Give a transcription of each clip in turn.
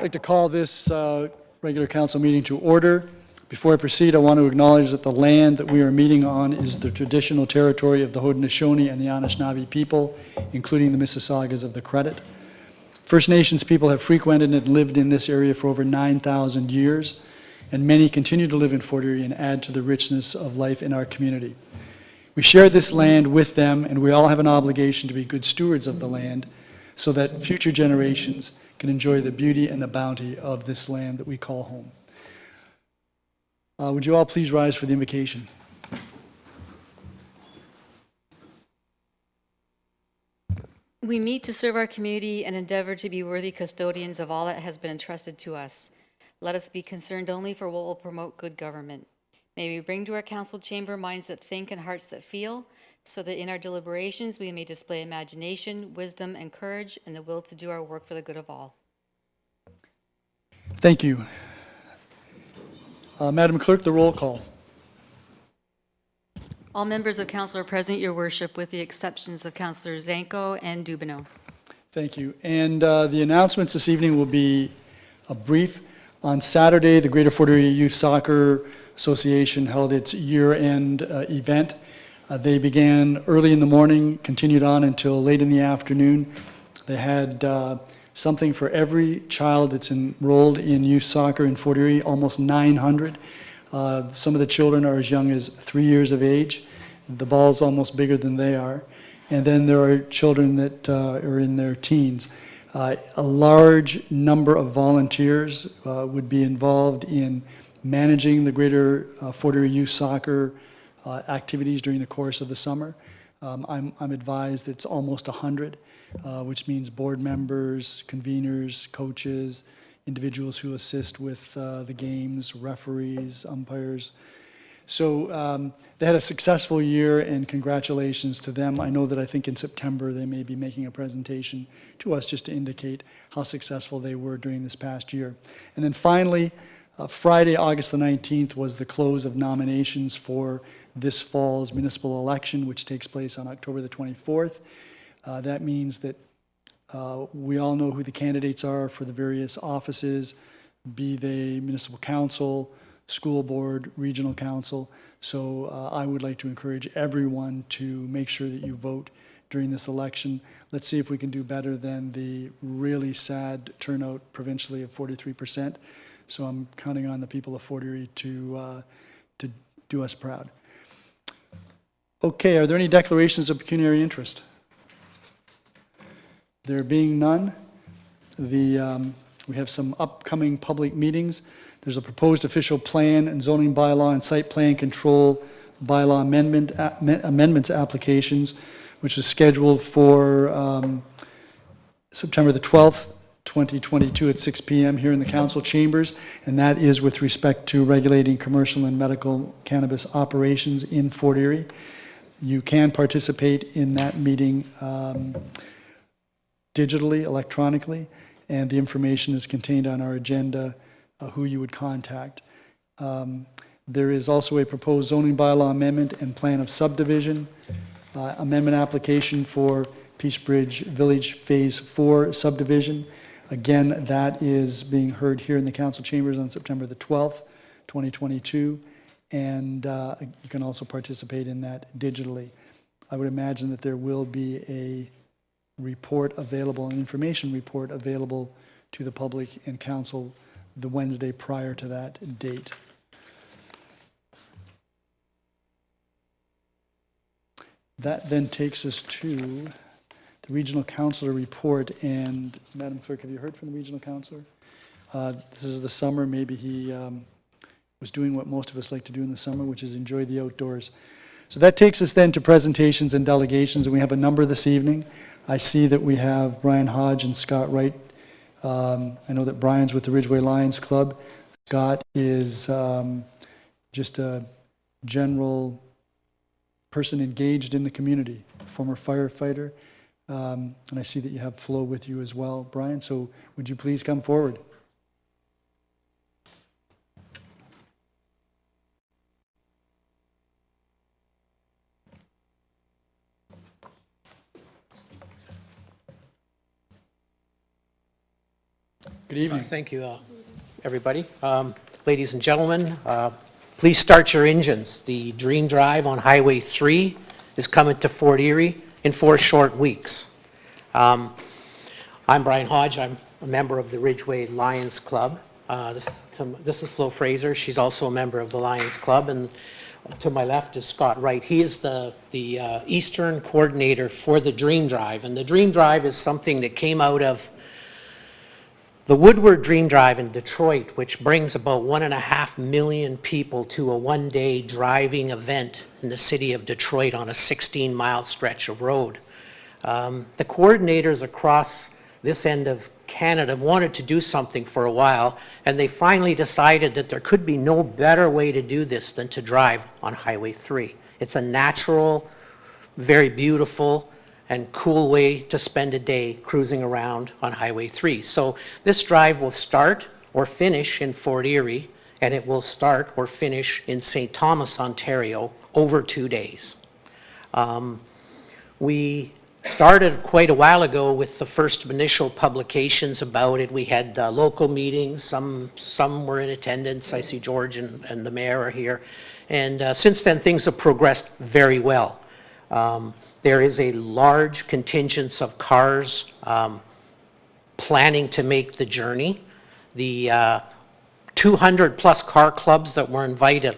like to call this regular council meeting to order. Before I proceed, I want to acknowledge that the land that we are meeting on is the traditional territory of the Haudenosaunee and the Anishinaabe people, including the Mississaugas of the Credit. First Nations people have frequented and lived in this area for over 9,000 years, and many continue to live in Fort Erie and add to the richness of life in our community. We share this land with them, and we all have an obligation to be good stewards of the land so that future generations can enjoy the beauty and the bounty of this land that we call home. Would you all please rise for the invocation? We meet to serve our community and endeavor to be worthy custodians of all that has been entrusted to us. Let us be concerned only for what will promote good government. May we bring to our council chamber minds that think and hearts that feel, so that in our deliberations we may display imagination, wisdom, and courage, and the will to do our work for the good of all. Thank you. Madam Clerk, the roll call. All members of council are present, your worship, with the exceptions of Councillor Zanko and Dubanow. Thank you. And the announcements this evening will be a brief. On Saturday, the Greater Fort Erie Youth Soccer Association held its year-end event. They began early in the morning, continued on until late in the afternoon. They had something for every child that's enrolled in youth soccer in Fort Erie, almost 900. Some of the children are as young as 3 years of age. The ball's almost bigger than they are. And then there are children that are in their teens. A large number of volunteers would be involved in managing the Greater Fort Erie Youth Soccer activities during the course of the summer. I'm advised it's almost 100, which means board members, conveners, coaches, individuals who assist with the games, referees, umpires. So they had a successful year, and congratulations to them. I think in September they may be making a presentation to us just to indicate how successful they were during this past year. And then finally, Friday, August the 19th was the close of nominations for this fall's municipal election, which takes place on October the 24th. That means that we all know who the candidates are for the various offices, be they municipal council, school board, regional council. So I would like to encourage everyone to make sure that you vote during this election. Let's see if we can do better than the really sad turnout provincially of 43%. So I'm counting on the people of Fort Erie to do us proud. Okay, are there any declarations of pecuniary interest? There being none, we have some upcoming public meetings. There's a proposed official plan and zoning bylaw and site plan control bylaw amendments applications, which is scheduled for September the 12th, 2022 at 6 p.m. here in the council chambers, and that is with respect to regulating commercial and medical cannabis operations in Fort Erie. You can participate in that meeting digitally, electronically, and the information is contained on our agenda, who you would contact. There is also a proposed zoning bylaw amendment and plan of subdivision amendment application for Peace Bridge Village Phase 4 subdivision. Again, that is being heard here in the council chambers on September the 12th, 2022, and you can also participate in that digitally. I would imagine that there will be a report available, an information report available to the public and council the Wednesday prior to that date. That then takes us to the regional councillor report. And Madam Clerk, have you heard from the regional councillor? This is the summer. Maybe he was doing what most of us like to do in the summer, which is enjoy the outdoors. So that takes us then to presentations and delegations, and we have a number this evening. I see that we have Brian Hodge and Scott Wright. I know that Brian's with the Ridgeway Lions Club. Scott is just a general person engaged in the community, a former firefighter. And I see that you have Flo with you as well, Brian. So would you please come forward? Good evening. Thank you, everybody. Ladies and gentlemen, please start your engines. The Dream Drive on Highway 3 is coming to Fort Erie in 4 short weeks. I'm Brian Hodge. I'm a member of the Ridgeway Lions Club. This is Flo Fraser. She's also a member of the Lions Club. And to my left is Scott Wright. He is the Eastern coordinator for the Dream Drive. And the Dream Drive is something that came out of the Woodward Dream Drive in Detroit, which brings about 1.5 million people to a one-day driving event in the city of Detroit on a 16-mile stretch of road. The coordinators across this end of Canada wanted to do something for a while, and they finally decided that there could be no better way to do this than to drive on Highway 3. It's a natural, very beautiful, and cool way to spend a day cruising around on Highway 3. So this drive will start or finish in Fort Erie, and it will start or finish in St. Thomas, Ontario, over 2 days. We started quite a while ago with the first initial publications about it. We had local meetings, some were in attendance. I see George and the mayor are here. And since then, things have progressed very well. There is a large contingent of cars planning to make the journey. The 200 plus car clubs that were invited,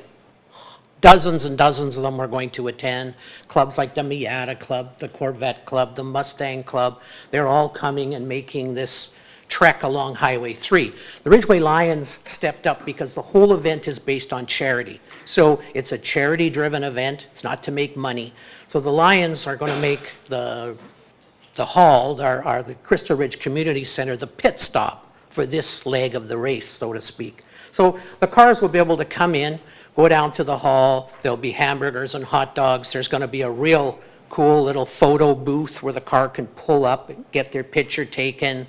dozens and dozens of them are going to attend. Clubs like the Miata Club, the Corvette Club, the Mustang Club, they're all coming and making this trek along Highway 3. The Ridgeway Lions stepped up because the whole event is based on charity. So it's a charity-driven event. It's not to make money. So the Lions are going to make the hall, the Crystal Ridge Community Center, the pit stop for this leg of the race, so to speak. So the cars will be able to come in, go down to the hall. There'll be hamburgers and hot dogs. There's going to be a real cool little photo booth where the car can pull up and get their picture taken.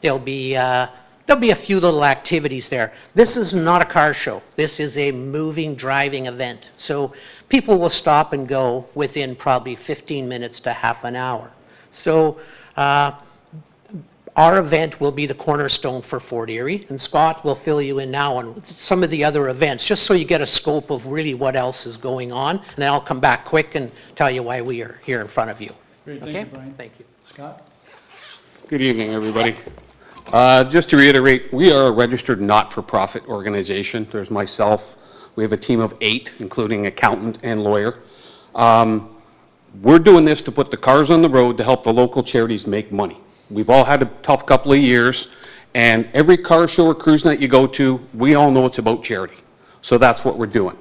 There'll be a few little activities there. This is not a car show. This is a moving, driving event. So people will stop and go within probably 15 minutes to half an hour. So our event will be the cornerstone for Fort Erie, and Scott will fill you in now on some of the other events, just so you get a scope of really what else is going on, and then I'll come back quick and tell you why we are here in front of you. Great, Okay? thank you, Brian. Thank you. Scott? Good evening, everybody. Just to reiterate, we are a registered not-for-profit organization. There's myself. We have a team of 8, including accountant and lawyer. We're doing this to put the cars on the road to help the local charities make money. We've all had a tough couple of years, and every car show or cruise night you go to, we all know it's about charity. So that's what we're doing.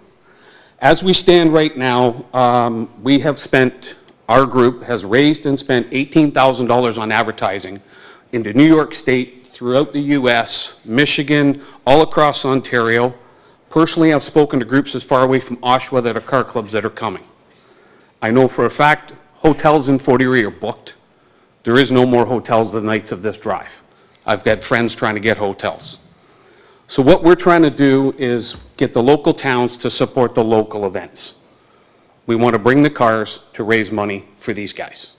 As we stand right now, we have spent, our group has raised and spent $18,000 on advertising into New York State, throughout the U.S., Michigan, all across Ontario. Personally, I've spoken to groups as far away from Oshawa that are car clubs that are coming. I know for a fact hotels in Fort Erie are booked. There is no more hotels the nights of this drive. I've got friends trying to get hotels. So what we're trying to do is get the local towns to support the local events. We want to bring the cars to raise money for these guys.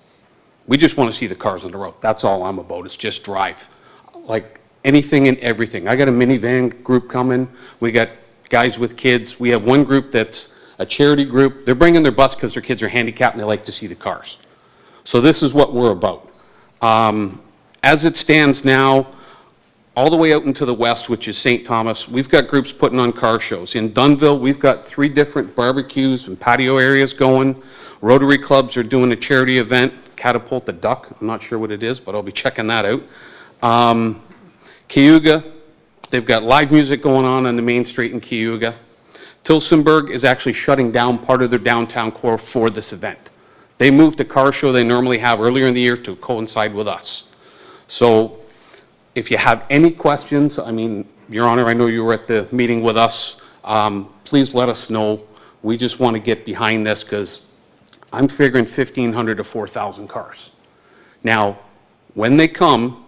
We just want to see the cars on the road. That's all I'm about. It's just drive. Like anything and everything. I got a minivan group coming. We got guys with kids. We have one group that's a charity group. They're bringing their bus because their kids are handicapped and they like to see the cars. So this is what we're about. As it stands now, all the way out into the west, which is St. Thomas, we've got groups putting on car shows. In Dunnville, we've got 3 different barbecues and patio areas going. Rotary clubs are doing a charity event, Catapult the Duck. I'm not sure what it is, but I'll be checking that out. Cayuga, they've got live music going on the main street in Cayuga. Tillsonburg is actually shutting down part of their downtown core for this event. They moved the car show they normally have earlier in the year to coincide with us. So if you have any questions, I mean, Your Honor, I know you were at the meeting with us. Please let us know. We just want to get behind this because I'm figuring 1,500 to 4,000 cars. Now, when they come,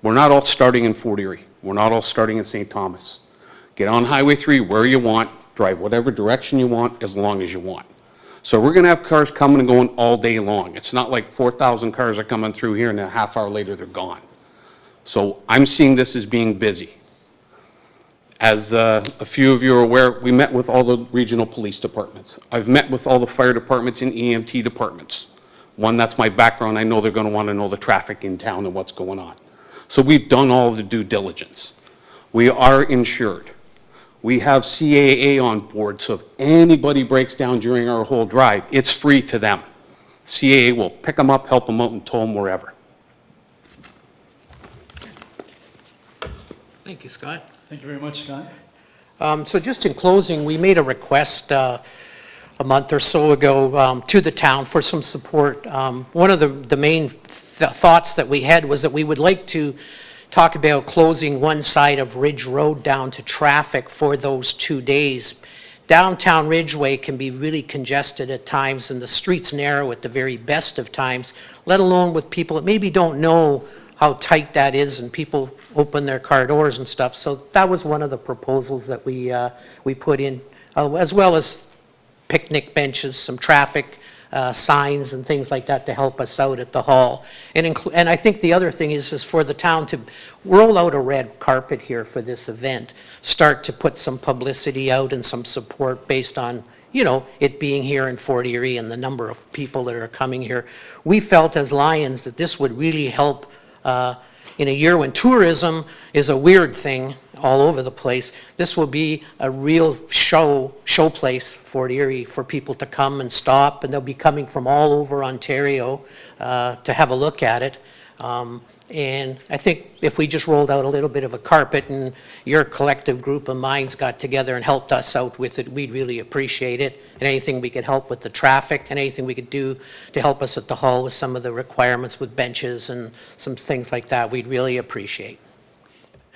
we're not all starting in Fort Erie. We're not all starting in St. Thomas. Get on Highway 3 where you want, drive whatever direction you want as long as you want. So we're going to have cars coming and going all day long. It's not like 4,000 cars are coming through here and a half hour later they're gone. So I'm seeing this as being busy. As a few of you are aware, we met with all the regional police departments. I've met with all the fire departments and EMT departments. One, that's my background. I know they're going to want to know the traffic in town and what's going on. So we've done all the due diligence. We are insured. We have CAA on board, so if anybody breaks down during our whole drive, it's free to them. CAA will pick them up, help them out, and tow them wherever. Thank you, Scott. Thank you very much, Scott. So just in closing, we made a request a month or so ago to the town for some support. One of the main thoughts that we had was that we would like to talk about closing one side of Ridge Road down to traffic for those 2 days. Downtown Ridgeway can be really congested at times, and the streets narrow at the very best of times, let alone with people that maybe don't know how tight that is, and people open their car doors and stuff. So that was one of the proposals that we put in, as well as picnic benches, some traffic signs and things like that to help us out at the hall. And I think the other thing is for the town to roll out a red carpet here for this event, start to put some publicity out and some support based on, you know, it being here in Fort Erie and the number of people that are coming here. We felt as Lions that this would really help in a year when tourism is a weird thing all over the place. This will be a real show place, Fort Erie, for people to come and stop, and they'll be coming from all over Ontario to have a look at it. And I think if we just rolled out a little bit of a carpet and your collective group of minds got together and helped us out with it, we'd really appreciate it. And anything we could help with the traffic and anything we could do to help us at the hall with some of the requirements with benches and some things like that, we'd really appreciate.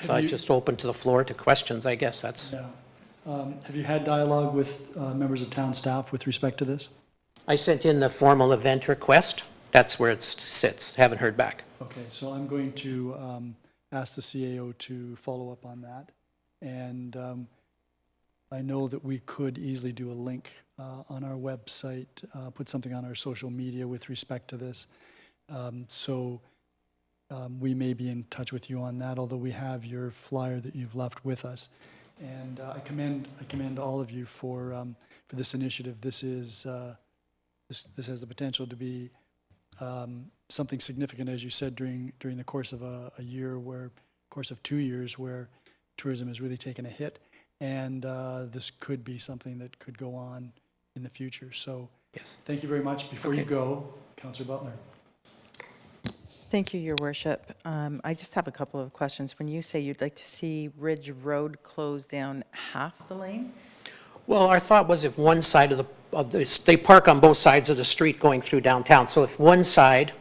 So I just open to the floor to questions, I guess that's. Yeah. Have you had dialogue with members of town staff with respect to this? I sent in the formal event request. That's where it sits. Haven't heard back. Okay, so I'm going to ask the CAO to follow up on that. And I know that we could easily do a link on our website, put something on our social media with respect to this. So we may be in touch with you on that, although we have your flyer that you've left with us. And I commend all of you for this initiative. This is this has the potential to be something significant, as you said, during the course of a year, course of 2 years, where tourism has really taken a hit, and this could be something that could go on in the future. So, yes. Thank you very much. Before you go, Councillor Butler. Thank you, Your Worship. I just have a couple of questions. When you say you'd like to see Ridge Road closed down half the lane? Well, our thought was if one side of the they park on both sides of the street going through downtown. So if one side,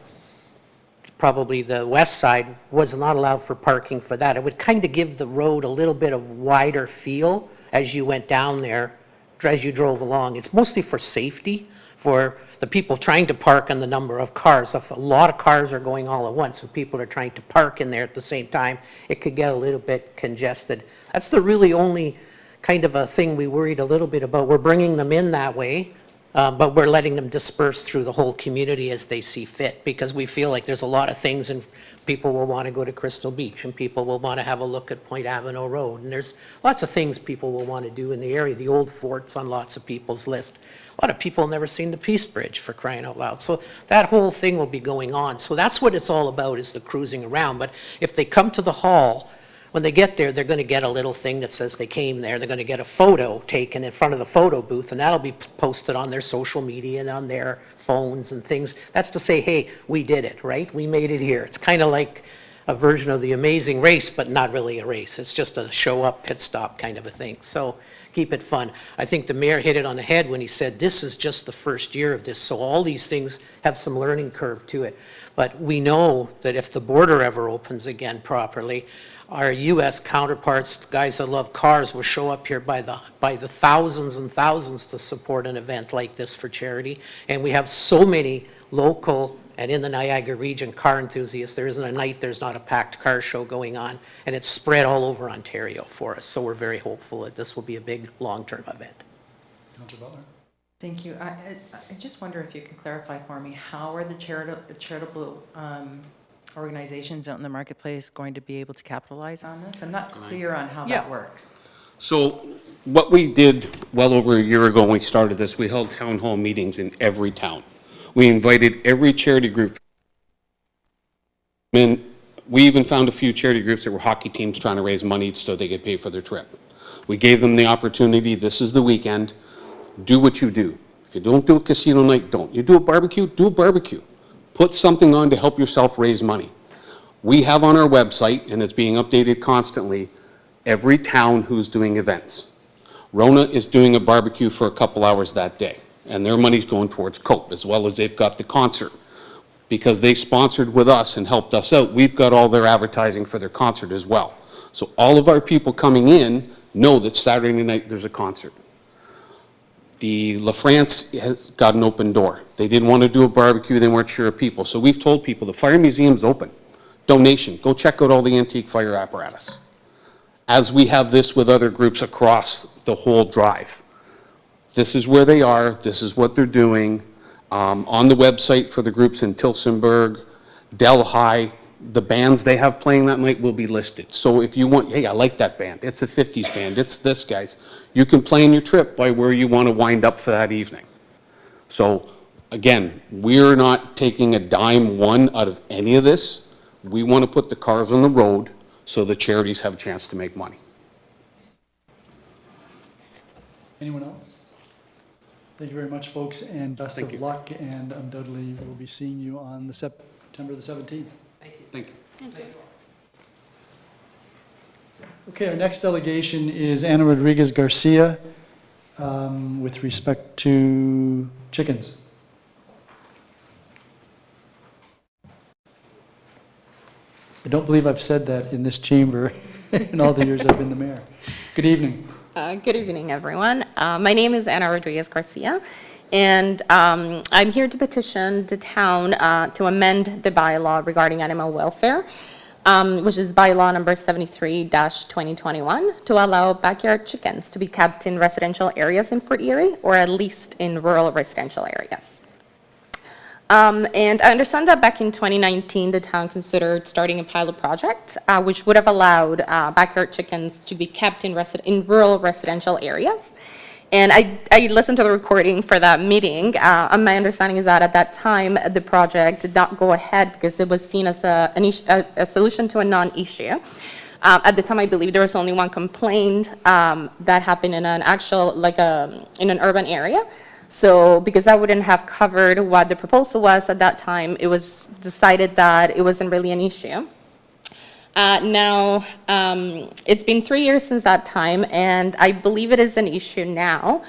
probably the west side, was not allowed for parking for that, it would kind of give the road a little bit of wider feel as you went down there, as you drove along. It's mostly for safety, for the people trying to park and the number of cars. If a lot of cars are going all at once and people are trying to park in there at the same time, it could get a little bit congested. That's the really only kind of a thing we worried a little bit about. We're bringing them in that way, but we're letting them disperse through the whole community as they see fit, because we feel like there's a lot of things, and people will want to go to Crystal Beach, and people will want to have a look at Point Avenue Road, and there's lots of things people will want to do in the area. The old fort's on lots of people's list. A lot of people have never seen the Peace Bridge, for crying out loud. So that whole thing will be going on. So that's what it's all about, is the cruising around. But if they come to the hall, when they get there, they're going to get a little thing that says they came there. They're going to get a photo taken in front of the photo booth, and that'll be posted on their social media and on their phones and things. That's to say, hey, we did it, right? We made it here. It's kind of like a version of the Amazing Race, but not really a race. It's just a show-up, pit stop kind of a thing. So keep it fun. I think the mayor hit it on the head when he said this is just the first year of this, so all these things have some learning curve to it. But we know that if the border ever opens again properly, our U.S. counterparts, guys that love cars, will show up here by the thousands and thousands to support an event like this for charity. And we have so many local and in the Niagara region car enthusiasts. There isn't a night there's not a packed car show going on, and it's spread all over Ontario for us. So we're very hopeful that this will be a big long-term event. Councillor Butler. Thank you. I just wonder if you can clarify for me, how are the charitable organizations out in the marketplace going to be able to capitalize on this? I'm not clear on how Yeah. that works. So what we did well over a year ago when we started this, we held town hall meetings in every town. We invited every charity group. And we even found a few charity groups that were hockey teams trying to raise money so they could pay for their trip. We gave them the opportunity, this is the weekend, do what you do. If you don't do a casino night, don't. You do a barbecue, do a barbecue. Put something on to help yourself raise money. We have on our website, and it's being updated constantly, every town who's doing events. Rona is doing a barbecue for a couple hours that day, and their money's going towards COPE, as well as they've got the concert. Because they sponsored with us and helped us out, we've got all their advertising for their concert as well. So all of our people coming in know that Saturday night there's a concert. The La France has got an open door. They didn't want to do a barbecue, they weren't sure of people. So we've told people, the fire museum's open. Donation, go check out all the antique fire apparatus. As we have this with other groups across the whole drive. This is where they are, this is what they're doing. On the website for the groups in Tillsonburg, Delhi, the bands they have playing that night will be listed. So if you want, hey, I like that band, it's a 50s band, it's this guy's, you can plan your trip by where you want to wind up for that evening. So again, we're not taking a dime one out of any of this. We want to put the cars on the road so the charities have a chance to make money. Anyone else? Thank you very much, folks, and best of luck, and undoubtedly we'll be seeing you on the September the 17th. Thank you. Okay, our next delegation is Ana Rodriguez Garcia with respect to chickens. I don't believe I've said that in this chamber in all the years I've been the mayor. Good evening. Good evening, everyone. My name is Ana Rodriguez Garcia, and I'm here to petition the town to amend the bylaw regarding animal welfare, which is bylaw number 73-2021, to allow backyard chickens to be kept in residential areas in Fort Erie, or at least in rural residential areas. And I understand that back in 2019, the town considered starting a pilot project, which would have allowed backyard chickens to be kept in rural residential areas. And I listened to the recording for that meeting, and my understanding is that at that time, the project did not go ahead because it was seen as a solution to a non-issue. At the time, I believe there was only one complaint that happened in an in an urban area. So because that wouldn't have covered what the proposal was at that time, it was decided that it wasn't really an issue. Now, it's been 3 years since that time, and I believe it is an issue now.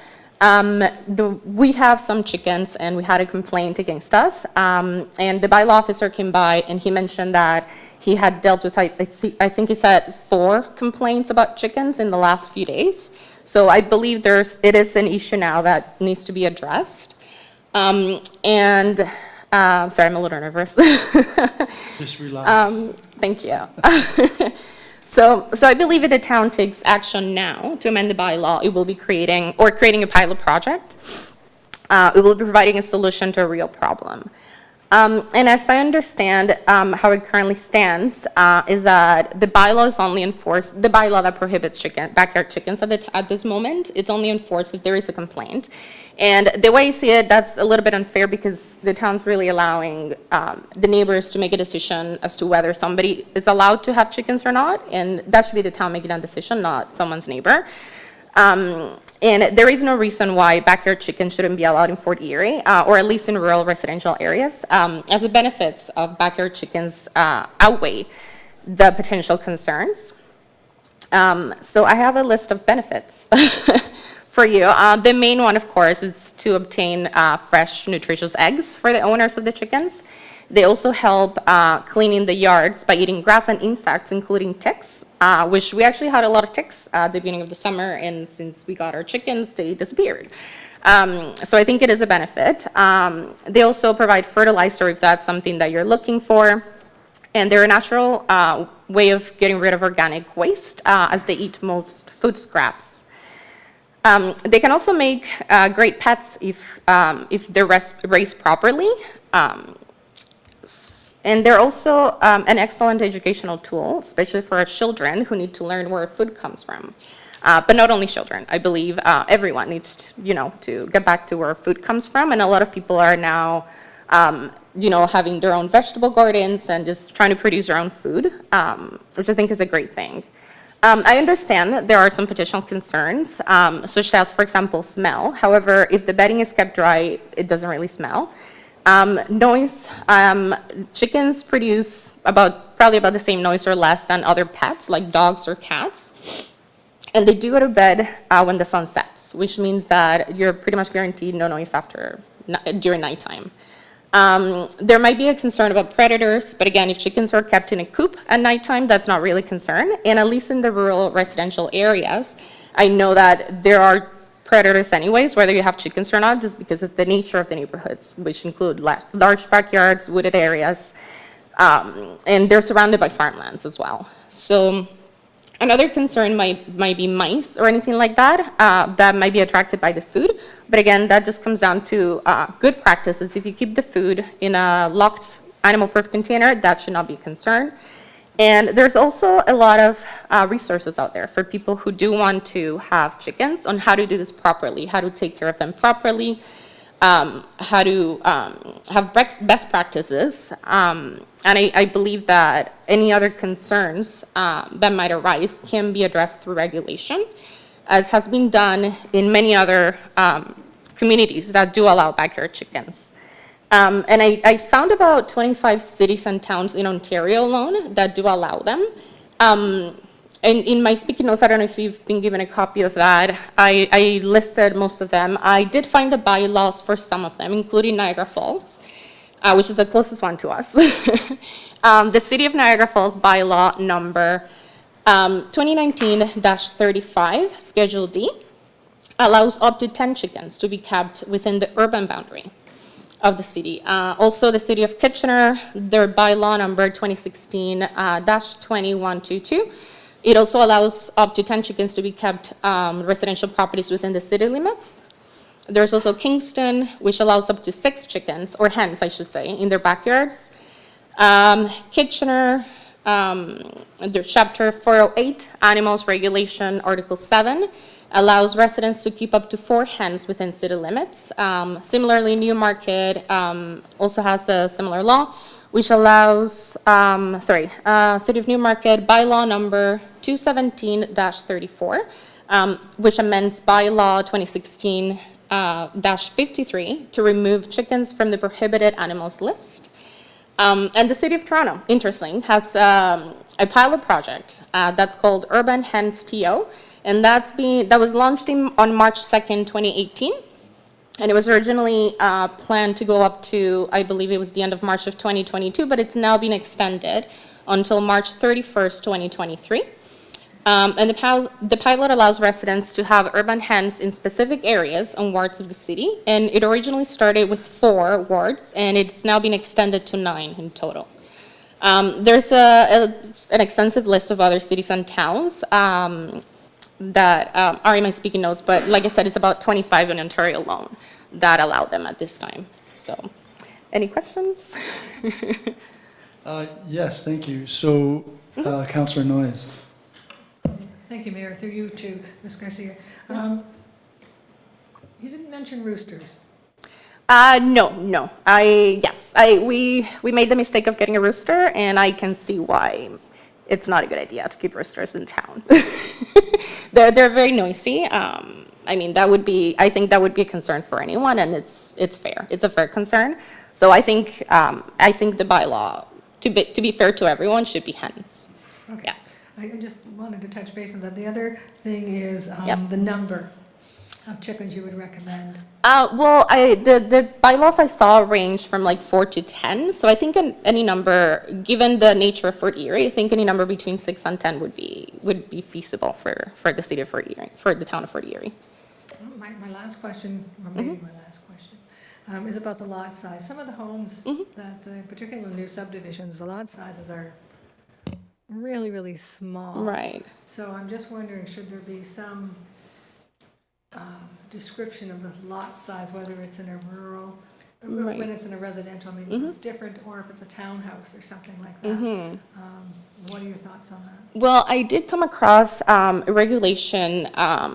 We have some chickens, and we had a complaint against us, and the bylaw officer came by, and he mentioned that he had dealt with, I think he said 4 complaints about chickens in the last few days. So I believe it is an issue now that needs to be addressed. Sorry, I'm a little nervous. Just relax. Thank you. So I believe if the town takes action now to amend the bylaw, it will be creating a pilot project. It will be providing a solution to a real problem. And as I understand how it currently stands, is that the bylaw is only enforced, the bylaw that prohibits backyard chickens at this moment, it's only enforced if there is a complaint. And the way I see it, that's a little bit unfair because the town's really allowing the neighbors to make a decision as to whether somebody is allowed to have chickens or not, and that should be the town making that decision, not someone's neighbor. And there is no reason why backyard chickens shouldn't be allowed in Fort Erie, or at least in rural residential areas, as the benefits of backyard chickens outweigh the potential concerns. So I have a list of benefits for you. The main one, of course, is to obtain fresh, nutritious eggs for the owners of the chickens. They also help cleaning the yards by eating grass and insects, including ticks, which we actually had a lot of ticks at the beginning of the summer, and since we got our chickens, they disappeared. So I think it is a benefit. They also provide fertilizer if that's something that you're looking for, and they're a natural way of getting rid of organic waste, as they eat most food scraps. They can also make great pets if they're raised properly. And they're also an excellent educational tool, especially for our children who need to learn where food comes from. But not only children, I believe everyone needs to, to get back to where food comes from. And a lot of people are now, having their own vegetable gardens and just trying to produce their own food, which I think is a great thing. I understand that there are some potential concerns, such as, for example, smell. However, if the bedding is kept dry, it doesn't really smell. Noise, chickens produce probably about the same noise or less than other pets, like dogs or cats. And they do go to bed when the sun sets, which means that you're pretty much guaranteed no noise during nighttime. There might be a concern about predators, but again, if chickens are kept in a coop at nighttime, that's not really a concern. And at least in the rural residential areas, I know that there are predators anyways, whether you have chickens or not, just because of the nature of the neighborhoods, which include large backyards, wooded areas, and they're surrounded by farmlands as well. So another concern might be mice or anything like that, that might be attracted by the food. But again, that just comes down to good practices. If you keep the food in a locked animal-proof container, that should not be a concern. And there's also a lot of resources out there for people who do want to have chickens on how to do this properly, how to take care of them properly, how to have best practices. And I believe that any other concerns that might arise can be addressed through regulation, as has been done in many other communities that do allow backyard chickens. And I found about 25 cities and towns in Ontario alone that do allow them. And in my speaking notes, I don't know if you've been given a copy of that, I listed most of them. I did find the bylaws for some of them, including Niagara Falls, which is the closest one to us. The City of Niagara Falls bylaw number 2019-35, Schedule D, allows up to 10 chickens to be kept within the urban boundary of the city. Also, the City of Kitchener, their bylaw number 2016-2122, it also allows up to 10 chickens to be kept residential properties within the city limits. There's also Kingston, which allows up to 6 chickens, or hens, I should say, in their backyards. Kitchener, their Chapter 408, Animals Regulation, Article 7, allows residents to keep up to 4 hens within city limits. Similarly, Newmarket also has a similar law, which allows, City of Newmarket bylaw number 217-34, which amends bylaw 2016-53 to remove chickens from the prohibited animals list. And the City of Toronto, interesting, has a pilot project that's called Urban Hens TO, and that was launched on March 2nd, 2018. And it was originally planned to go up to, I believe it was the end of March of 2022, but it's now been extended until March 31st, 2023. And the pilot allows residents to have urban hens in specific areas and wards of the city. And it originally started with 4 wards, and it's now been extended to 9 in total. There's an extensive list of other cities and towns that are in my speaking notes, but like I said, it's about 25 in Ontario alone that allow them at this time. So, any questions? Yes, thank you. So, Councillor Noyes. Thank you, Mayor. Through you to Ms. Garcia. Yes. You didn't mention roosters. No. We made the mistake of getting a rooster, and I can see why it's not a good idea to keep roosters in town. They're very noisy. I think that would be a concern for anyone, and it's fair. It's a fair concern. So I think the bylaw, to be fair to everyone, should be hens. Okay. Yeah. I just wanted to touch base on that. The other thing is Yep. the number of chickens you would recommend. The bylaws I saw range from like 4 to 10. So I think any number, given the nature of Fort Erie, I think any number between 6 and 10 would be feasible for the city of Fort Erie, for the town of Fort Erie. My last question, or maybe my last question, is about the lot size. Some of the homes that, particularly in new subdivisions, the lot sizes are really, really small. Right. So I'm just wondering, should there be some description of the lot size, whether it's in a rural when it's in a residential, I mean, it's different, or if it's a townhouse or something like that. What are your thoughts on that? Well, I did come across a regulation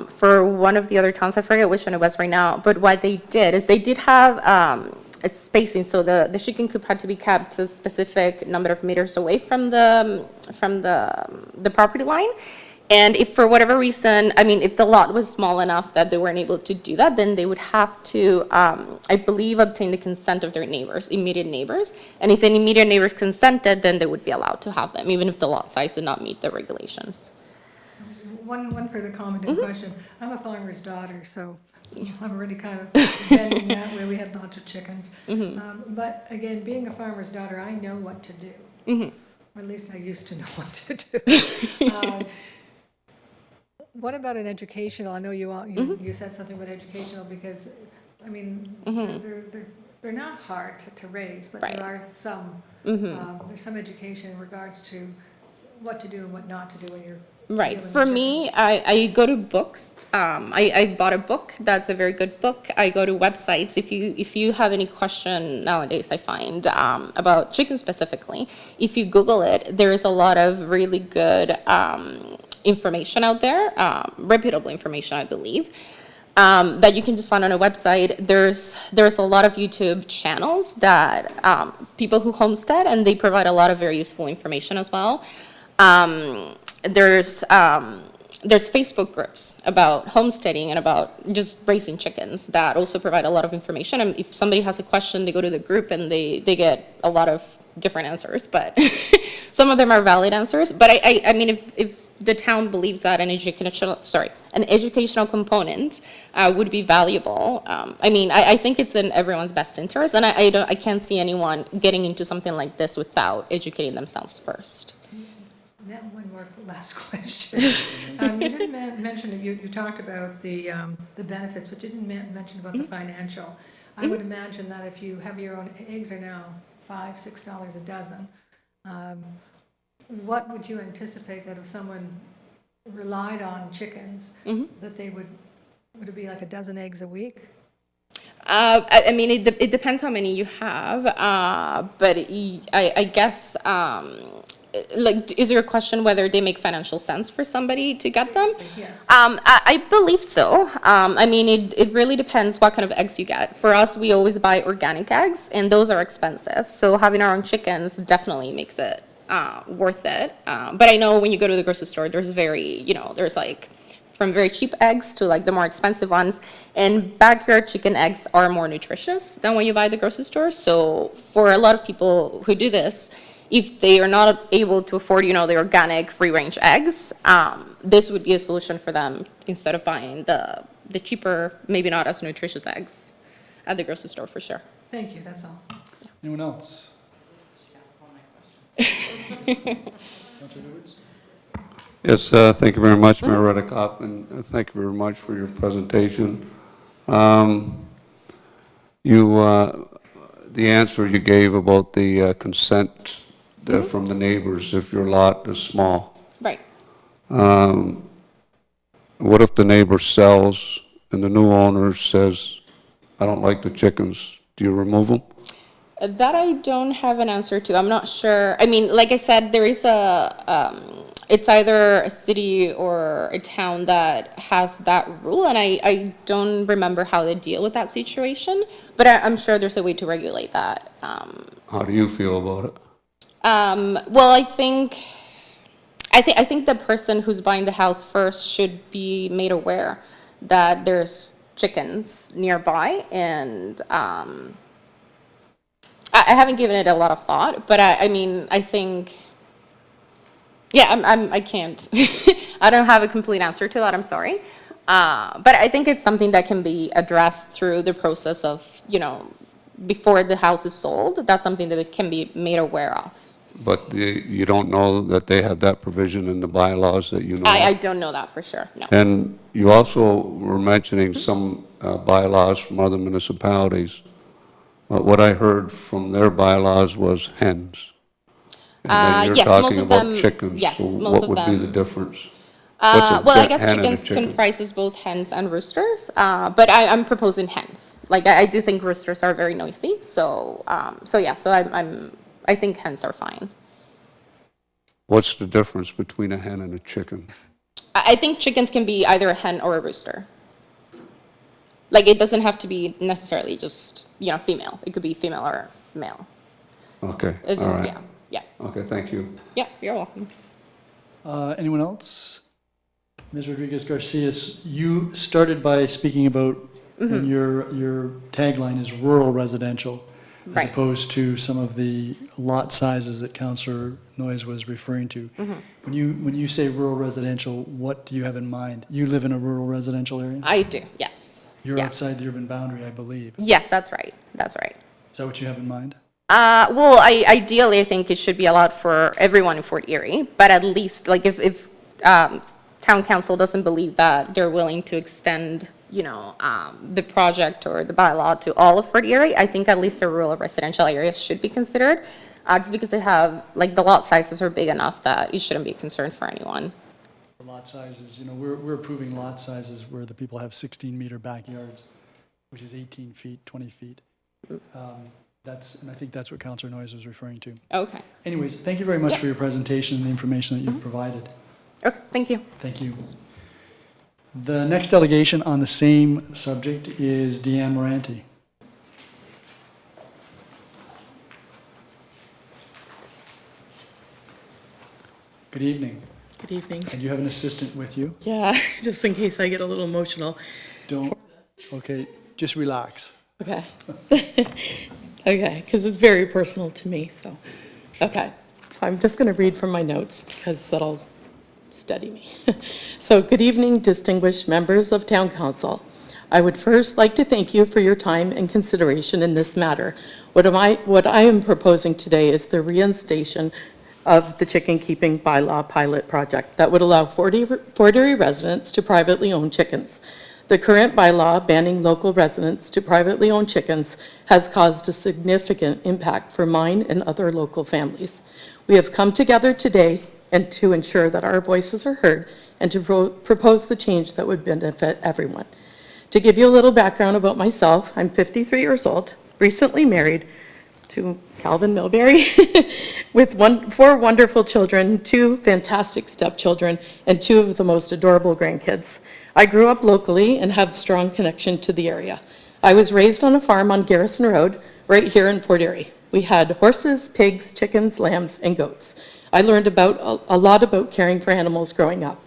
for one of the other towns. I forget which one it was right now. But what they did is they did have a spacing, so the chicken coop had to be kept a specific number of meters away from the property line. And if for whatever reason, I mean, if the lot was small enough that they weren't able to do that, then they would have to, I believe, obtain the consent of their neighbors, immediate neighbors. And if any immediate neighbors consented, then they would be allowed to have them, even if the lot size did not meet the regulations. One further comment and question. I'm a farmer's daughter, so I'm already kind of bending that way. We had lots of chickens. But again, being a farmer's daughter, I know what to do. Or at least I used to know what to do. What about an educational? I know you said something about educational because, I mean, they're not hard to raise, but there are some, there's some education in regards to what to do and what not to do when you're Right. dealing For with me, chickens. I go to books. I bought a book. That's a very good book. I go to websites. If you have any question nowadays, I find about chicken specifically, if you Google it, there is a lot of really good information out there, reputable information, I believe, that you can just find on a website. There's a lot of YouTube channels that people who homestead, and they provide a lot of very useful information as well. There's Facebook groups about homesteading and about just raising chickens that also provide a lot of information. And if somebody has a question, they go to the group and they get a lot of different answers, but some of them are valid answers. But I mean, if the town believes that an educational component would be valuable, I mean, I think it's in everyone's best interest, and I can't see anyone getting into something like this without educating themselves first. Now, one more last question. You didn't mention, you talked about the benefits, but you didn't mention about the financial. I would imagine that if you have your own, eggs are now $5, $6 a dozen. What would you anticipate that if someone relied on chickens, that they would it be like a dozen eggs a week? I mean, it depends how many you have, but I guess, like, is your question whether they make financial sense for somebody to get them? Yes. I believe so. I mean, it really depends what kind of eggs you get. For us, we always buy organic eggs, and those are expensive. So having our own chickens definitely makes it worth it. But I know when you go to the grocery store, there's there's like from very cheap eggs to like the more expensive ones. And backyard chicken eggs are more nutritious than when you buy at the grocery store. So for a lot of people who do this, if they are not able to afford, the organic free-range eggs, this would be a solution for them instead of buying the cheaper, maybe not as nutritious eggs at the grocery store, for sure. Thank you, that's all. Anyone else? Councillor Lubberts? Yes, thank you very much, Mayor Redekop, and thank you very much for your presentation. The answer you gave about the consent from the neighbors if your lot is small. Right. What if the neighbor sells and the new owner says, I don't like the chickens, do you remove them? That I don't have an answer to. I'm not sure. I mean, like I said, there is it's either a city or a town that has that rule, and I don't remember how they deal with that situation, but I'm sure there's a way to regulate that. How do you feel about it? Well, I think the person who's buying the house first should be made aware that there's chickens nearby, and I haven't given it a lot of thought, but I mean, I think, yeah, I can't, I don't have a complete answer to that, I'm sorry. But I think it's something that can be addressed through the process of, before the house is sold. That's something that it can be made aware of. But you don't know that they have that provision in the bylaws that you know I of? don't know that for sure, no. And you also were mentioning some bylaws from other municipalities. What I heard from their bylaws was hens. And then you're Yes, most talking of about them- chickens. yes, So most of what would be the them- difference? Well, I guess hen and a chickens chicken? comprises both hens and roosters, but I'm proposing hens. Like, I do think roosters are very noisy, so, yeah, so I think hens are fine. What's the difference between a hen and a chicken? I think chickens can be either a hen or a rooster. Like, it doesn't have to be necessarily just, female. It could be female or male. Okay, It's all just, right. yeah. Okay, thank you. Yeah, you're welcome. Anyone else? Ms. Rodriguez Garcia, you started by speaking about, and your tagline is rural residential, as Right. opposed to some of the lot sizes that Councillor Noyes was referring to. When you say rural residential, what do you have in mind? You live in a rural residential area? I do, yes. You're Yeah. outside the urban boundary, I believe. Yes, that's right. That's right. Is that what you have in mind? Well, ideally, I think it should be allowed for everyone in Fort Erie, but at least, like, if town council doesn't believe that they're willing to extend, the project or the bylaw to all of Fort Erie, I think at least the rural residential areas should be considered, just because they have, like, the lot sizes are big enough that it shouldn't be a concern for anyone. For lot sizes, we're approving lot sizes where the people have 16-meter backyards, which is 18 feet, 20 feet. And I think that's what Councillor Noyes was referring to. Okay. Anyways, thank you very much Yep. for your presentation and the information that you've provided. Okay, thank you. Thank you. The next delegation on the same subject is Deanne Moranti. Good evening. Good evening. And you have an assistant with you? Yeah, just in case I get a little emotional. Don't, okay, just relax. Okay. Okay, because it's very personal to me, so. Okay, so I'm just going to read from my notes because that'll steady me. So, good evening, distinguished members of Town Council. I would first like to thank you for your time and consideration in this matter. What I am proposing today is the reinstation of the chicken keeping bylaw pilot project that would allow Fort Erie residents to privately own chickens. The current bylaw banning local residents to privately own chickens has caused a significant impact for mine and other local families. We have come together today and to ensure that our voices are heard and to propose the change that would benefit everyone. To give you a little background about myself, I'm 53 years old, recently married to Calvin Milbury, with 4 wonderful children, 2 fantastic stepchildren, and 2 of the most adorable grandkids. I grew up locally and have strong connection to the area. I was raised on a farm on Garrison Road, right here in Fort Erie. We had horses, pigs, chickens, lambs, and goats. I learned a lot about caring for animals growing up.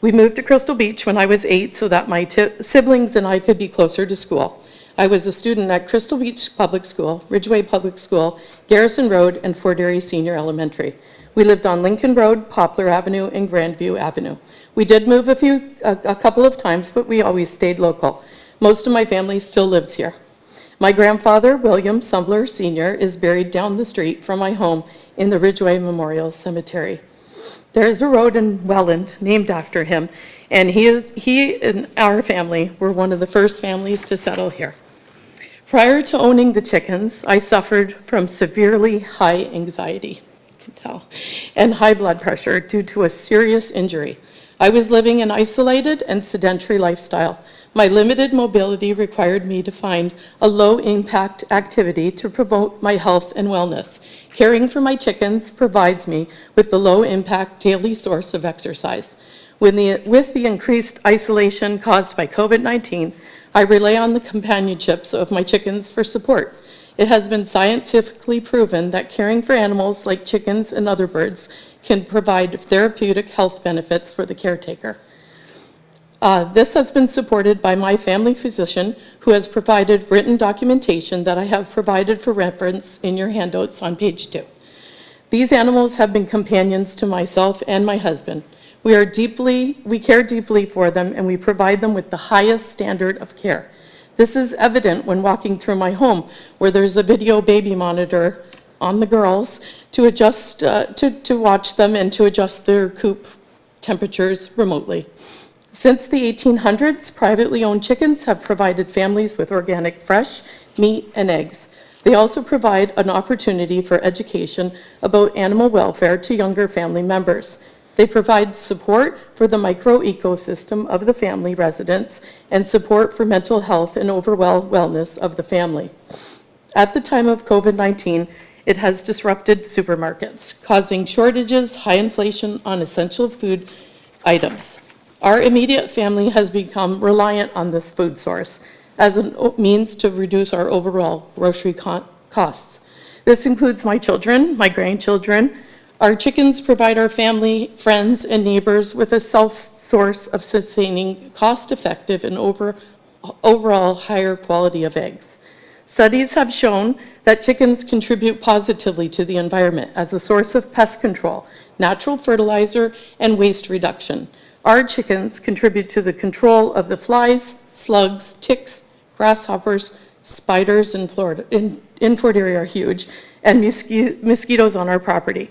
We moved to Crystal Beach when I was 8 so that my siblings and I could be closer to school. I was a student at Crystal Beach Public School, Ridgeway Public School, Garrison Road, and Fort Erie Senior Elementary. We lived on Lincoln Road, Poplar Avenue, and Grandview Avenue. We did move a couple of times, but we always stayed local. Most of my family still lives here. My grandfather, William Sumbler Sr., is buried down the street from my home in the Ridgeway Memorial Cemetery. There is a road in Welland named after him, and he and our family were one of the first families to settle here. Prior to owning the chickens, I suffered from severely high anxiety, you can tell, and high blood pressure due to a serious injury. I was living an isolated and sedentary lifestyle. My limited mobility required me to find a low-impact activity to promote my health and wellness. Caring for my chickens provides me with the low-impact daily source of exercise. With the increased isolation caused by COVID-19, I rely on the companionships of my chickens for support. It has been scientifically proven that caring for animals like chickens and other birds can provide therapeutic health benefits for the caretaker. This has been supported by my family physician, who has provided written documentation that I have provided for reference in your handouts on page 2. These animals have been companions to myself and my husband. We care deeply for them, and we provide them with the highest standard of care. This is evident when walking through my home, where there's a video baby monitor on the girls to adjust, to watch them and to adjust their coop temperatures remotely. Since the 1800s, privately owned chickens have provided families with organic fresh meat and eggs. They also provide an opportunity for education about animal welfare to younger family members. They provide support for the micro ecosystem of the family residence and support for mental health and overall wellness of the family. At the time of COVID-19, it has disrupted supermarkets, causing shortages, high inflation on essential food items. Our immediate family has become reliant on this food source as a means to reduce our overall grocery costs. This includes my children, my grandchildren. Our chickens provide our family, friends, and neighbors with a self-source of sustaining, cost-effective, and overall higher quality of eggs. Studies have shown that chickens contribute positively to the environment as a source of pest control, natural fertilizer, and waste reduction. Our chickens contribute to the control of the flies, slugs, ticks, grasshoppers, spiders in Fort Erie are huge, and mosquitoes on our property.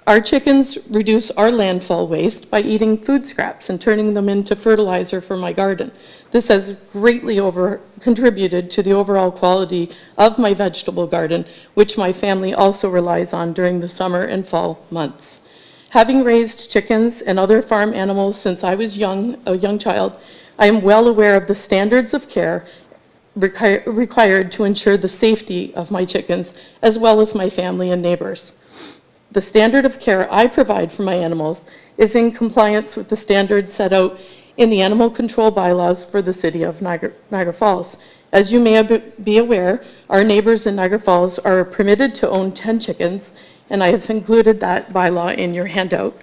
Our chickens reduce our landfill waste by eating food scraps and turning them into fertilizer for my garden. This has greatly contributed to the overall quality of my vegetable garden, which my family also relies on during the summer and fall months. Having raised chickens and other farm animals since I was a young child, I am well aware of the standards of care required to ensure the safety of my chickens, as well as my family and neighbors. The standard of care I provide for my animals is in compliance with the standards set out in the animal control bylaws for the city of Niagara Falls. As you may be aware, our neighbors in Niagara Falls are permitted to own 10 chickens, and I have included that bylaw in your handout.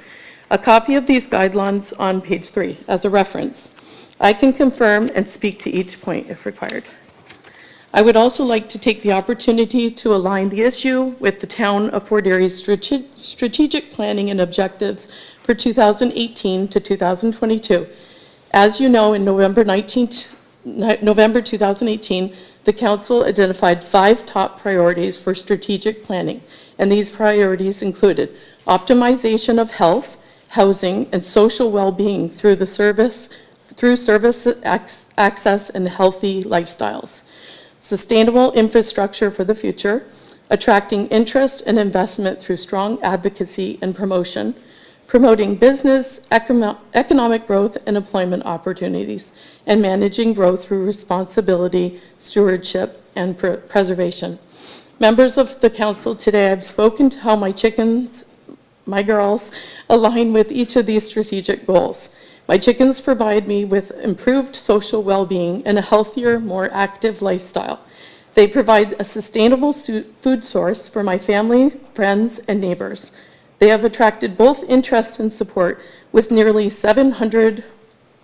A copy of these guidelines on page 3 as a reference. I can confirm and speak to each point if required. I would also like to take the opportunity to align the issue with the town of Fort Erie's strategic planning and objectives for 2018 to 2022. As you know, in November 2018, the council identified 5 top priorities for strategic planning, and these priorities included optimization of health, housing, and social well-being through service access and healthy lifestyles. Sustainable infrastructure for the future, attracting interest and investment through strong advocacy and promotion, promoting business, economic growth and employment opportunities, and managing growth through responsibility, stewardship, and preservation. Members of the council, today I've spoken to how my chickens, my girls, align with each of these strategic goals. My chickens provide me with improved social well-being and a healthier, more active lifestyle. They provide a sustainable food source for my family, friends, and neighbors. They have attracted both interest and support with nearly 700,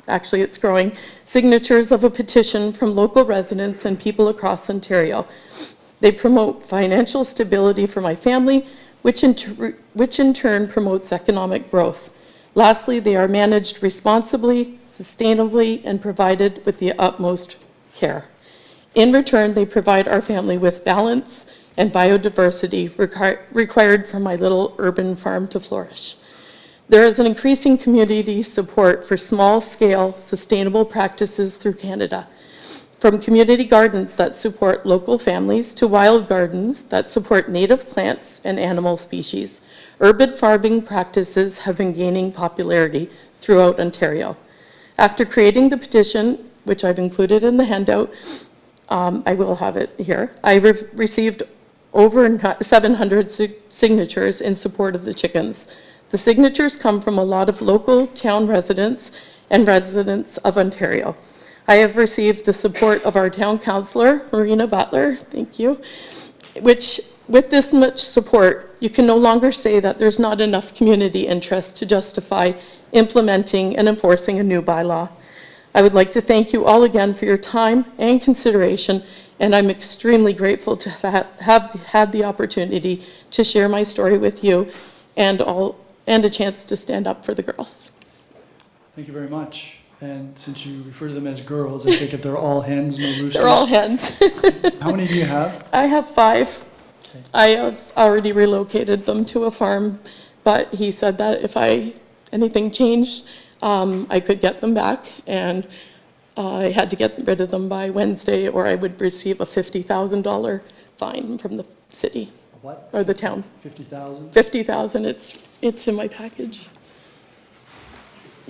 actually it's growing, signatures of a petition from local residents and people across Ontario. They promote financial stability for my family, which in turn promotes economic growth. Lastly, they are managed responsibly, sustainably, and provided with the utmost care. In return, they provide our family with balance and biodiversity required for my little urban farm to flourish. There is an increasing community support for small-scale, sustainable practices through Canada, from community gardens that support local families to wild gardens that support native plants and animal species. Urban farming practices have been gaining popularity throughout Ontario. After creating the petition, which I've included in the handout, I will have it here, I received over 700 signatures in support of the chickens. The signatures come from a lot of local town residents and residents of Ontario. I have received the support of our town councillor, Marina, Butler, thank you, which with this much support, you can no longer say that there's not enough community interest to justify implementing and enforcing a new bylaw. I would like to thank you all again for your time and consideration, and I'm extremely grateful to have had the opportunity to share my story with you and a chance to stand up for the girls. Thank you very much. And since you refer to them as girls, I take it they're all hens, no roosters? They're all hens. How many do you have? I have 5. Okay. I have already relocated them to a farm, but he said that if anything changed, I could get them back, and I had to get rid of them by Wednesday or I would receive a $50,000 fine from the city. What? Or the town. 50,000? 50,000, it's in my package.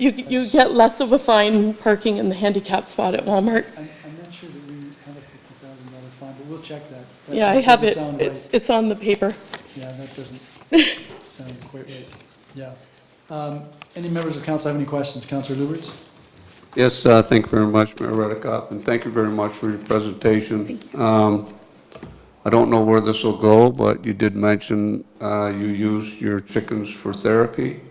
You get less of a fine parking in the handicap spot at Walmart. I'm not sure that we have a $50,000 fine, but we'll check that. That Yeah, I have it. doesn't sound right. It's on the paper. Yeah, that doesn't sound quite right. Yeah. Any members of council have any questions? Councillor Lubberts? Yes, thank you very much, Mayor Redekop, and thank you very much for your presentation. I don't know where this will go, but you did mention you use your chickens for therapy,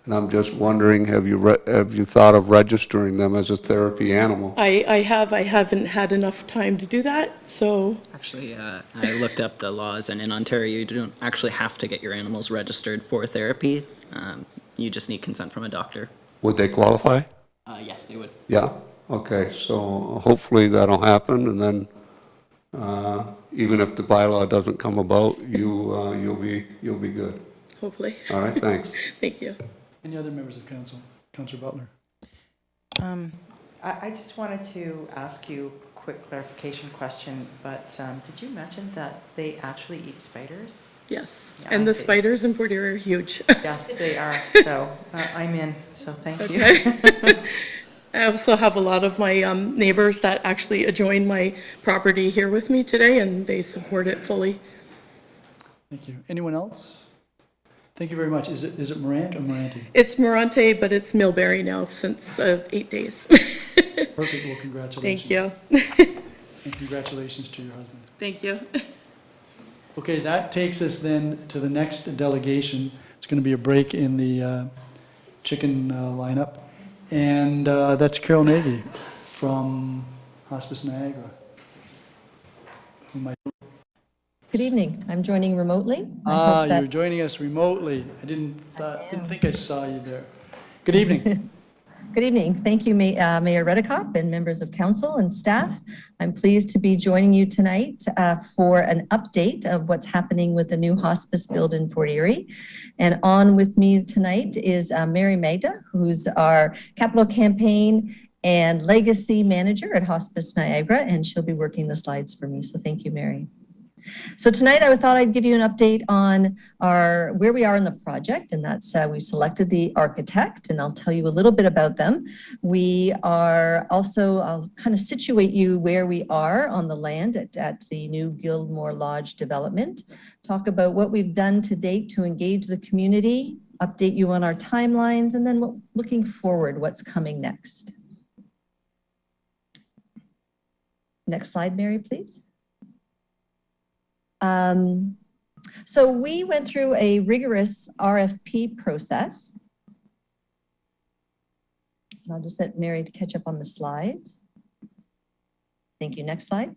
and I'm just wondering, have you thought of registering them as a therapy animal? I haven't had enough time to do that, so Actually, I looked up the laws, and in Ontario, you don't actually have to get your animals registered for therapy. You just need consent from a doctor. Would they qualify? Yes, they would. Yeah, okay, so hopefully that'll happen, and then even if the bylaw doesn't come about, you'll be good. hopefully. All right, thanks. Thank you. Any other members of council? Councillor Butler? I just wanted to ask you a quick clarification question, but did you mention that they actually eat spiders? Yes, Yeah, and I the see. spiders in Fort Erie are huge. Yes, they are, so I'm in, so thank you. Okay. I also have a lot of my neighbors that actually adjoin my property here with me today, and they support it fully. Thank you. Anyone else? Thank you very much. Is it Morant or Moranti? It's Morante, but it's Millberry now since 8 days. Perfect. Well, congratulations. Thank you. And congratulations to your husband. Thank you. Okay, that takes us then to the next delegation. It's going to be a break in the chicken lineup. And that's Carol Nagy from Hospice Niagara. Who might... Good evening. I'm joining remotely. I Ah, hope that- you're joining us remotely. I didn't think I saw you there. Good evening. Good evening. Thank you, Mayor Redekop and members of council and staff. I'm pleased to be joining you tonight for an update of what's happening with the new hospice build in Fort Erie. And on with me tonight is Mary Magda, who's our capital campaign and legacy manager at Hospice Niagara, and she'll be working the slides for me. So thank you, Mary. So tonight I thought I'd give you an update on where we are in the project, and that's we selected the architect, and I'll tell you a little bit about them. We are also, I'll kind of situate you where we are on the land at the new Gilmore Lodge development, talk about what we've done to date to engage the community, update you on our timelines, and then looking forward, what's coming next. Next slide, Mary, please. So we went through a rigorous RFP process. And I'll just let Mary to catch up on the slides. Thank you. Next slide.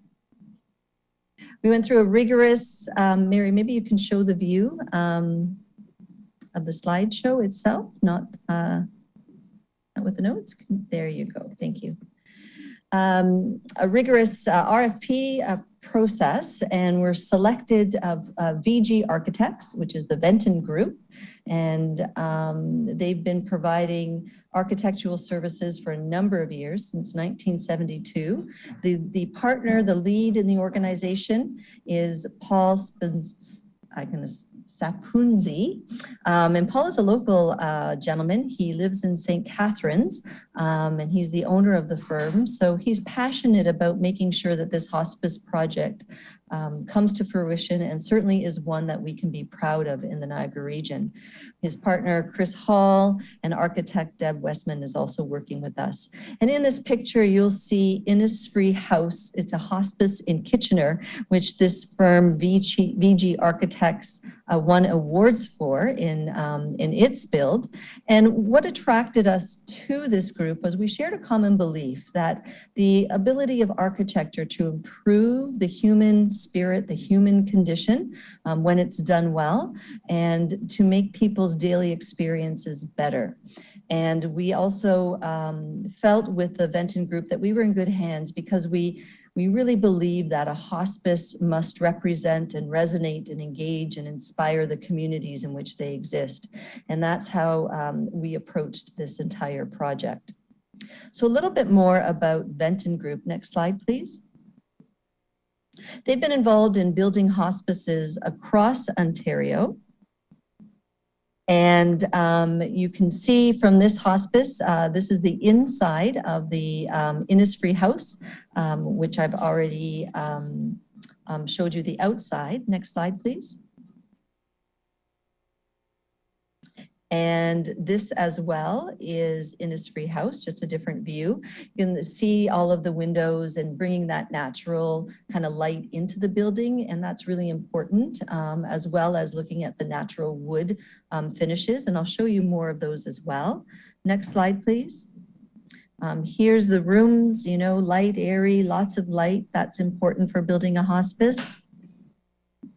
We went through a rigorous, Mary, maybe you can show the view of the slideshow itself, not with the notes. There you go. Thank you. A rigorous RFP process, and we're selected of VG Architects, which is the Venton Group, and they've been providing architectural services for a number of years, since 1972. The partner, the lead in the organization is Paul Sapunzi, and Paul is a local gentleman. He lives in St. Catharines, and he's the owner of the firm. So he's passionate about making sure that this hospice project comes to fruition, and certainly is one that we can be proud of in the Niagara region. His partner, Chris Hall, and architect Deb Westman is also working with us. And in this picture, you'll see Innisfree House. It's a hospice in Kitchener, which this firm, VG Architects, won awards for in its build. And what attracted us to this group was we shared a common belief that the ability of architecture to improve the human spirit, the human condition, when it's done well, and to make people's daily experiences better. And we also felt with the Venton Group that we were in good hands, because we really believe that a hospice must represent and resonate and engage and inspire the communities in which they exist. And that's how we approached this entire project. So a little bit more about Venton Group. Next slide, please. They've been involved in building hospices across Ontario. And you can see from this hospice, this is the inside of the Innisfree house, which I've already showed you the outside. Next slide, please. And this as well is Innisfree house, just a different view. You can see all of the windows and bringing that natural kind of light into the building. And that's really important, as well as looking at the natural wood finishes. And I'll show you more of those as well. Next slide, please. Here's the rooms, you know, light, airy, lots of light. That's important for building a hospice.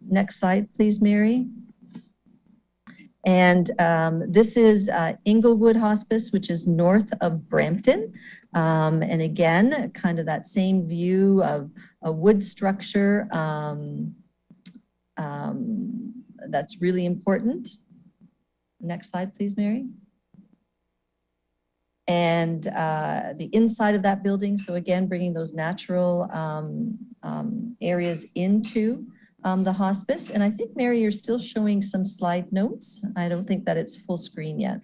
Next slide, please, Mary. And this is Inglewood Hospice, which is north of Brampton. And again, kind of that same view of a wood structure that's really important. Next slide, please, Mary. And the inside of that building, so again, bringing those natural areas into the hospice. And I think, Mary, you're still showing some slide notes. I don't think that it's full screen yet.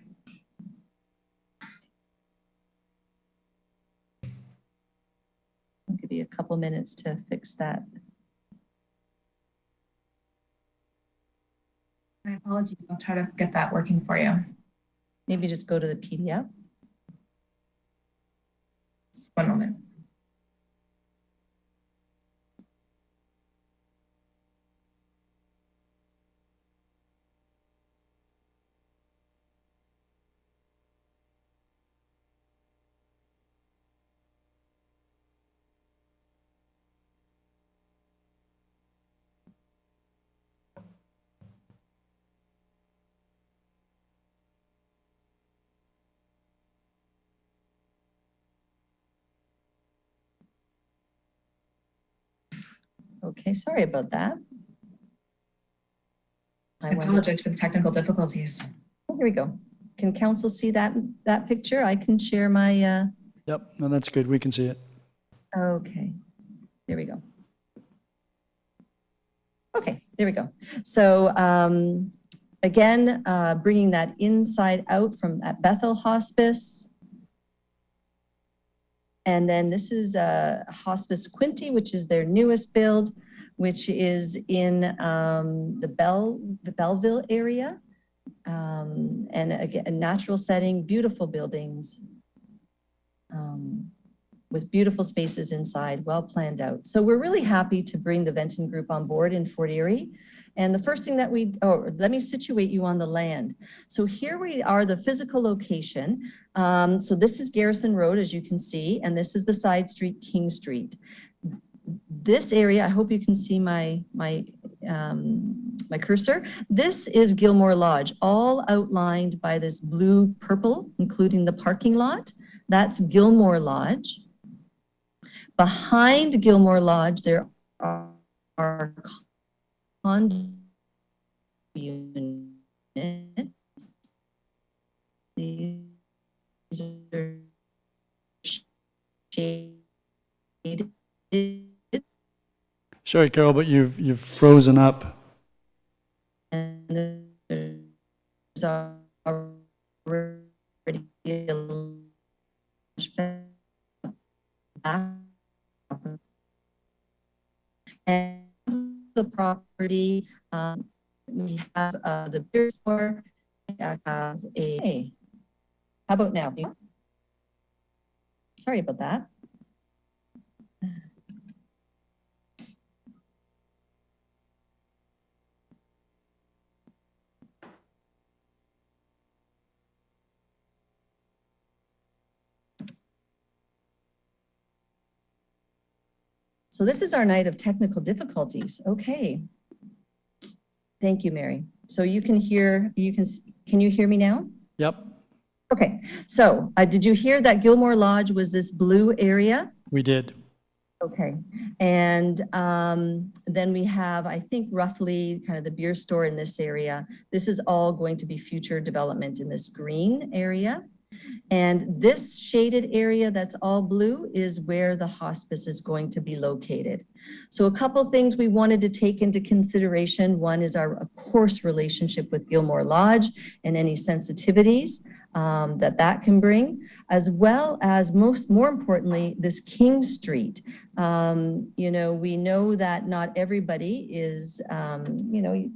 I'll give you a couple minutes to fix that. My apologies. I'll try to get that working for you. Maybe just go to the PDF. Just one moment. Okay, sorry about that. I apologize for the technical difficulties. Oh, here we go. Can council see that picture? I can share my, Yep, no, that's good. We can see it. okay, there we go. Okay, there we go. So again, bringing that inside out from at Bethel Hospice. And then this is Hospice Quinte, which is their newest build, which is in the Belleville area. And again, a natural setting, beautiful buildings with beautiful spaces inside, well planned out. So we're really happy to bring the Venton Group on board in Fort Erie. And the first thing that let me situate you on the land. So here we are, the physical location. So this is Garrison Road, as you can see, and this is the side street, King Street. This area, I hope you can see my cursor. This is Gilmore Lodge, all outlined by this blue purple, including the parking lot. That's Gilmore Lodge. Behind Gilmore Lodge, there are condo units. These are shaded. Sorry, Carol, but you've frozen up. And there's already a large back. And the property, we have the beer store. I have a. How about now? Sorry about that. So this is our night of technical difficulties. Okay. Thank you, Mary. So you can hear, can you hear me now? Yep, Okay. So did you hear that Gilmore Lodge was this blue area? we did. Okay. And then we have, I think, roughly kind of the beer store in this area. This is all going to be future development in this green area. And this shaded area that's all blue is where the hospice is going to be located. So a couple things we wanted to take into consideration. One is our, of course, relationship with Gilmore Lodge and any sensitivities that can bring, as well as more importantly, this King Street. We know that not everybody is,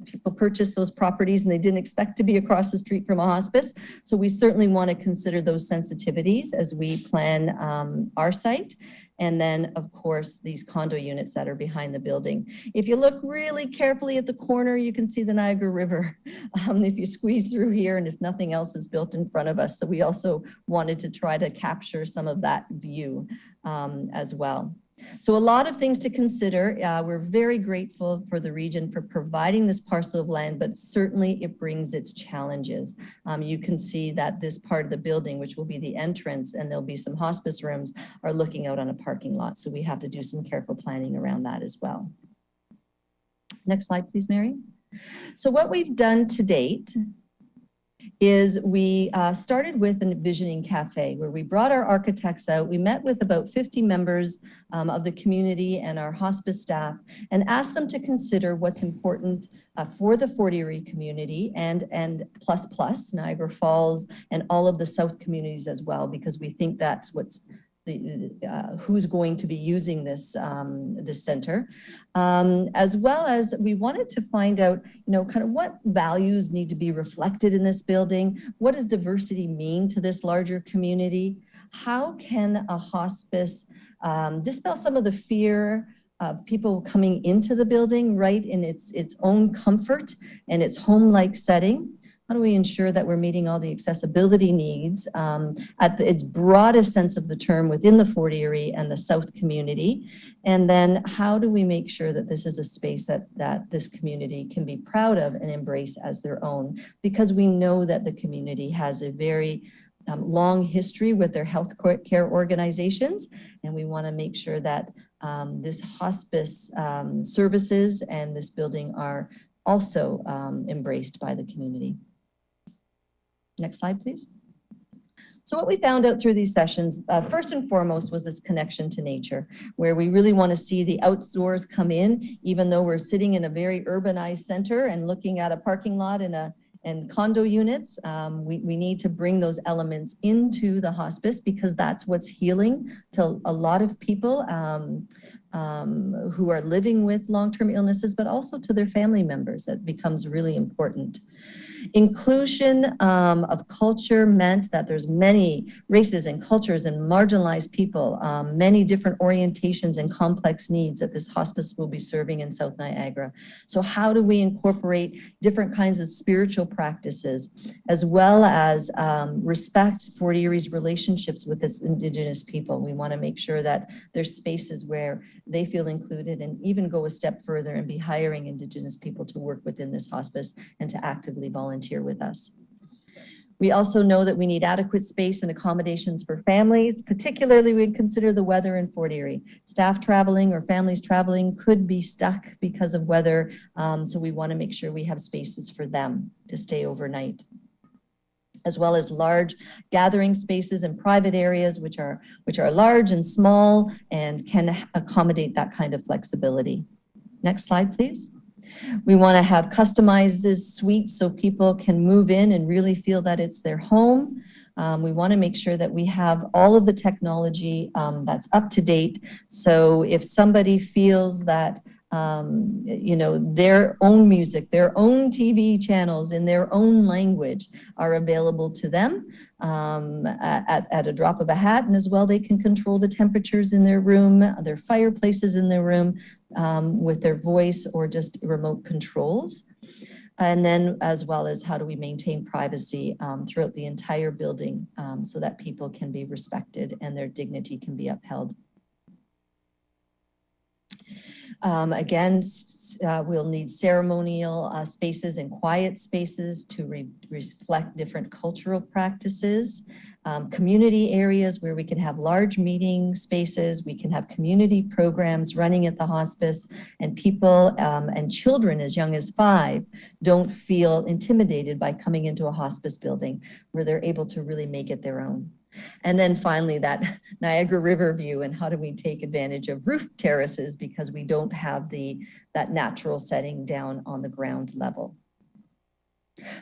people purchase those properties and they didn't expect to be across the street from a hospice. So we certainly want to consider those sensitivities as we plan our site. And then, of course, these condo units that are behind the building. If you look really carefully at the corner, you can see the Niagara River. If you squeeze through here and if nothing else is built in front of us. So we also wanted to try to capture some of that view as well. So a lot of things to consider. We're very grateful for the region for providing this parcel of land, but certainly it brings its challenges. You can see that this part of the building, which will be the entrance, and there'll be some hospice rooms, are looking out on a parking lot. So we have to do some careful planning around that as well. Next slide, please, Mary. So what we've done to date is we started with an envisioning cafe where we brought our architects out. We met with about 50 members of the community and our hospice staff and asked them to consider what's important for the Fort Erie community and plus Niagara Falls and all of the South communities as well, because we think that's what's who's going to be using this this center, as well as we wanted to find out, kind of what values need to be reflected in this building. What does diversity mean to this larger community? How can a hospice dispel some of the fear of people coming into the building, right, in its own comfort and its home-like setting? How do we ensure that we're meeting all the accessibility needs at its broadest sense of the term within the Fort Erie and the South community? And then how do we make sure that this is a space that this community can be proud of and embrace as their own? Because we know that the community has a very long history with their health care organizations, and we want to make sure that this hospice services and this building are also embraced by the community. Next slide, please. So what we found out through these sessions, first and foremost, was this connection to nature, where we really want to see the outdoors come in, even though we're sitting in a very urbanized center and looking at a parking lot and condo units. We need to bring those elements into the hospice because that's what's healing to a lot of people who are living with long-term illnesses, but also to their family members. That becomes really important. Inclusion of culture meant that there's many races and cultures and marginalized people, many different orientations and complex needs that this hospice will be serving in South Niagara. So how do we incorporate different kinds of spiritual practices, as well as respect Fort Erie's relationships with this Indigenous people? We want to make sure that there's spaces where they feel included and even go a step further and be hiring Indigenous people to work within this hospice and to actively volunteer with us. We also know that we need adequate space and accommodations for families, particularly we consider the weather in Fort Erie. Staff traveling or families traveling could be stuck because of weather, so we want to make sure we have spaces for them to stay overnight, as well as large gathering spaces and private areas, which are large and small and can accommodate that kind of flexibility. Next slide, please. We want to have customized suites so people can move in and really feel that it's their home. We want to make sure that we have all of the technology that's up to date. So if somebody feels that their own music, their own TV channels in their own language are available to them at a drop of a hat. And as well, they can control the temperatures in their room, their fireplaces in their room with their voice or just remote controls. And then as well as how do we maintain privacy throughout the entire building so that people can be respected and their dignity can be upheld. Again, we'll need ceremonial spaces and quiet spaces to reflect different cultural practices. community areas where we can have large meeting spaces, we can have community programs running at the hospice, and people and children as young as 5 don't feel intimidated by coming into a hospice building where they're able to really make it their own. And then finally, that Niagara River view, and how do we take advantage of roof terraces because we don't have that natural setting down on the ground level.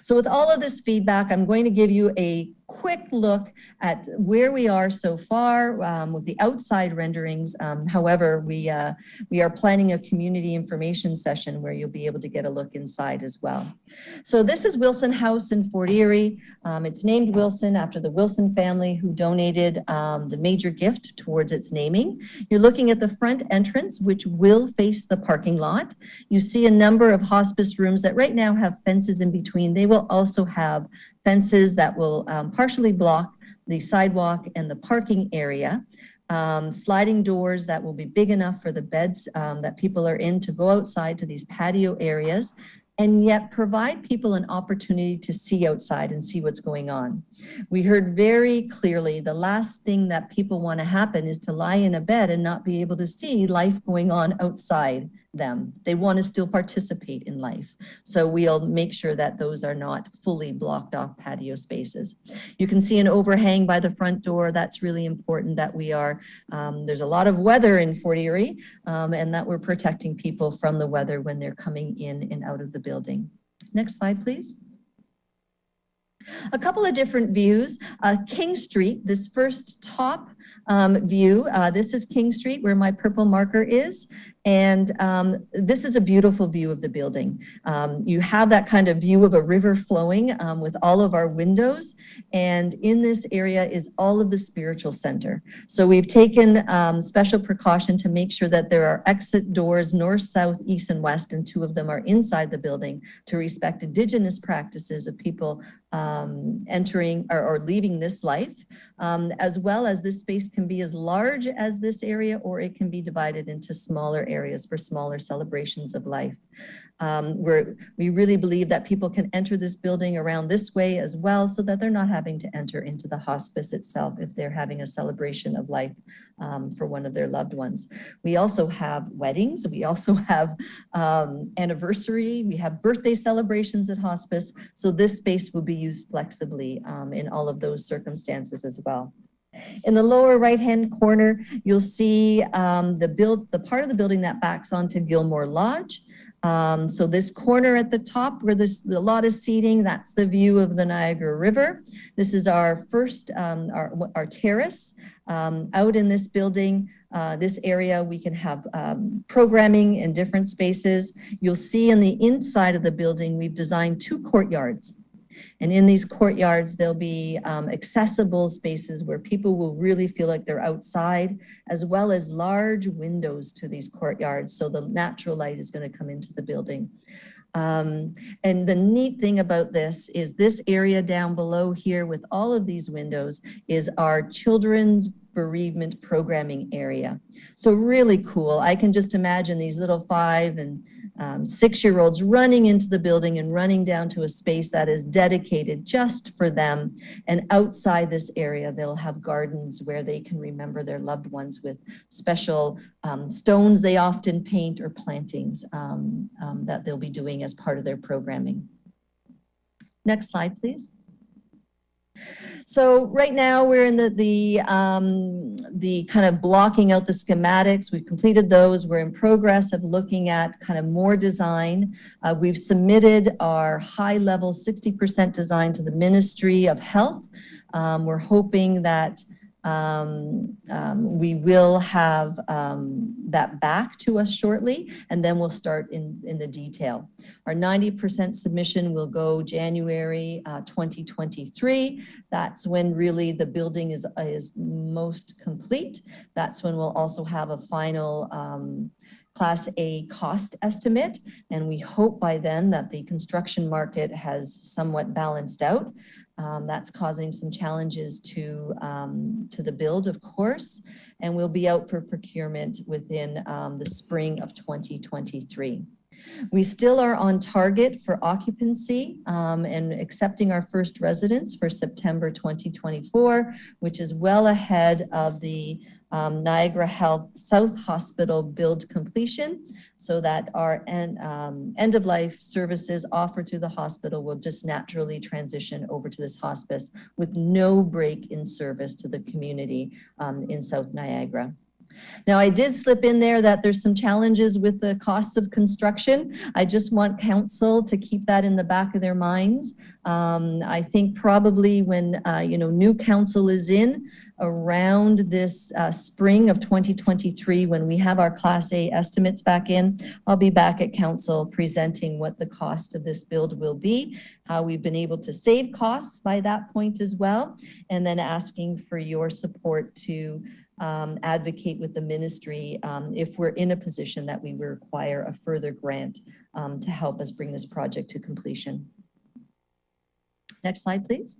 So with all of this feedback, I'm going to give you a quick look at where we are so far with the outside renderings. However, we are planning a community information session where you'll be able to get a look inside as well. So this is Wilson House in Fort Erie. It's named Wilson after the Wilson family who donated the major gift towards its naming. You're looking at the front entrance, which will face the parking lot. You see a number of hospice rooms that right now have fences in between. They will also have fences that will partially block the sidewalk and the parking area. Sliding doors that will be big enough for the beds that people are in to go outside to these patio areas, and yet provide people an opportunity to see outside and see what's going on. We heard very clearly the last thing that people want to happen is to lie in a bed and not be able to see life going on outside them. They want to still participate in life. So we'll make sure that those are not fully blocked off patio spaces. You can see an overhang by the front door. That's really important that we are, there's a lot of weather in Fort Erie, and that we're protecting people from the weather when they're coming in and out of the building. Next slide, please. A couple of different views. King Street, this first top view, this is King Street where my purple marker is. And this is a beautiful view of the building. You have that kind of view of a river flowing with all of our windows. And in this area is all of the spiritual center. So we've taken special precaution to make sure that there are exit doors north, south, east, and west, and 2 of them are inside the building to respect Indigenous practices of people entering or leaving this life, as well as this space can be as large as this area, or it can be divided into smaller areas for smaller celebrations of life. We really believe that people can enter this building around this way as well, so that they're not having to enter into the hospice itself if they're having a celebration of life for one of their loved ones. We also have weddings. We also have anniversary. We have birthday celebrations at hospice. So this space will be used flexibly in all of those circumstances as well. In the lower right-hand corner, you'll see the part of the building that backs onto Gilmore Lodge. So this corner at the top where the lot is seating, that's the view of the Niagara River. This is our first, our terrace. Out in this building, this area, we can have programming in different spaces. You'll see in the inside of the building, we've designed 2 courtyards. And in these courtyards, there'll be accessible spaces where people will really feel like they're outside, as well as large windows to these courtyards. So the natural light is going to come into the building. And the neat thing about this is this area down below here with all of these windows is our children's bereavement programming area. So really cool. I can just imagine these little 5 and 6-year-olds running into the building and running down to a space that is dedicated just for them. And outside this area, they'll have gardens where they can remember their loved ones with special stones they often paint, or plantings that they'll be doing as part of their programming. Next slide, please. So right now we're in the kind of blocking out the schematics. We've completed those. We're in progress of looking at kind of more design. We've submitted our high level 60% design to the Ministry of Health. We're hoping that we will have that back to us shortly, and then we'll start in the detail. Our 90% submission will go January 2023. That's when really the building is most complete. That's when we'll also have a final Class A cost estimate, and we hope by then that the construction market has somewhat balanced out. That's causing some challenges to the build, of course, and we'll be out for procurement within the spring of 2023. We still are on target for occupancy and accepting our first residents for September 2024, which is well ahead of the Niagara Health South Hospital build completion, so that our end-of-life services offered through the hospital will just naturally transition over to this hospice with no break in service to the community in South Niagara. Now, I did slip in there that there's some challenges with the costs of construction. I just want council to keep that in the back of their minds. I think probably when, new council is in around this spring of 2023, when we have our Class A estimates back in, I'll be back at council presenting what the cost of this build will be, how we've been able to save costs by that point as well, and then asking for your support to advocate with the ministry if we're in a position that we require a further grant to help us bring this project to completion. Next slide, please.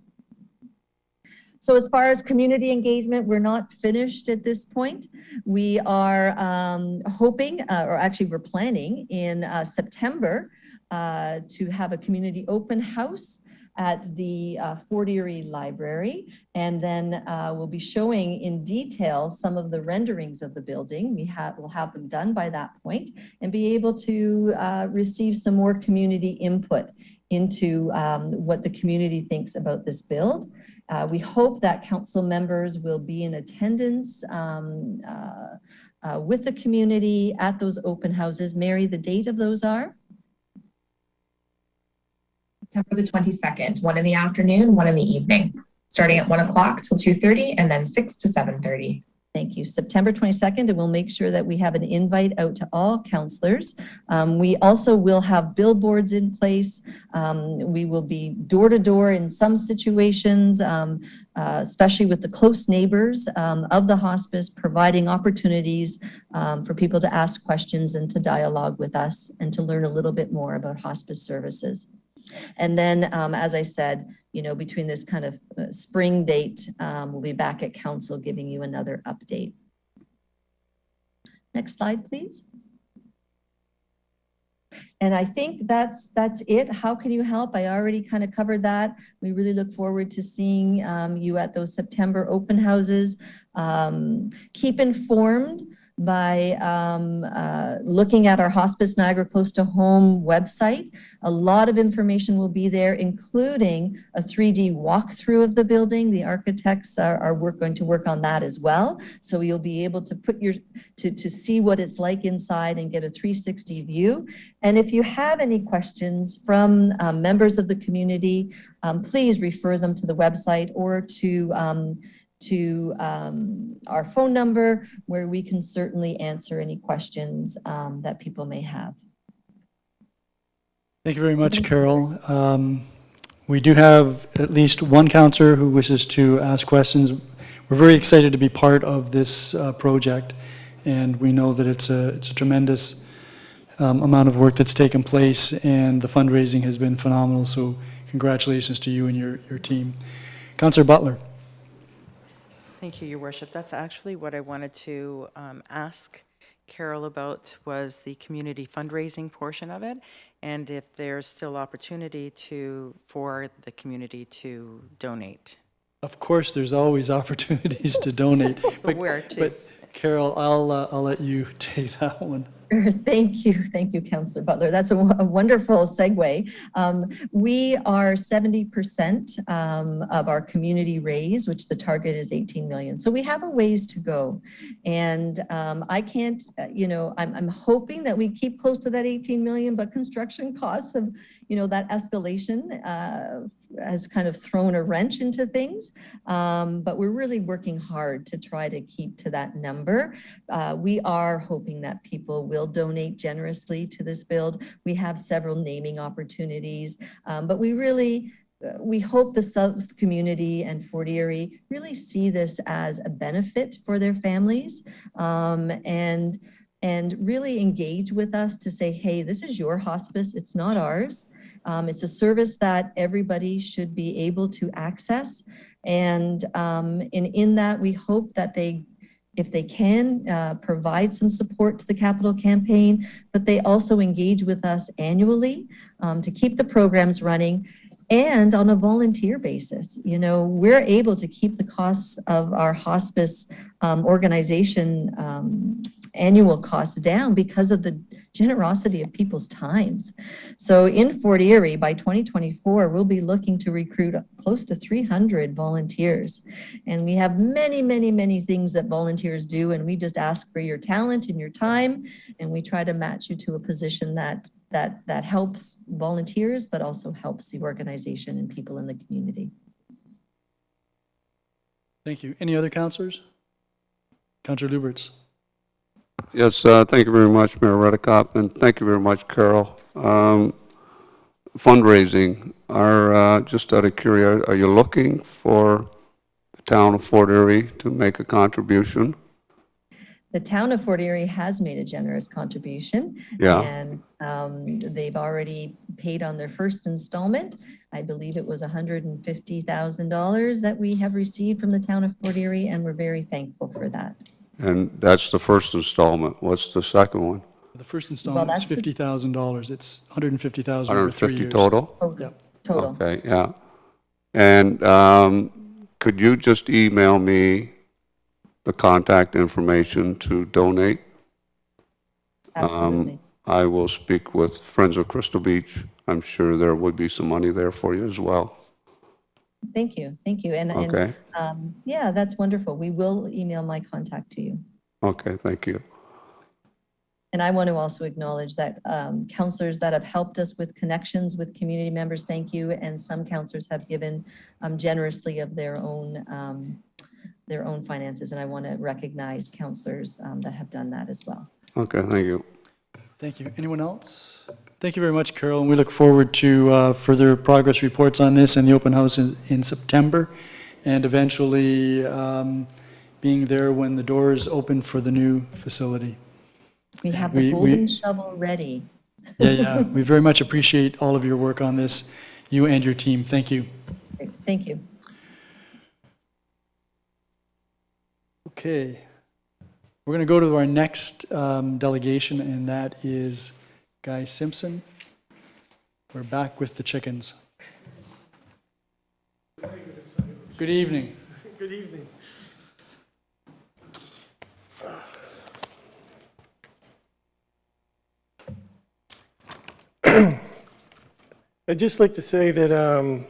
So as far as community engagement, we're not finished at this point. We are hoping, or actually we're planning in September to have a community open house at the Fort Erie Library, and then we'll be showing in detail some of the renderings of the building. We'll have them done by that point and be able to receive some more community input into what the community thinks about this build. We hope that council members will be in attendance with the community at those open houses. Mary, the date of those are? September the 22nd, one in the afternoon, one in the evening, starting at 1 o'clock till 2:30 and then 6 to 7:30. Thank you. September 22nd, and we'll make sure that we have an invite out to all councillors. We also will have billboards in place. We will be door to door in some situations, especially with the close neighbors of the hospice, providing opportunities for people to ask questions and to dialogue with us and to learn a little bit more about hospice services. And then, as I said, between this kind of spring date, we'll be back at council giving you another update. Next slide, please. And I think that's it. How can you help? I already kind of covered that. We really look forward to seeing you at those September open houses. Keep informed by looking at our Hospice Niagara Close to Home website. A lot of information will be there, including a 3D walkthrough of the building. The architects are going to work on that as well. So you'll be able to put to see what it's like inside and get a 360 view. And if you have any questions from members of the community, please refer them to the website or to our phone number, where we can certainly answer any questions that people may have. Thank you very much, Carol. We do have at least one councillor who wishes to ask questions. We're very excited to be part of this project, and we know that it's a tremendous amount of work that's taken place, and the fundraising has been phenomenal, so congratulations to you and your team. Councillor Butler. Thank you, Your Worship. That's actually what I wanted to ask Carol about, was the community fundraising portion of it, and if there's still opportunity for the community to donate. Of course, there's always opportunities to donate. But where to? But Carol, I'll let you take that one. Thank you, Councillor Butler. That's a wonderful segue. We are 70% of our community raise, which the target is 18 million. So we have a ways to go. And I can't, I'm hoping that we keep close to that 18 million, but construction costs of, that escalation has kind of thrown a wrench into things. But we're really working hard to try to keep to that number. We are hoping that people will donate generously to this build. We have several naming opportunities, but we hope the South community and Fort Erie really see this as a benefit for their families, and really engage with us to say, hey, this is your hospice, it's not ours. It's a service that everybody should be able to access. And in that, we hope that they if they can, provide some support to the capital campaign, but they also engage with us annually to keep the programs running and on a volunteer basis. You know, we're able to keep the costs of our hospice organization annual costs down because of the generosity of people's times. So in Fort Erie, by 2024, we'll be looking to recruit close to 300 volunteers. And we have many, many, many things that volunteers do, and we just ask for your talent and your time, and we try to match you to a position that helps volunteers, but also helps the organization and people in the community. Thank you. Any other councillors? Councillor Lubberts. Yes, thank you very much, Mayor Redekop, and thank you very much, Carol. Fundraising, just out of curiosity, are you looking for the town of Fort Erie to make a contribution? The town of Fort Erie has made a generous contribution. Yeah. And they've already paid on their first installment. I believe it was $150,000 that we have received from the town of Fort Erie, and we're very thankful for that. And that's the first installment. What's the second one? The first installment is that's the- $50,000. It's $150,000 over 3 150 years. total? Yep. Total. Okay, yeah. And could you just email me the contact information to donate? Absolutely. I will speak with Friends of Crystal Beach. I'm sure there would be some money there for you as well. Thank you. Thank you. Okay. Yeah, that's wonderful. We will email my contact to you. Okay, thank you. And I want to also acknowledge that counselors that have helped us with connections with community members, thank you. And some counselors have given generously of their own finances. And I want to recognize counselors that have done that as well. Okay, thank you. Thank you. Anyone else? Thank you very much, Carol, and we look forward to further progress reports on this and the open house in September, and eventually being there when the doors open for the new facility. We have the golden shovel ready. Yeah. We very much appreciate all of your work on this, you and your team. Thank you. Great. Thank you. Okay. We're going to go to our next delegation, and that is Guy Simpson. We're back with the chickens. Good evening. Good evening. I'd just like to say that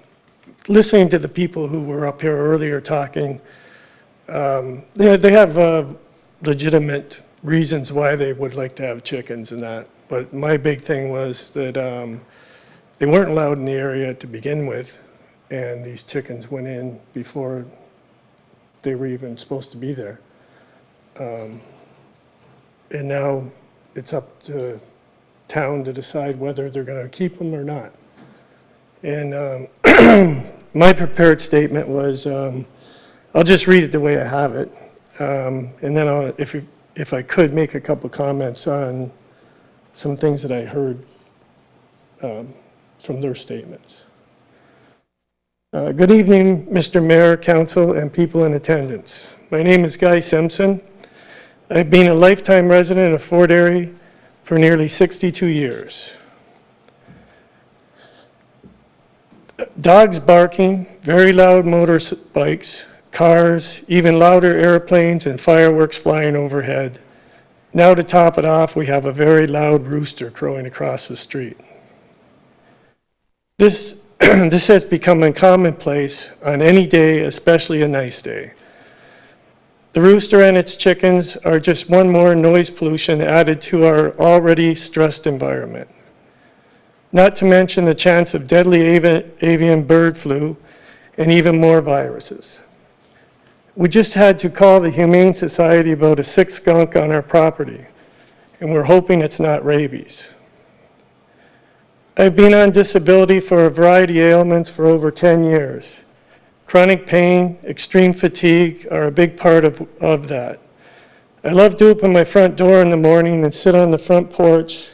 listening to the people who were up here earlier talking, they have legitimate reasons why they would like to have chickens and that. But my big thing was that they weren't allowed in the area to begin with, and these chickens went in before they were even supposed to be there. And now it's up to town to decide whether they're going to keep them or not. And my prepared statement was, I'll just read it the way I have it, and then if I could make a couple comments on some things that I heard from their statements. Good evening, Mr. Mayor, Council, and people in attendance. My name is Guy Simpson. I've been a lifetime resident of Fort Erie for nearly 62 years. Dogs barking, very loud motorbikes, cars, even louder airplanes and fireworks flying overhead. Now to top it off, we have a very loud rooster crowing across the street. This has become a commonplace on any day, especially a nice day. The rooster and its chickens are just one more noise pollution added to our already stressed environment. Not to mention the chance of deadly avian bird flu and even more viruses. We just had to call the Humane Society about a sick skunk on our property, and we're hoping it's not rabies. I've been on disability for a variety of ailments for over 10 years. Chronic pain, extreme fatigue are a big part of that. I love to open my front door in the morning and sit on the front porch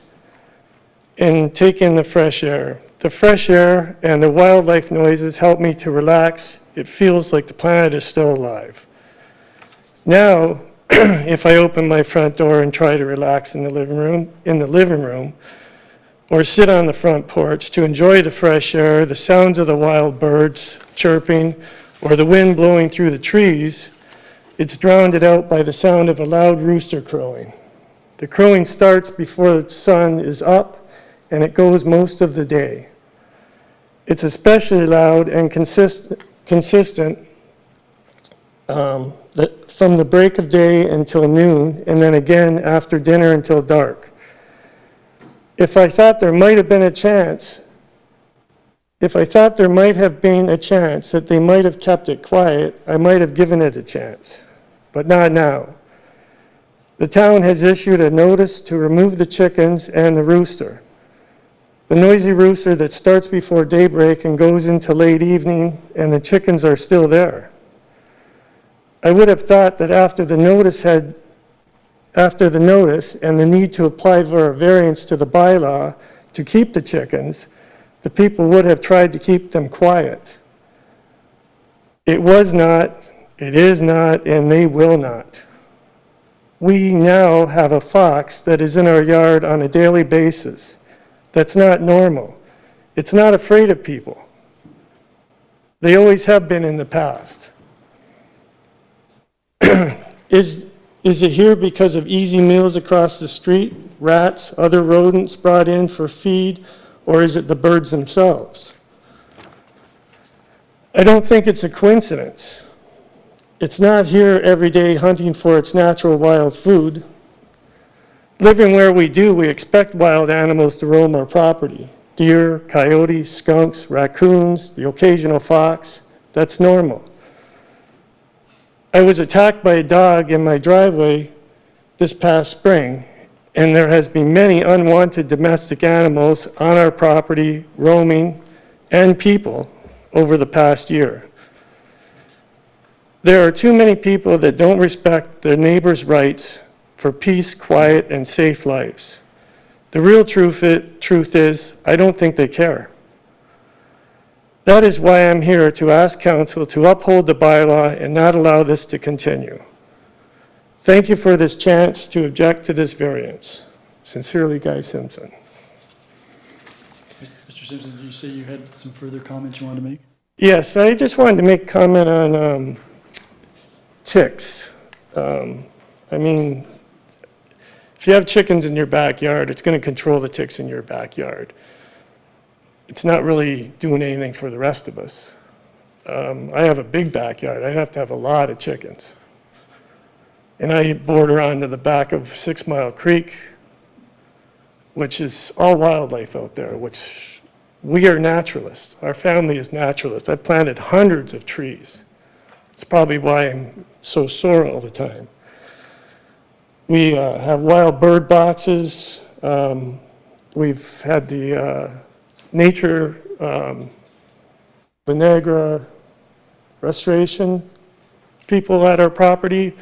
and take in the fresh air. The fresh air and the wildlife noises help me to relax. It feels like the planet is still alive. Now, if I open my front door and try to relax in the living room, or sit on the front porch to enjoy the fresh air, the sounds of the wild birds chirping, or the wind blowing through the trees, it's drowned out by the sound of a loud rooster crowing. The crowing starts before the sun is up, and it goes most of the day. It's especially loud and consistent from the break of day until noon, and then again after dinner until dark. If I thought there might have been a chance that they might have kept it quiet, I might have given it a chance, but not now. The town has issued a notice to remove the chickens and the rooster. The noisy rooster that starts before daybreak and goes into late evening, and the chickens are still there. I would have thought that after the notice and the need to apply for a variance to the bylaw to keep the chickens, the people would have tried to keep them quiet. It was not, it is not, and they will not. We now have a fox that is in our yard on a daily basis. That's not normal. It's not afraid of people. They always have been in the past. Is it here because of easy meals across the street, rats, other rodents brought in for feed, or is it the birds themselves? I don't think it's a coincidence. It's not here every day hunting for its natural wild food. Living where we do, we expect wild animals to roam our property. Deer, coyotes, skunks, raccoons, the occasional fox. That's normal. I was attacked by a dog in my driveway this past spring, and there has been many unwanted domestic animals on our property, roaming, and people over the past year. There are too many people that don't respect their neighbors' rights for peace, quiet, and safe lives. The real truth is, I don't think they care. That is why I'm here to ask council to uphold the bylaw and not allow this to continue. Thank you for this chance to object to this variance. Sincerely, Guy Simpson. Mr. Simpson, did you say you had some further comments you wanted to make? Yes, I just wanted to make a comment on ticks. I mean, if you have chickens in your backyard, it's going to control the ticks in your backyard. It's not really doing anything for the rest of us. I have a big backyard. I'd have to have a lot of chickens. And I border onto the back of 6 Mile Creek, which is all wildlife out there, which we are naturalists. Our family is naturalists. I've planted hundreds of trees. It's probably why I'm so sore all the time. We have wild bird boxes. We've had the nature, the Niagara restoration people at our property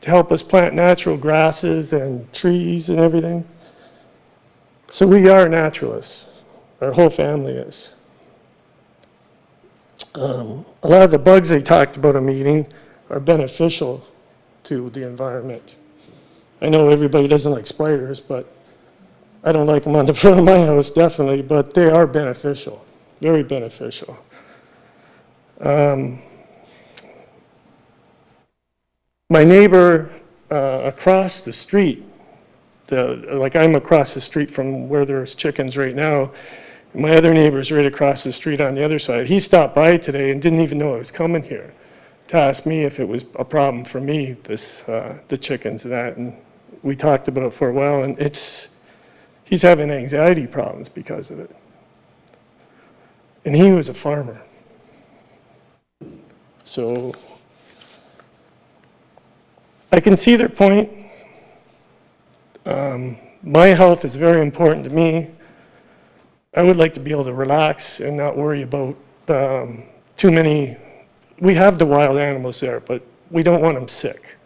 to help us plant natural grasses and trees and everything. So we are naturalists. Our whole family is. A lot of the bugs they talked about in a meeting are beneficial to the environment. I know everybody doesn't like spiders, but I don't like them on the front of my house, definitely, but they are beneficial, very beneficial. My neighbor across the street, like I'm across the street from where there's chickens right now, my other neighbor's right across the street on the other side. He stopped by today and didn't even know I was coming here to ask me if it was a problem for me, the chickens and that, and we talked about it for a while, and he's having anxiety problems because of it. And he was a farmer. So I can see their point. My health is very important to me. I would like to be able to relax and not worry about too many. We have the wild animals there, but we don't want them sick.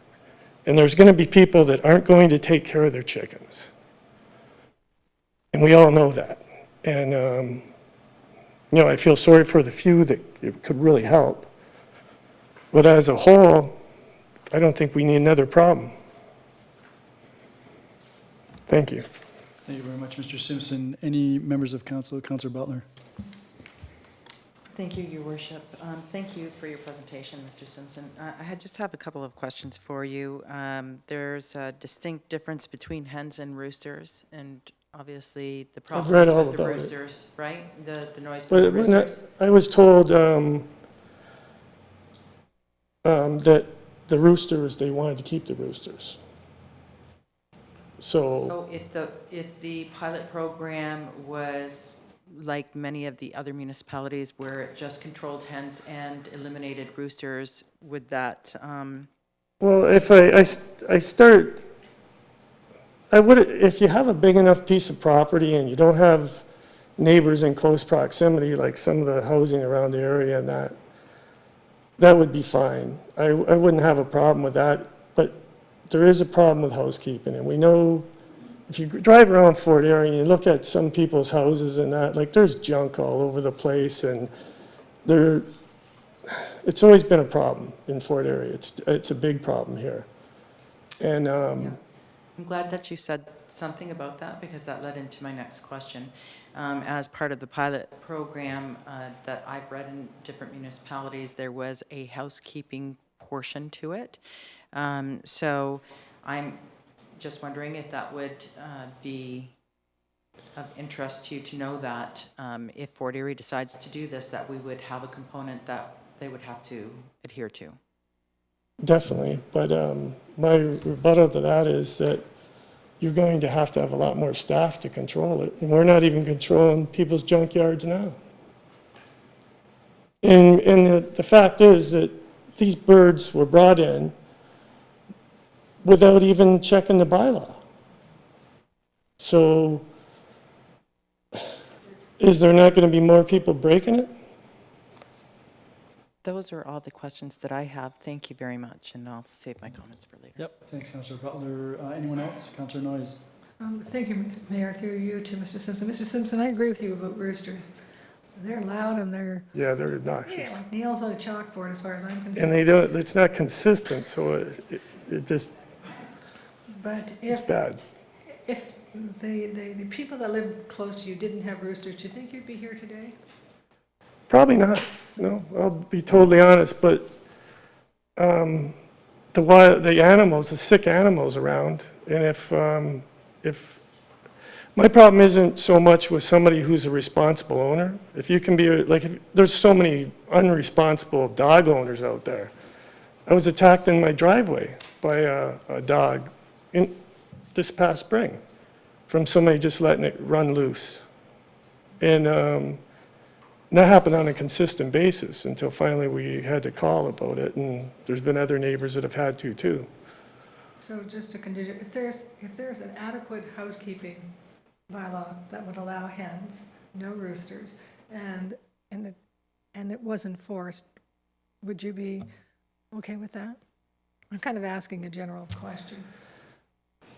And there's going to be people that aren't going to take care of their chickens. And we all know that. And, I feel sorry for the few that it could really help. But as a whole, I don't think we need another problem. Thank you. Thank you very much, Mr. Simpson. Any members of council? Councillor Butler. Thank you, Your Worship. Thank you for your presentation, Mr. Simpson. I just have a couple of questions for you. There's a distinct difference between hens and roosters, and obviously the read problem is all with the about it. roosters, right? The noise from the But when roosters. I was told that the roosters, they wanted to keep the roosters. So, So if the pilot program was like many of the other municipalities where it just controlled hens and eliminated roosters, would that, well, if I start, I would, if you have a big enough piece of property and you don't have neighbors in close proximity, like some of the housing around the area and that would be fine. I wouldn't have a problem with that, but there is a problem with housekeeping, and we know, if you drive around Fort Erie and you look at some people's houses and that, like, there's junk all over the place, and it's always been a problem in Fort Erie. It's a big problem here. And, I'm glad that you said something about that, because that led into my next question. As part of the pilot program that I've read in different municipalities, there was a housekeeping portion to it. So I'm just wondering if that would be of interest to you to know that if Fort Erie decides to do this, that we would have a component that they would have to adhere to. definitely, but my rebuttal to that is that you're going to have a lot more staff to control it, and we're not even controlling people's junkyards now. And the fact is that these birds were brought in without even checking the bylaw. So is there not going to be more people breaking it? Those are all the questions that I have. Thank you very much, and I'll save my comments for later. Yep, thanks, Councillor Butler. Anyone else? Councillor Noyes. Thank you, Mayor, through you to Mr. Simpson. Mr. Simpson, I agree with you about roosters. They're loud and they're Yeah, they're obnoxious. like nails on a chalkboard as far as I'm And concerned. they don't, it's not consistent, so it just, But it's bad. if the people that live close to you didn't have roosters, do you think you'd be here today? Probably not, no, I'll be totally honest, but the animals, the sick animals around, and if, my problem isn't so much with somebody who's a responsible owner. If you can be, there's so many unresponsible dog owners out there. I was attacked in my driveway by a dog this past spring from somebody just letting it run loose. And that happened on a consistent basis until finally we had to call about it, and there's been other neighbors that have had to too. So just a condition, if there's an adequate housekeeping bylaw that would allow hens, no roosters, and it was enforced, would you be okay with that? I'm kind of asking a general question.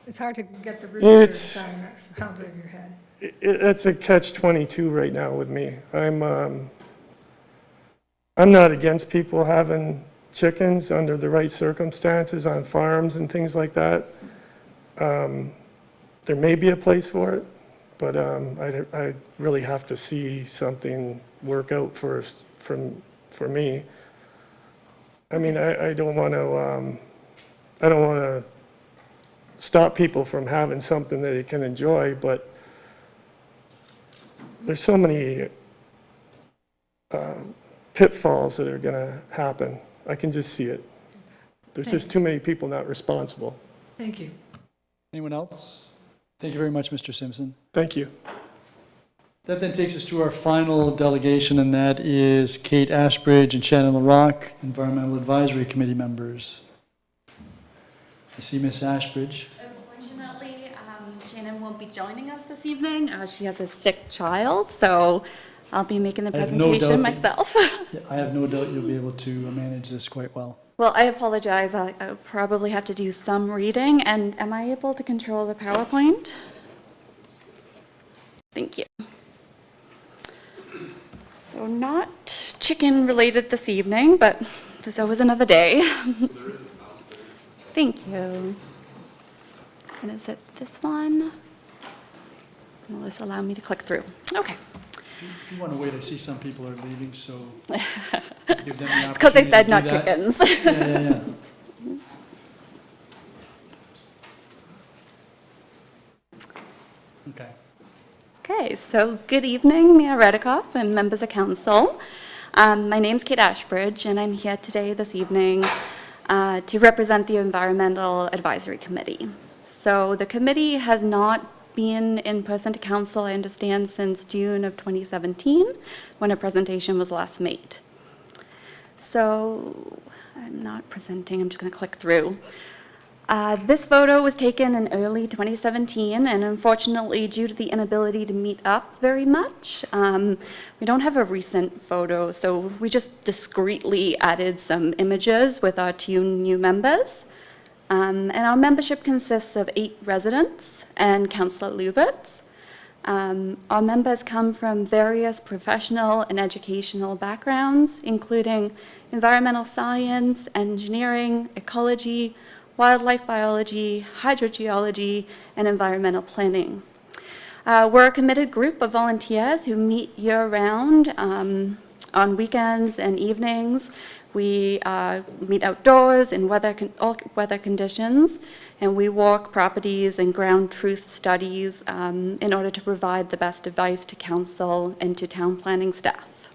It's hard to get the rooster sound out of your head. It's a catch-22 right now with me. I'm not against people having chickens under the right circumstances on farms and things like that. There may be a place for it, but I really have to see something work out first for me. I mean, I don't want to stop people from having something that they can enjoy, but there's so many pitfalls that are going to happen. I can just see it. There's just too many people not responsible. Thank you. Anyone else? Thank you very much, Mr. Simpson. Thank you. That then takes us to our final delegation, and that is Kate Ashbridge and Shannon LaRock, Environmental Advisory Committee members. I see Miss Ashbridge. Unfortunately, Shannon won't be joining us this evening. She has a sick child, so I'll be making the I have no presentation doubt myself. I have no doubt you'll be able to manage this quite well. Well, I apologize. I'll probably have to do some reading. And am I able to control the PowerPoint? Thank you. So not chicken related this evening, but there's always another day. thank you. And is it this one? Will this allow me to click through? Okay. If you want to wait, I see some people are leaving, so give them the opportunity It's because they to said do no that. chickens. Yeah. Okay. Okay, so good evening, Mayor Redekop and members of council. My name's Kate Ashbridge, and I'm here today, this evening, to represent the Environmental Advisory Committee. So the committee has not been in person to council, I understand, since June of 2017, when a presentation was last made. So I'm not presenting, I'm just going to click through. This photo was taken in early 2017, and unfortunately, due to the inability to meet up very much, we don't have a recent photo, so we just discreetly added some images with our 2 new members. And our membership consists of 8 residents and Councillor Lubberts. Our members come from various professional and educational backgrounds, including environmental science, engineering, ecology, wildlife biology, hydrogeology, and environmental planning. We're a committed group of volunteers who meet year-round on weekends and evenings. We meet outdoors in all weather conditions, and we walk properties and ground truth studies in order to provide the best advice to council and to town planning staff.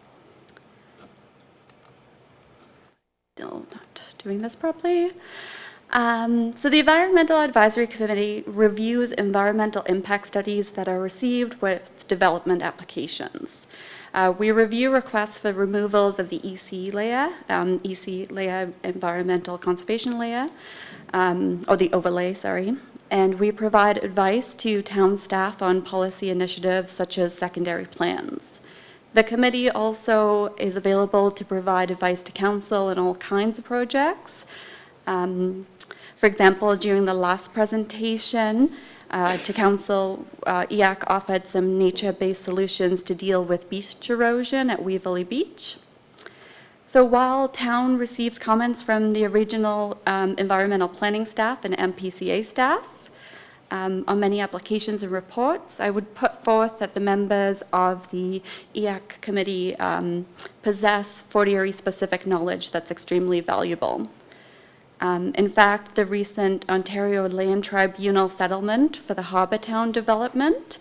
Still not doing this properly. So the Environmental Advisory Committee reviews environmental impact studies that are received with development applications. We review requests for removals of the EC layer, environmental conservation layer, or the overlay, sorry, and we provide advice to town staff on policy initiatives such as secondary plans. The committee also is available to provide advice to council on all kinds of projects. For example, during the last presentation to council, EAC offered some nature-based solutions to deal with beach erosion at Waverly Beach. So while town receives comments from the regional environmental planning staff and MPCA staff on many applications and reports, I would put forth that the members of the EAC committee possess Fort Erie-specific knowledge that's extremely valuable. In fact, the recent Ontario Land Tribunal settlement for the Harbour Town development,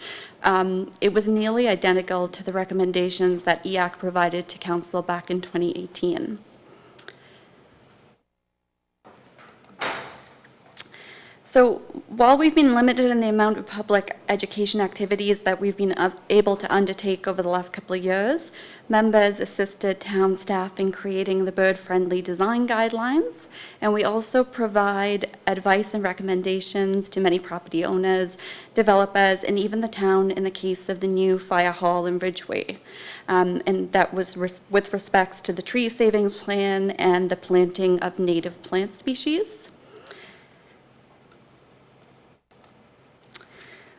it was nearly identical to the recommendations that EAC provided to council back in 2018. So while we've been limited in the amount of public education activities that we've been able to undertake over the last couple of years, members assisted town staff in creating the bird-friendly design guidelines, and we also provide advice and recommendations to many property owners, developers, and even the town in the case of the new fire hall in Ridgeway. And that was with respects to the tree saving plan and the planting of native plant species.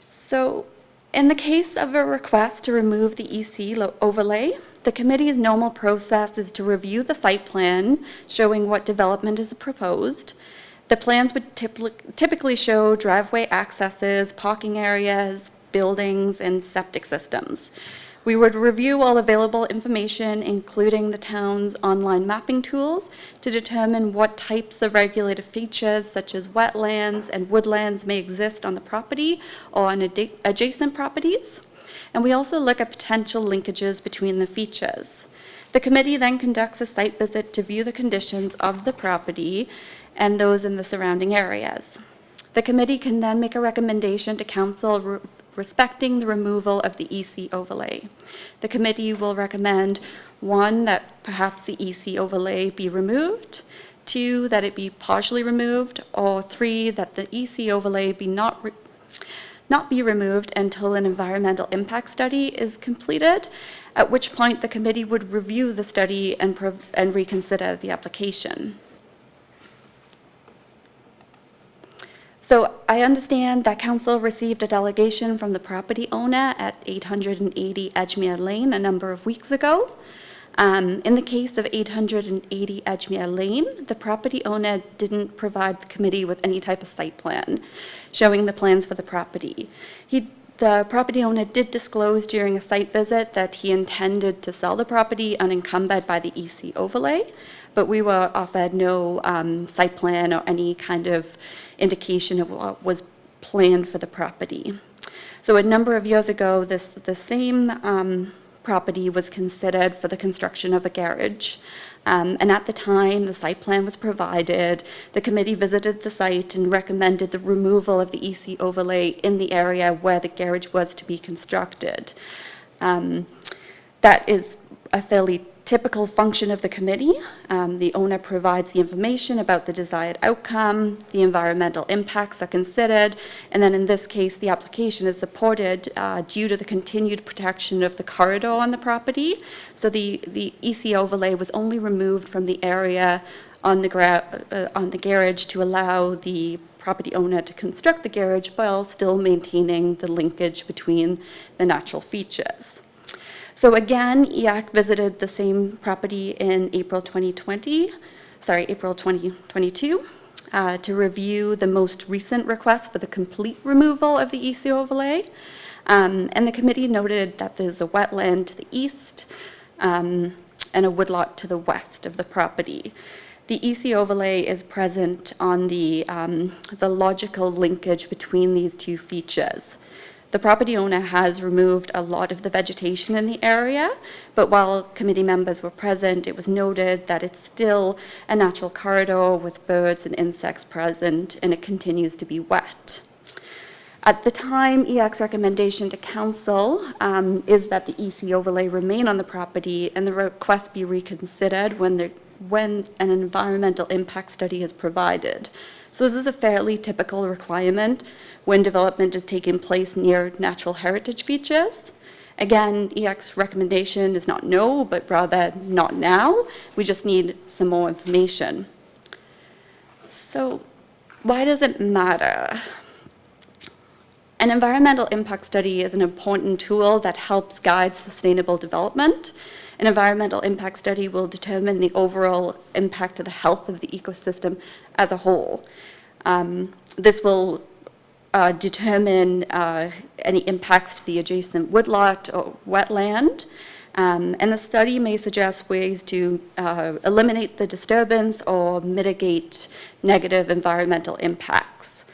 So in the case of a request to remove the EC overlay, the committee's normal process is to review the site plan showing what development is proposed. The plans would typically show driveway accesses, parking areas, buildings, and septic systems. We would review all available information, including the town's online mapping tools, to determine what types of regulated features, such as wetlands and woodlands, may exist on the property or on adjacent properties. And we also look at potential linkages between the features. The committee then conducts a site visit to view the conditions of the property and those in the surrounding areas. The committee can then make a recommendation to council respecting the removal of the EC overlay. The committee will recommend, 1, that perhaps the EC overlay be removed, 2, that it be partially removed, or 3, that the EC overlay be not be removed until an environmental impact study is completed, at which point the committee would review the study and reconsider the application. So I understand that council received a delegation from the property owner at 880 Edgemere Lane a number of weeks ago. In the case of 880 Edgemere Lane, the property owner didn't provide the committee with any type of site plan showing the plans for the property. The property owner did disclose during a site visit that he intended to sell the property unencumbered by the EC overlay, but we were offered no site plan or any kind of indication of what was planned for the property. So a number of years ago, the same property was considered for the construction of a garage. And at the time, the site plan was provided. The committee visited the site and recommended the removal of the EC overlay in the area where the garage was to be constructed. That is a fairly typical function of the committee. The owner provides the information about the desired outcome, the environmental impacts are considered, and then in this case, the application is supported due to the continued protection of the corridor on the property. So the EC overlay was only removed from the area on the garage to allow the property owner to construct the garage while still maintaining the linkage between the natural features. So again, EAC visited the same property in April 2022, to review the most recent request for the complete removal of the EC overlay. And the committee noted that there's a wetland to the east and a woodlot to the west of the property. The EC overlay is present on the logical linkage between these two features. The property owner has removed a lot of the vegetation in the area, but while committee members were present, it was noted that it's still a natural corridor with birds and insects present, and it continues to be wet. At the time, EAC's recommendation to council is that the EC overlay remain on the property and the request be reconsidered when an environmental impact study is provided. So this is a fairly typical requirement when development is taking place near natural heritage features. Again, EAC's recommendation is not no, but rather not now. We just need some more information. So why does it matter? An environmental impact study is an important tool that helps guide sustainable development. An environmental impact study will determine the overall impact of the health of the ecosystem as a whole. This will determine any impacts to the adjacent woodlot or wetland. And the study may suggest ways to eliminate the disturbance or mitigate negative environmental impacts.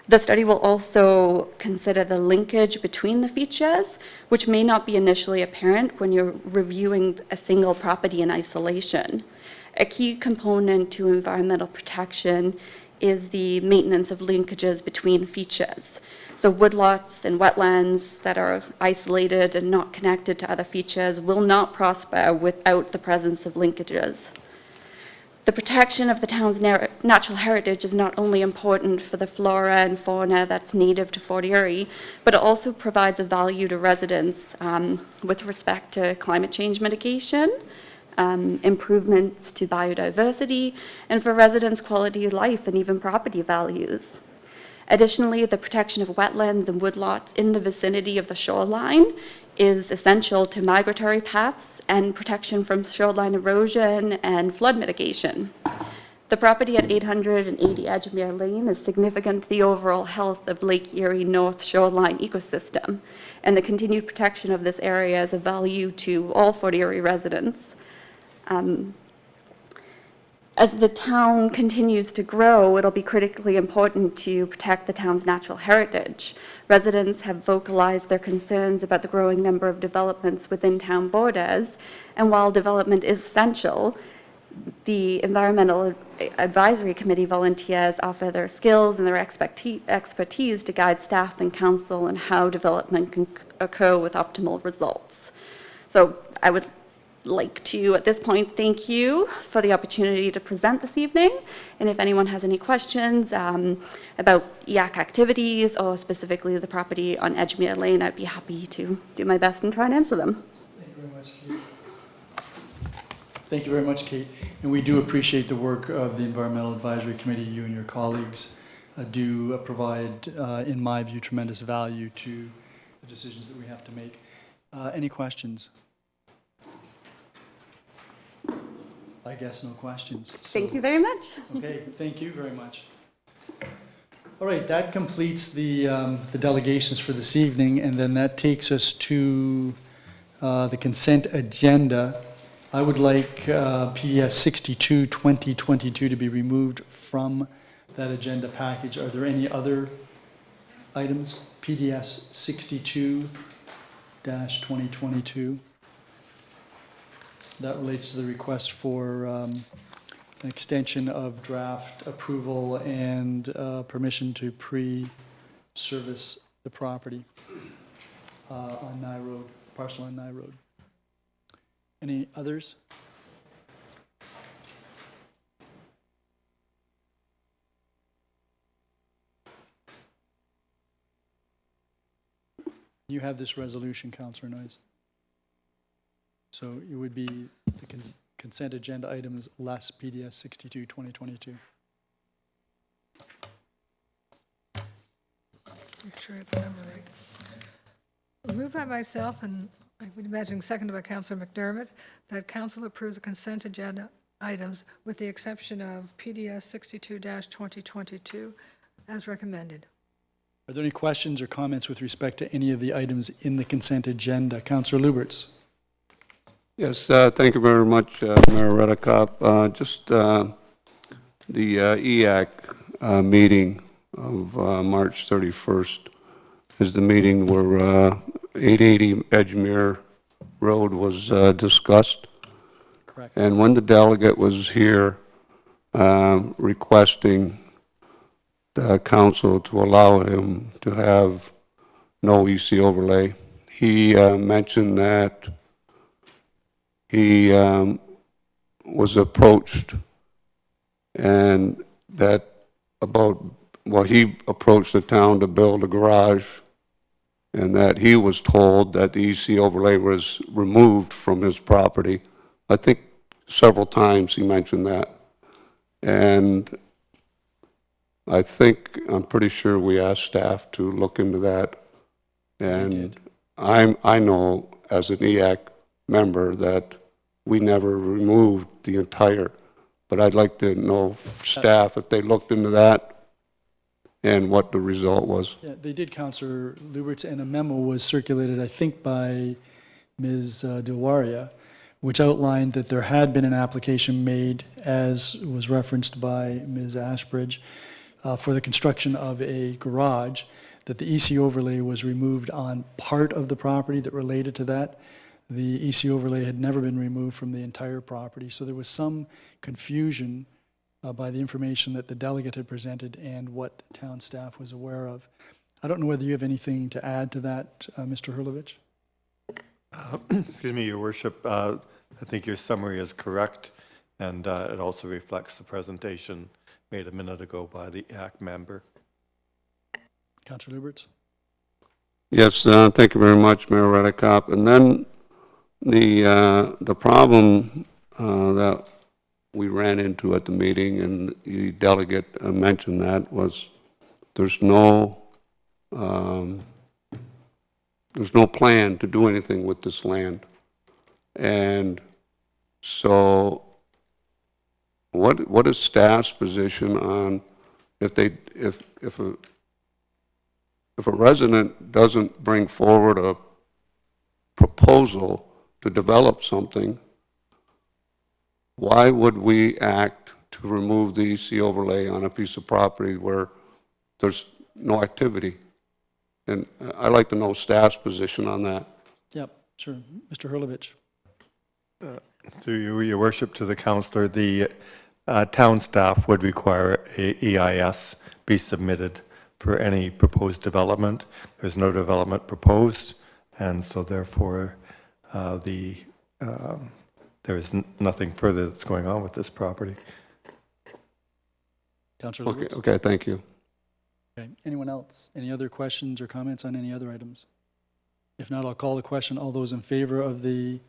The study will also consider the linkage between the features, which may not be initially apparent when you're reviewing a single property in isolation. A key component to environmental protection is the maintenance of linkages between features. So woodlots and wetlands that are isolated and not connected to other features will not prosper without the presence of linkages. The protection of the town's natural heritage is not only important for the flora and fauna that's native to Fort Erie, but it also provides a value to residents with respect to climate change mitigation, improvements to biodiversity, and for residents' quality of life and even property values. Additionally, the protection of wetlands and woodlots in the vicinity of the shoreline is essential to migratory paths and protection from shoreline erosion and flood mitigation. The property at 880 Edgemere Lane is significant to the overall health of Lake Erie North shoreline ecosystem, and the continued protection of this area is of value to all Fort Erie residents. As the town continues to grow, it'll be critically important to protect the town's natural heritage. Residents have vocalized their concerns about the growing number of developments within town borders, and while development is essential, the Environmental Advisory Committee volunteers offer their skills and their expertise to guide staff and council on how development can occur with optimal results. So I would like to, at this point, thank you for the opportunity to present this evening. And if anyone has any questions about EAC activities or specifically the property on Edgemere Lane, I'd be happy to do my best and try and answer them. Thank you very much, Kate. Thank you very much, Kate. And we do appreciate the work of the Environmental Advisory Committee. You and your colleagues do provide, in my view, tremendous value to the decisions that we have to make. Any questions? I guess no questions. Thank you very much. Okay, thank you very much. All right, that completes the delegations for this evening, and then that takes us to the consent agenda. I would like PDS 62, 2022 to be removed from that agenda package. Are there any other items? PDS 62-2022. That relates to the request for an extension of draft approval and permission to pre-service the property on Nye Road, parcel on Nye Road. Any others? You have this resolution, Councillor Noyes. So it would be the consent agenda items less PDS 62, 2022. Make sure I have the number right. Moved by myself, and I would imagine seconded by Councillor McDermott, that council approves the consent agenda items with the exception of PDS 62-2022 as recommended. Are there any questions or comments with respect to any of the items in the consent agenda? Councillor Lubberts. Yes, thank you very much, Mayor Redekop. Just the EAC meeting of March 31st is the meeting where 880 Edgemere Road was discussed. Correct. And when the delegate was here requesting the council to allow him to have no EC overlay, he mentioned that he was approached and that he approached the town to build a garage, and that he was told that the EC overlay was removed from his property. I think several times he mentioned that. And I'm pretty sure we asked staff to look into that. And I know as an EAC member that we never removed the entire, but I'd like to know staff if they looked into that and what the result was. Yeah, they did, Councillor Lubberts, and a memo was circulated, I think, by Ms. Dilwaria, which outlined that there had been an application made, as was referenced by Ms. Ashbridge, for the construction of a garage, that the EC overlay was removed on part of the property that related to that. The EC overlay had never been removed from the entire property, so there was some confusion by the information that the delegate had presented and what town staff was aware of. I don't know whether you have anything to add to that, Mr. Hurlovich? Excuse me, Your Worship. I think your summary is correct, and it also reflects the presentation made a minute ago by the ACT member. Councillor Lubberts? Yes, thank you very much, Mayor Redekop. And then the problem that we ran into at the meeting, and the delegate mentioned that, was there's no plan to do anything with this land. And so what is staff's position on if a resident doesn't bring forward a proposal to develop something, why would we act to remove the EC overlay on a piece of property where there's no activity? And I'd like to know staff's position on that. Yep, sure. Mr. Hurlovich? Through Your Worship, to the councillor, the town staff would require a EIS be submitted for any proposed development. There's no development proposed, and so therefore there is nothing further that's going on with this property. Councillor Lubberts? Okay, thank you. Okay, anyone else? Any other questions or comments on any other items? If not, I'll call the question. All those in favor of the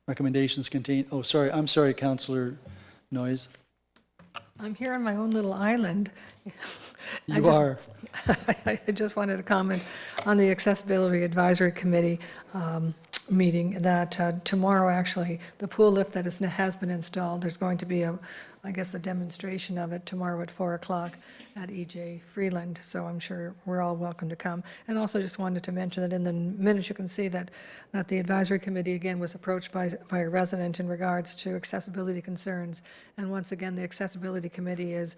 recommendations contained, I'm sorry, Councillor Noyes. I'm here on my own little island. You are. I just wanted to comment on the Accessibility Advisory Committee. meeting that tomorrow, actually, the pool lift that has been installed, there's going to be I guess, a demonstration of it tomorrow at 4 o'clock at EJ Freeland, so I'm sure we're all welcome to come. And also just wanted to mention that in the minutes, you can see that the advisory committee, again, was approached by a resident in regards to accessibility concerns. And once again, the accessibility committee is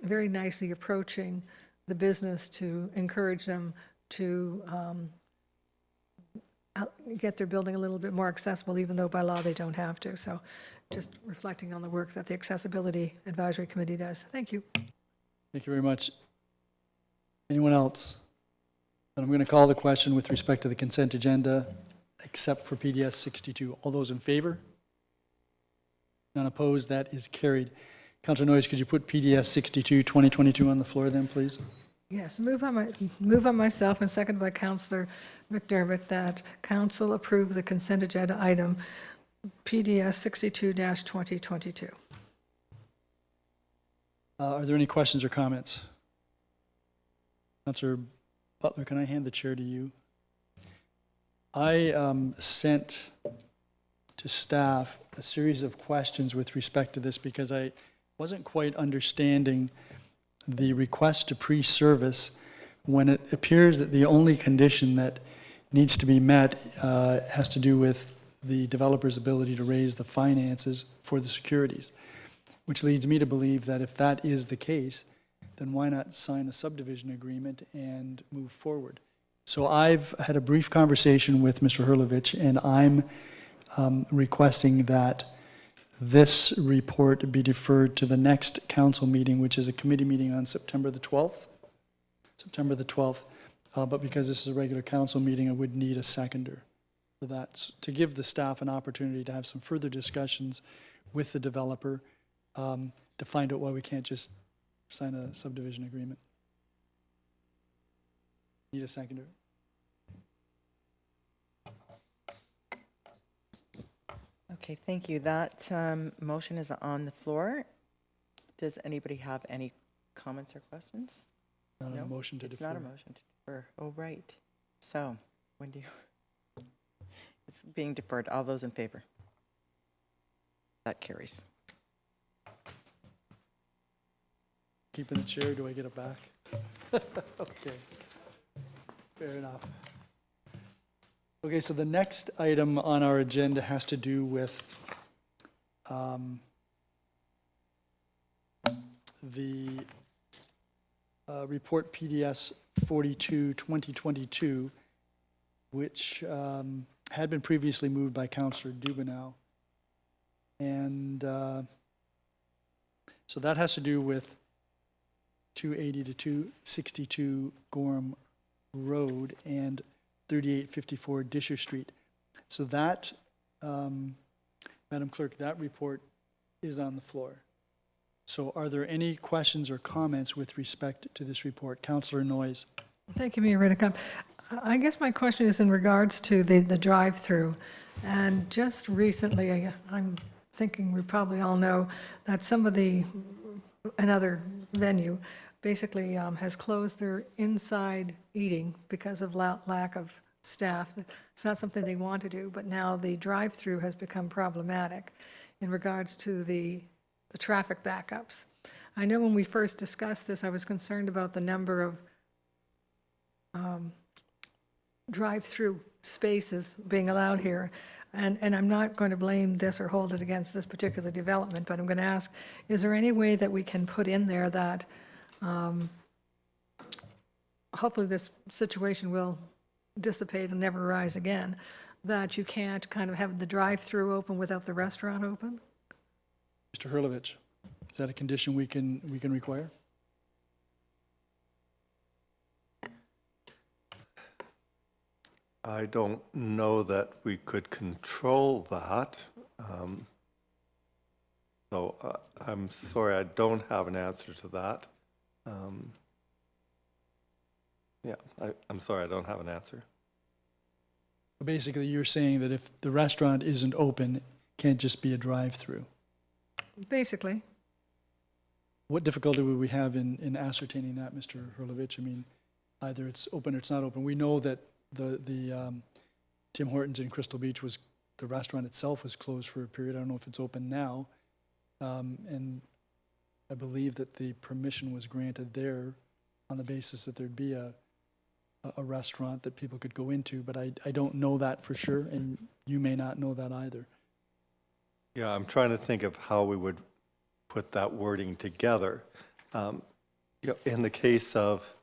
very nicely approaching the business to encourage them to get their building a little bit more accessible, even though by law they don't have to. So just reflecting on the work that the Accessibility Advisory Committee does. Thank you. Thank you very much. Anyone else? And I'm going to call the question with respect to the consent agenda, except for PDS 62. All those in favor? None opposed? That is carried. Councillor Noyes, could you put PDS 62 2022 on the floor then, please? Yes, move on myself and seconded by Councillor McDermott that council approve the consent agenda item PDS 62-2022. Are there any questions or comments? Councillor Butler, can I hand the chair to you? I sent to staff a series of questions with respect to this because I wasn't quite understanding the request to pre-service when it appears that the only condition that needs to be met has to do with the developer's ability to raise the finances for the securities, which leads me to believe that if that is the case, then why not sign a subdivision agreement and move forward? So I've had a brief conversation with Mr. Hurlovich, and I'm requesting that this report be deferred to the next council meeting, which is a committee meeting on September the 12th. September the 12th. But because this is a regular council meeting, I would need a seconder for that, to give the staff an opportunity to have some further discussions with the developer to find out why we can't just sign a subdivision agreement. Need a seconder. Okay, thank you. That motion is on the floor. Does anybody have any comments or questions? Not a motion to It's defer. not a motion to defer. Oh, right. So, when do you? It's being deferred. All those in favor? That carries. Keeping the chair, do I get it back? Okay, fair enough. Okay, so the next item on our agenda has to do with the report PDS 42 2022, which had been previously moved by Councillor Dubanow. And so that has to do with 280 to 262 Gorham Road and 3854 Disher Street. So that, Madam Clerk, that report is on the floor. So are there any questions or comments with respect to this report? Councillor Noyes. Thank you, Mayor Redekop. I guess my question is in regards to the drive-through. And just recently, I'm thinking we probably all know that some of another venue basically has closed their inside eating because of lack of staff. It's not something they want to do, but now the drive-through has become problematic in regards to the traffic backups. I know when we first discussed this, I was concerned about the number of drive-through spaces being allowed here. And I'm not going to blame this or hold it against this particular development, but I'm going to ask, is there any way that we can put in there that hopefully this situation will dissipate and never rise again, that you can't kind of have the drive-through open without the restaurant open? Mr. Hurlovich, is that a condition we can require? I don't know that we could control that. So I'm sorry, I don't have an answer to that. I'm sorry, I don't have an answer. Basically, you're saying that if the restaurant isn't open, it can't just be a drive-through. Basically. What difficulty would we have in ascertaining that, Mr. Hurlovich? I mean, either it's open or it's not open. We know that the Tim Hortons in Crystal Beach was, the restaurant itself was closed for a period. I don't know if it's open now. And I believe that the permission was granted there on the basis that there'd be a restaurant that people could go into, but I don't know that for sure, and you may not know that either. Yeah, I'm trying to think of how we would put that wording together. In the case of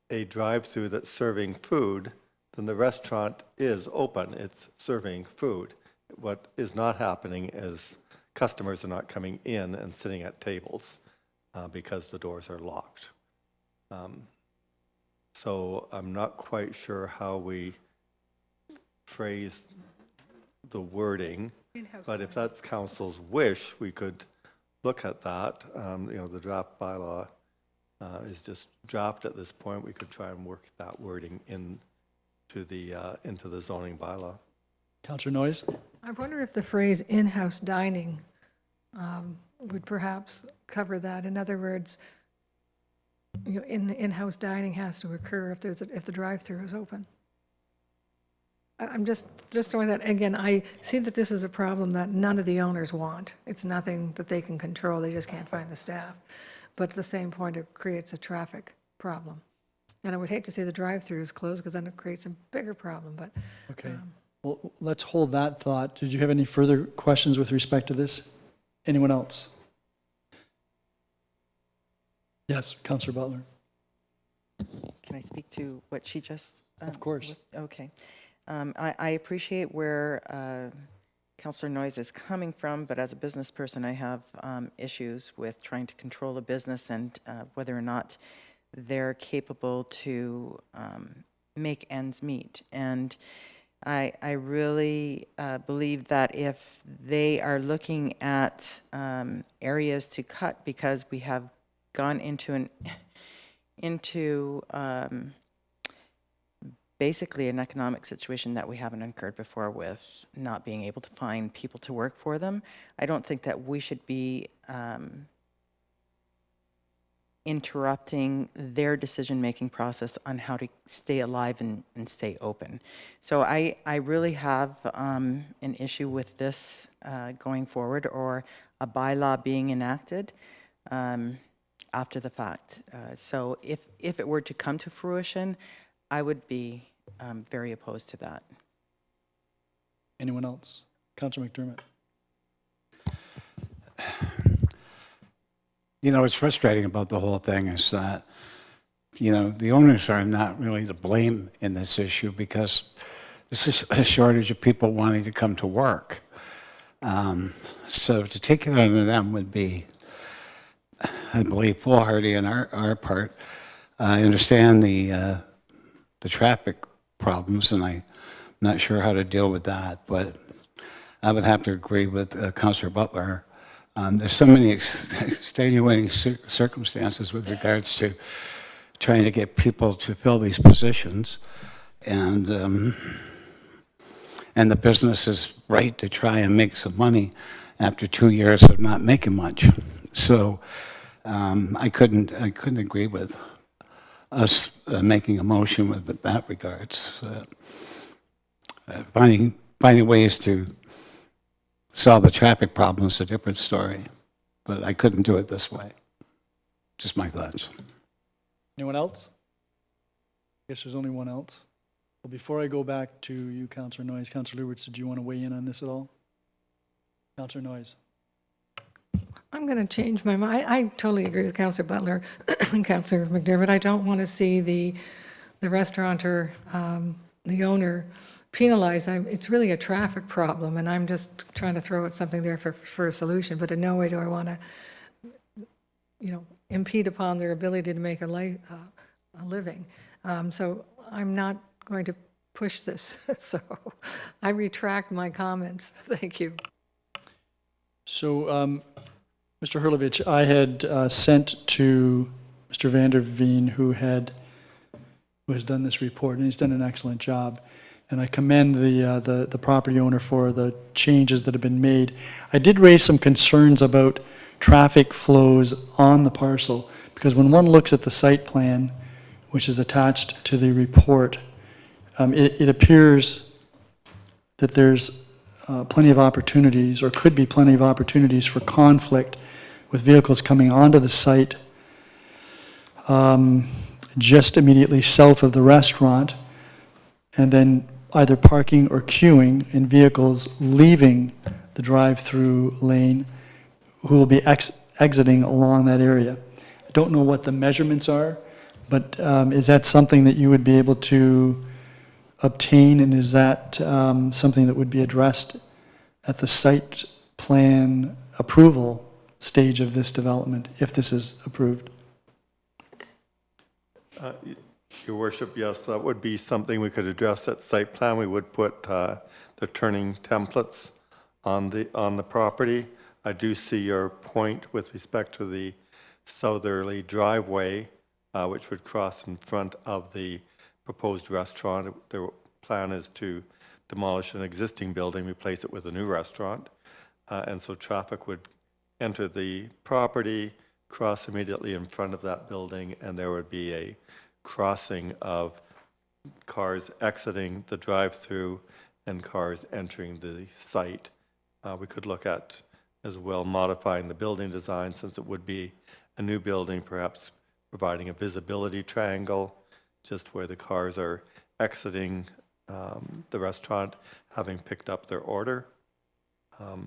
a drive-through that's serving food, then the restaurant is open, it's serving food. What is not happening is customers are not coming in and sitting at tables because the doors are locked. So I'm not quite sure how we phrase the wording, but if that's council's wish, we could look at that. The draft bylaw is just draft at this point. We could try and work that wording into the zoning bylaw. Councillor Noyes? I wonder if the phrase in-house dining would perhaps cover that. In other words, in-house dining has to occur if the drive-through is open. I'm just throwing that, again, I see that this is a problem that none of the owners want. It's nothing that they can control, they just can't find the staff. But at the same point, it creates a traffic problem. And I would hate to see the drive-throughs closed, because then it creates a bigger problem, but. Okay. Well, let's hold that thought. Did you have any further questions with respect to this? Anyone else? Yes, Councillor Butler. Can I speak to what she just? Of course. Okay. I appreciate where Councillor Noyes is coming from, but as a business person, I have issues with trying to control a business and whether or not they're capable to make ends meet. And I really believe that if they are looking at areas to cut because we have gone into basically an economic situation that we haven't incurred before, with not being able to find people to work for them, I don't think that we should be interrupting their decision-making process on how to stay alive and stay open. So I really have an issue with this going forward, or a bylaw being enacted after the fact. So if it were to come to fruition, I would be very opposed to that. Anyone else? Councillor McDermott. What's frustrating about the whole thing is that, the owners are not really to blame in this issue, because this is a shortage of people wanting to come to work. So to take it out of them would be, I believe, foolhardy on our part. I understand the traffic problems, and I'm not sure how to deal with that, but I would have to agree with Councillor Butler. There's so many extenuating circumstances with regards to trying to get people to fill these positions, and the business is right to try and make some money after 2 years of not making much. So I couldn't agree with us making a motion with that regards. Finding ways to solve the traffic problem is a different story, but I couldn't do it this way. Just my thoughts. Anyone else? I guess there's only one else. Well, before I go back to you, Councillor Noyes, Councillor Lubberts, did you want to weigh in on this at all? Councillor Noyes. I'm going to change my mind. I totally agree with Councillor Butler and Councillor McDermott. I don't want to see the restaurateur, the owner, penalized. It's really a traffic problem, and I'm just trying to throw out something there for a solution, but in no way do I want to, impede upon their ability to make a living. So I'm not going to push this. So I retract my comments. Thank you. So, Mr. Hurlovich, I had sent to Mr. Vander Veen, who has done this report, and he's done an excellent job. And I commend the property owner for the changes that have been made. I did raise some concerns about traffic flows on the parcel, because when one looks at the site plan, which is attached to the report, it appears that there's plenty of opportunities, or could be plenty of opportunities for conflict with vehicles coming onto the site just immediately south of the restaurant, and then either parking or queuing in vehicles leaving the drive-through lane who will be exiting along that area. I don't know what the measurements are, but is that something that you would be able to obtain, and is that something that would be addressed at the site plan approval stage of this development, if this is approved? Your worship, yes, that would be something we could address at site plan. We would put the turning templates on the property. I do see your point with respect to the southerly driveway, which would cross in front of the proposed restaurant. The plan is to demolish an existing building, replace it with a new restaurant. And so traffic would enter the property, cross immediately in front of that building, and there would be a crossing of cars exiting the drive-through and cars entering the site. We could look at as well modifying the building design, since it would be a new building, perhaps providing a visibility triangle just where the cars are exiting the restaurant, having picked up their order.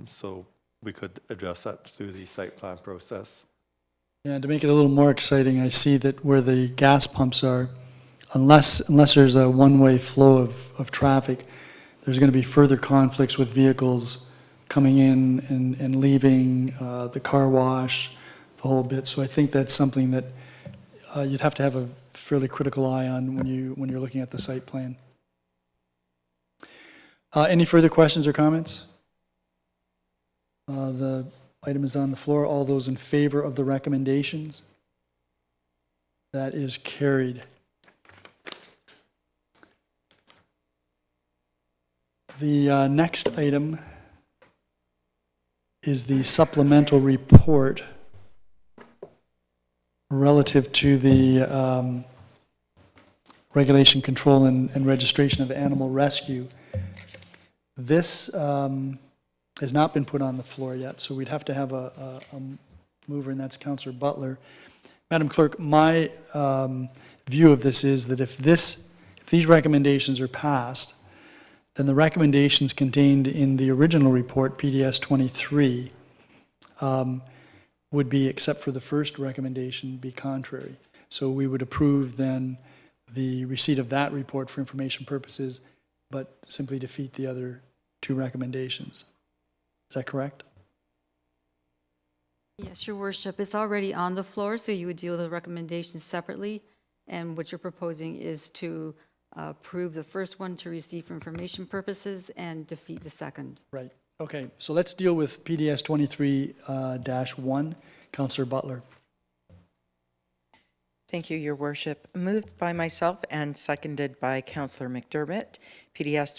So we could address that through the site plan process. And to make it a little more exciting, I see that where the gas pumps are, unless there's a one-way flow of traffic, there's going to be further conflicts with vehicles coming in and leaving, the car wash, the whole bit. So I think that's something that you'd have to have a fairly critical eye on when you're looking at the site plan. Any further questions or comments? The item is on the floor. All those in favor of the recommendations? That is carried. The next item is the supplemental report relative to the regulation, control, and registration of animal rescue. This has not been put on the floor yet, so we'd have to have a mover, and that's Councillor Butler. Madam Clerk, my view of this is that if these recommendations are passed, then the recommendations contained in the original report, PDS 23, would be, except for the first recommendation, be contrary. So we would approve then the receipt of that report for information purposes, but simply defeat the other two recommendations. Is that correct? Yes, Your Worship, it's already on the floor, so you would deal with the recommendations separately. And what you're proposing is to approve the first one to receive for information purposes and defeat the second. Right. Okay, so let's deal with PDS 23-1. Councillor Butler. Thank you, Your Worship. Moved by myself and seconded by Councillor McDermott. PDS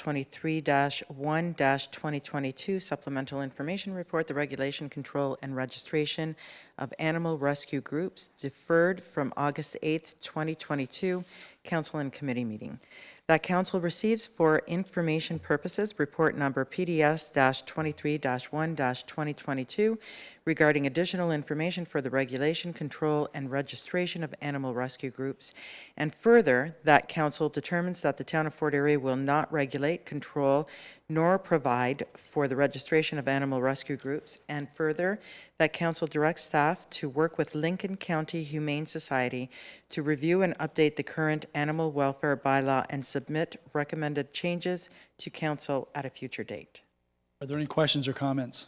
23-1-2022 Supplemental Information Report, the regulation, control, and registration of animal rescue groups, deferred from August 8th, 2022, Council and Committee meeting. That Council receives for information purposes report number PDS-23-1-2022 regarding additional information for the regulation, control, and registration of animal rescue groups. And further, that Council determines that the Town of Fort Erie will not regulate, control, nor provide for the registration of animal rescue groups. And further, that Council directs staff to work with Lincoln County Humane Society to review and update the current animal welfare bylaw and submit recommended changes to Council at a future date. Are there any questions or comments?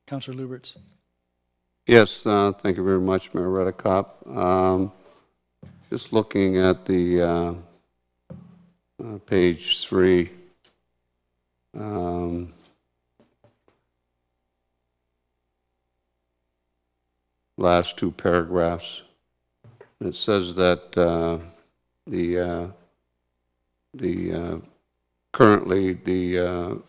Councillor Lubberts. Yes, thank you very much, Mayor Redekop. Just looking at the page 3. Last two paragraphs. It says that currently the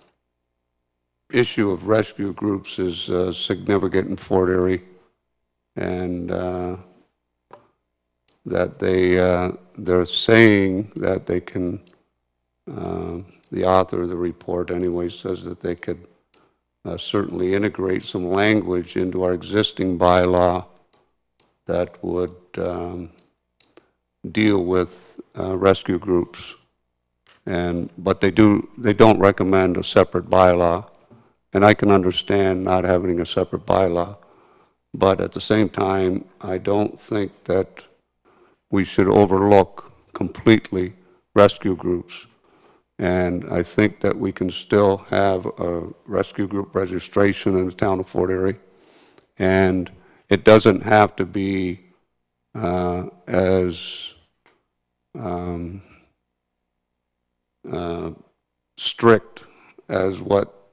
issue of rescue groups is significant in Fort Erie, and that they're saying that they can the author of the report anyway says that they could certainly integrate some language into our existing bylaw that would deal with rescue groups. But they don't recommend a separate bylaw, and I can understand not having a separate bylaw. But at the same time, I don't think that we should overlook completely rescue groups. And I think that we can still have a rescue group registration in the town of Fort Erie. And it doesn't have to be as strict as what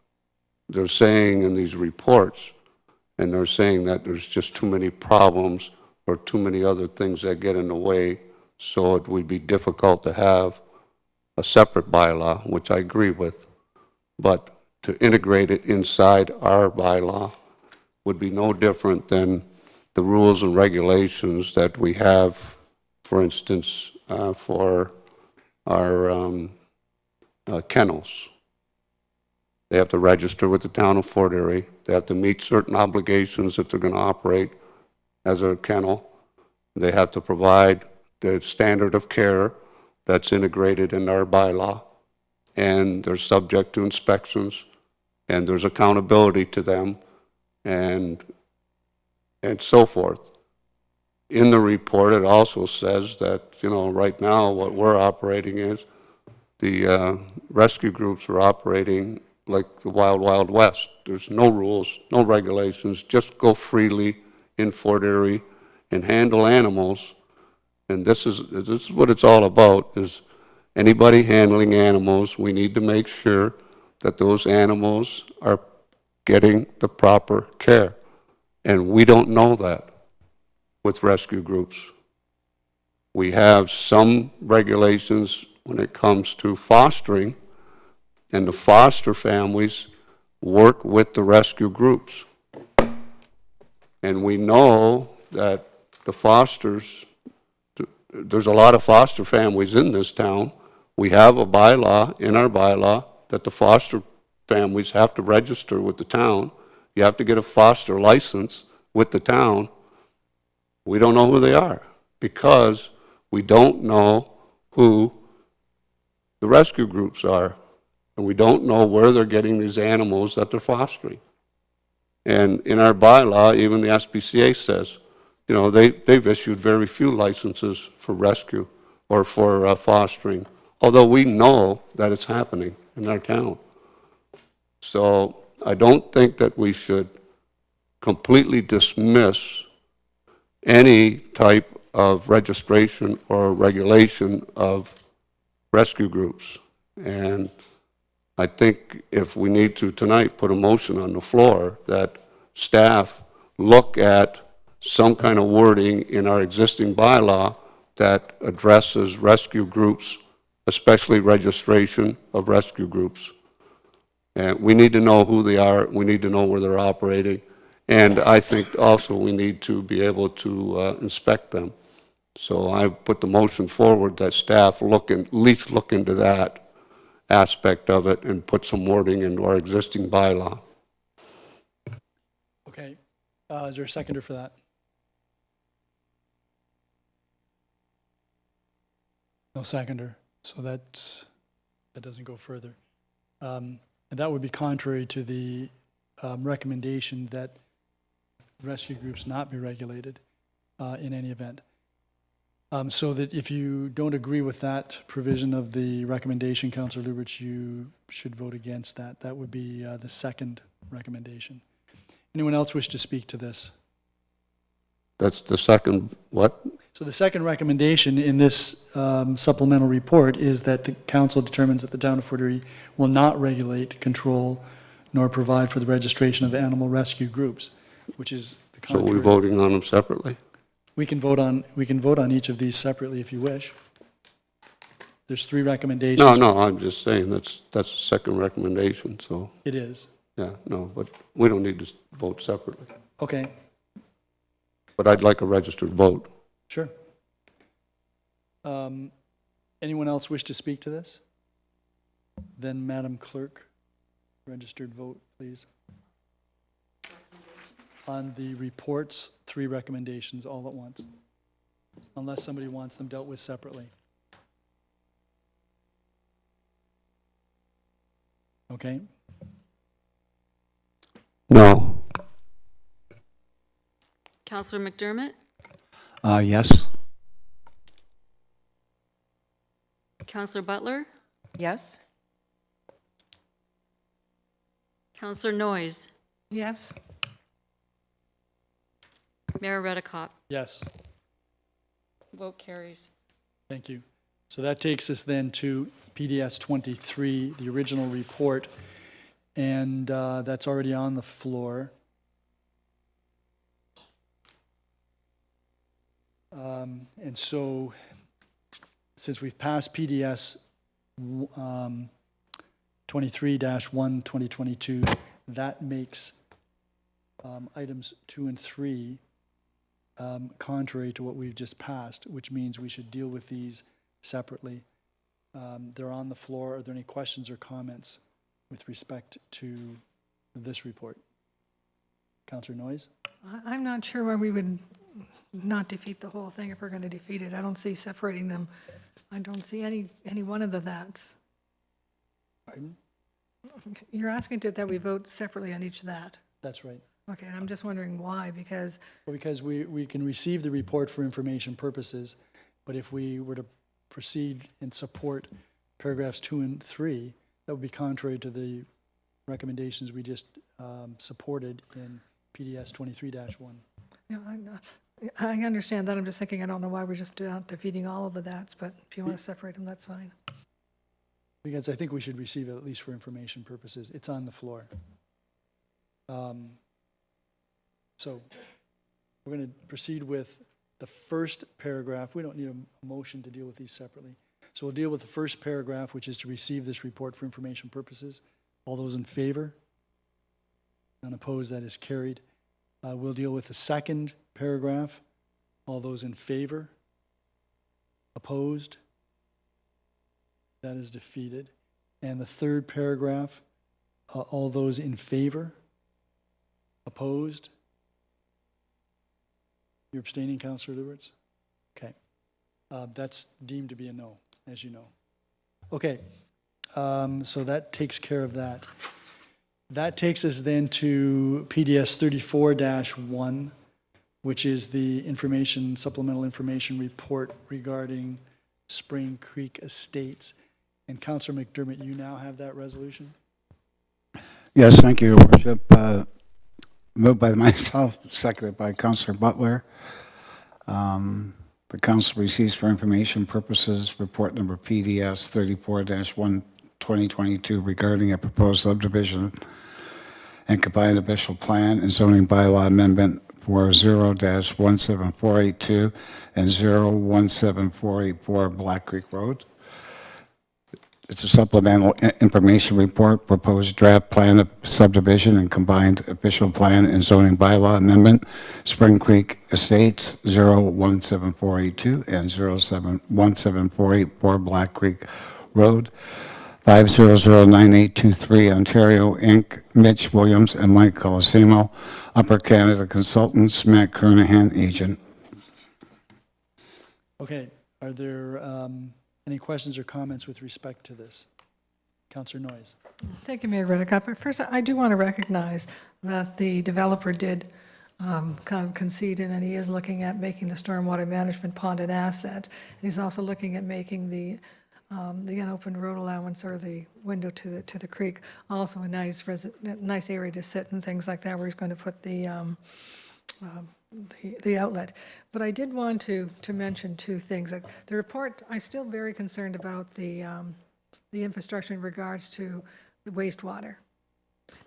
they're saying in these reports. And they're saying that there's just too many problems or too many other things that get in the way, so it would be difficult to have a separate bylaw, which I agree with. But to integrate it inside our bylaw would be no different than the rules and regulations that we have, for instance, for our kennels. They have to register with the town of Fort Erie. They have to meet certain obligations if they're going to operate as a kennel. They have to provide the standard of care that's integrated in our bylaw, and they're subject to inspections, and there's accountability to them, and so forth. In the report, it also says that, you know, right now what we're operating is the rescue groups are operating like the wild, wild west. There's no rules, no regulations, just go freely in Fort Erie and handle animals. And this is what it's all about, is anybody handling animals, we need to make sure that those animals are getting the proper care. And we don't know that with rescue groups. We have some regulations when it comes to fostering, and the foster families work with the rescue groups. And we know that the fosters, there's a lot of foster families in this town. We have a bylaw, in our bylaw, that the foster families have to register with the town. You have to get a foster license with the town. We don't know who they are because we don't know who the rescue groups are. And we don't know where they're getting these animals that they're fostering. And in our bylaw, even the SPCA says, you know, they've issued very few licenses for rescue or for fostering, although we know that it's happening in our town. So I don't think that we should completely dismiss any type of registration or regulation of rescue groups. And I think if we need to tonight put a motion on the floor that staff look at some kind of wording in our existing bylaw that addresses rescue groups, especially registration of rescue groups. And we need to know who they are, we need to know where they're operating, and I think also we need to be able to inspect them. So I put the motion forward that staff at least look into that aspect of it and put some wording into our existing bylaw. Okay, is there a seconder for that? No seconder, so that doesn't go further. And that would be contrary to the recommendation that rescue groups not be regulated in any event. So that if you don't agree with that provision of the recommendation, Councillor Lubberts, you should vote against that. That would be the second recommendation. Anyone else wish to speak to this? That's the second, what? So the second recommendation in this supplemental report is that the council determines that the town of Fort Erie will not regulate, control, nor provide for the registration of animal rescue groups, which is the So contrary. we're voting on them separately? We can vote on each of these separately if you wish. There's three recommendations. No, I'm just saying that's the second recommendation, so. It is. Yeah, no, but we don't need to vote separately. Okay, But I'd like a registered vote. sure. Anyone else wish to speak to this? Then, Madam Clerk, registered vote, please. On the reports, 3 recommendations all at once, unless somebody wants them dealt with separately. Okay? No. Councillor McDermott, Yes. Councillor Butler, Yes? Councillor Noyes, Yes? Mayor Redekop. Yes, Vote carries. thank you. So that takes us then to PDS 23, the original report, and that's already on the floor. And so, since we've passed PDS 23-1, 2022, that makes items 2 and 3 contrary to what we've just passed, which means we should deal with these separately. They're on the floor. Are there any questions or comments with respect to this report? Councillor Noyes? I'm not sure why we would not defeat the whole thing if we're going to defeat it. I don't see separating them. I don't see any one of the that's. Pardon? You're asking that we vote separately on each that. That's right. Okay, and I'm just wondering why, because, Well, because we can receive the report for information purposes, but if we were to proceed and support paragraphs 2 and 3, that would be contrary to the recommendations we just supported in PDS 23-1. you know, I understand that. I'm just thinking, I don't know why we're just defeating all of the that's, but if you want to separate them, that's fine. Because I think we should receive it at least for information purposes. It's on the floor. So we're going to proceed with the first paragraph. We don't need a motion to deal with these separately. So we'll deal with the first paragraph, which is to receive this report for information purposes. All those in favor? None opposed, that is carried. We'll deal with the second paragraph. All those in favor? Opposed? That is defeated. And the third paragraph, all those in favor? Opposed? You're abstaining, Councillor Lubberts? Okay. That's deemed to be a no, as you know. Okay. So that takes care of that. That takes us then to PDS 34-1, which is the supplemental information report regarding Spring Creek Estates. And Councillor McDermott, you now have that resolution? Yes, thank you, Your Worship. Moved by myself, seconded by Councillor Butler. The council receives for information purposes report number PDS 34-1, 2022 regarding a proposed subdivision and combined official plan and zoning bylaw amendment for 0-17482 and 0-17484 Black Creek Road. It's a supplemental information report, proposed draft plan of subdivision and combined official plan and zoning bylaw amendment, Spring Creek Estates, 0-17482 and 0-17484 Black Creek Road, 5009823 Ontario, Inc., Mitch Williams and Mike Colosimo, Upper Canada Consultants, Matt Kernahan, agent. Okay. Are there any questions or comments with respect to this? Councillor Noyes. Thank you, Mayor Redekop. But first, I do want to recognize that the developer did kind of concede, and he is looking at making the stormwater management pond an asset. He's also looking at making the unopened road allowance or the window to the creek also a nice area to sit and things like that, where he's going to put the outlet. But I did want to mention 2 things. Like the report, I'm still very concerned about the infrastructure in regards to the wastewater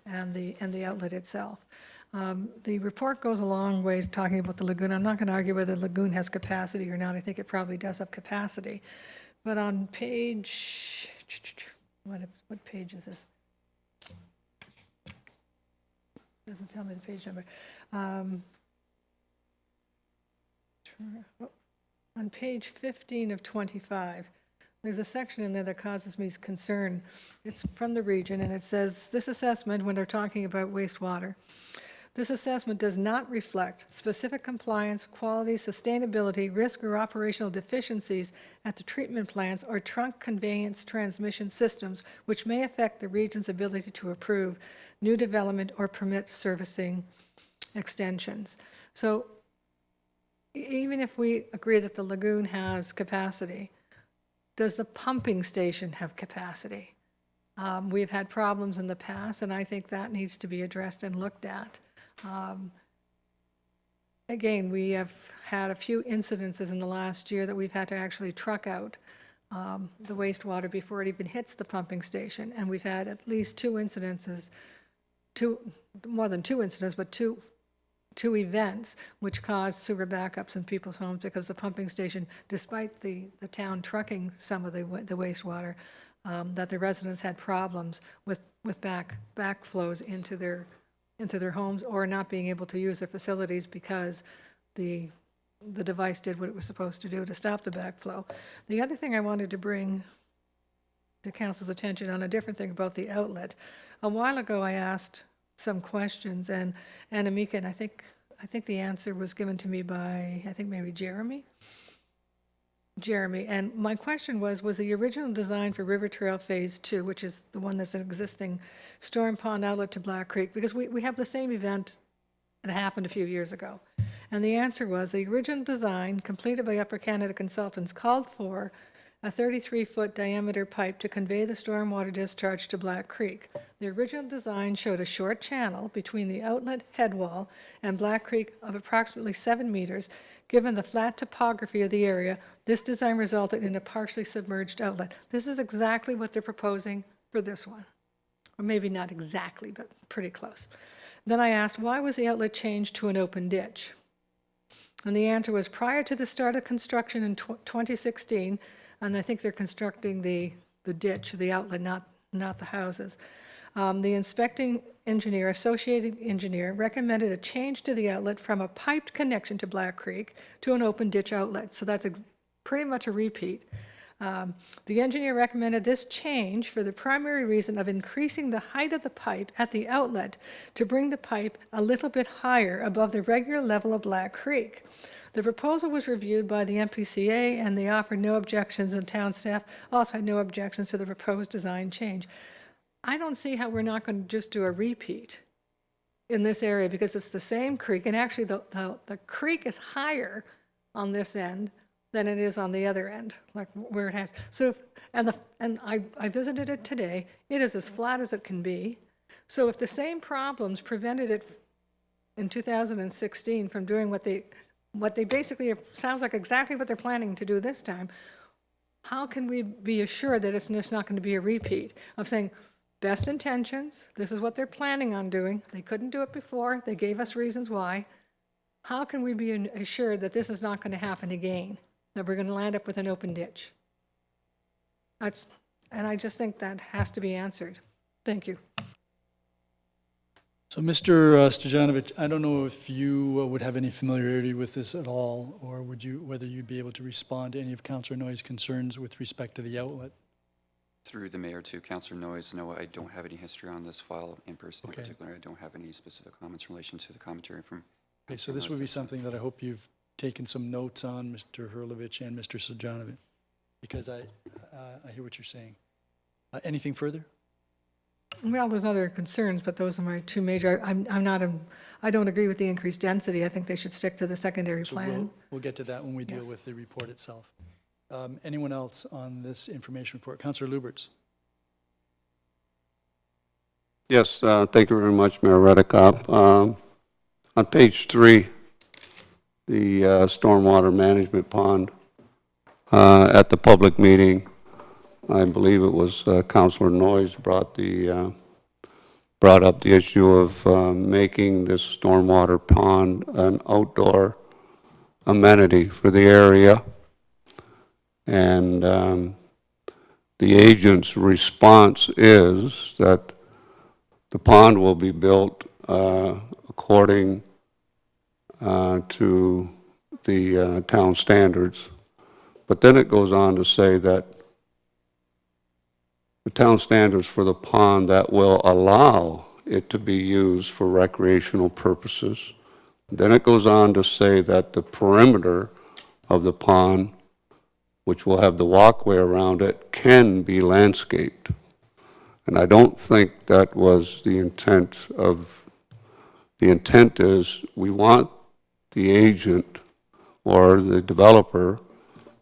and the outlet itself. The report goes a long ways talking about the lagoon. I'm not going to argue whether the lagoon has capacity or not. I think it probably does have capacity. But on page, what page is this? Doesn't tell me the page number. On page 15 of 25, there's a section in there that causes me concern. It's from the region, and it says, this assessment, when they're talking about wastewater, this assessment does not reflect specific compliance, quality, sustainability, risk, or operational deficiencies at the treatment plants or trunk conveyance transmission systems, which may affect the region's ability to approve new development or permit servicing extensions. So even if we agree that the lagoon has capacity, does the pumping station have capacity? We've had problems in the past, and I think that needs to be addressed and looked at. Again, we have had a few incidences in the last year that we've had to actually truck out the wastewater before it even hits the pumping station. And we've had at least more than two incidents, but two events which caused sewer backups in people's homes because the pumping station, despite the town trucking some of the wastewater, that the residents had problems with backflows into their homes or not being able to use their facilities because the device did what it was supposed to do to stop the backflow. The other thing I wanted to bring to council's attention on a different thing about the outlet. A while ago, I asked some questions, and Amika, and I think the answer was given to me by, I think maybe Jeremy, and my question was the original design for River Trail Phase 2, which is the one that's an existing storm pond outlet to Black Creek, because we have the same event that happened a few years ago. And the answer was the original design, completed by Upper Canada Consultants, called for a 33-foot diameter pipe to convey the stormwater discharge to Black Creek. The original design showed a short channel between the outlet head wall and Black Creek of approximately 7 meters. Given the flat topography of the area, this design resulted in a partially submerged outlet. This is exactly what they're proposing for this one. Or maybe not exactly, but pretty close. Then I asked, why was the outlet changed to an open ditch? And the answer was prior to the start of construction in 2016, and I think they're constructing the ditch, the outlet, not the houses. The inspecting engineer, associated engineer, recommended a change to the outlet from a piped connection to Black Creek to an open ditch outlet. So that's pretty much a repeat. The engineer recommended this change for the primary reason of increasing the height of the pipe at the outlet to bring the pipe a little bit higher above the regular level of Black Creek. The proposal was reviewed by the MPCA, and they offered no objections, and town staff also had no objections to the proposed design change. I don't see how we're not going to just do a repeat in this area because it's the same creek, and actually the creek is higher on this end than it is on the other end, like where it has. So, I visited it today. It is as flat as it can be. So if the same problems prevented it in 2016 from doing what they basically, sounds like exactly what they're planning to do this time, how can we be assured that it's just not going to be a repeat of saying, best intentions, this is what they're planning on doing, they couldn't do it before, they gave us reasons why. How can we be assured that this is not going to happen again, that we're going to land up with an open ditch? And I just think that has to be answered. Thank you. So, Mr. Stojanovic, I don't know if you would have any familiarity with this at all, or whether you'd be able to respond to any of Councillor Noyes' concerns with respect to the outlet. Through the mayor to Councillor Noyes, no, I don't have any history on this file in person. Okay. In particular, I don't have any specific comments in relation to the commentary from. Okay, so this would be something that I hope you've taken some notes on, Mr. Hurlovich and Mr. Stojanovic, because I hear what you're saying. Anything further? Well, there's other concerns, but those are my two major. I don't agree with the increased density. I think they should stick to the secondary So plan. we'll get to that when we deal Yes. with the report itself. Anyone else on this information report? Councillor Lubberts. Yes, thank you very much, Mayor Redekop. On page 3, the stormwater management pond, at the public meeting, I believe it was Councillor Noyes brought up the issue of making this stormwater pond an outdoor amenity for the area. And the agent's response is that the pond will be built according to the town standards. But then it goes on to say that the town standards for the pond that will allow it to be used for recreational purposes. Then it goes on to say that the perimeter of the pond, which will have the walkway around it, can be landscaped. And I don't think that was the intent the intent is we want the agent or the developer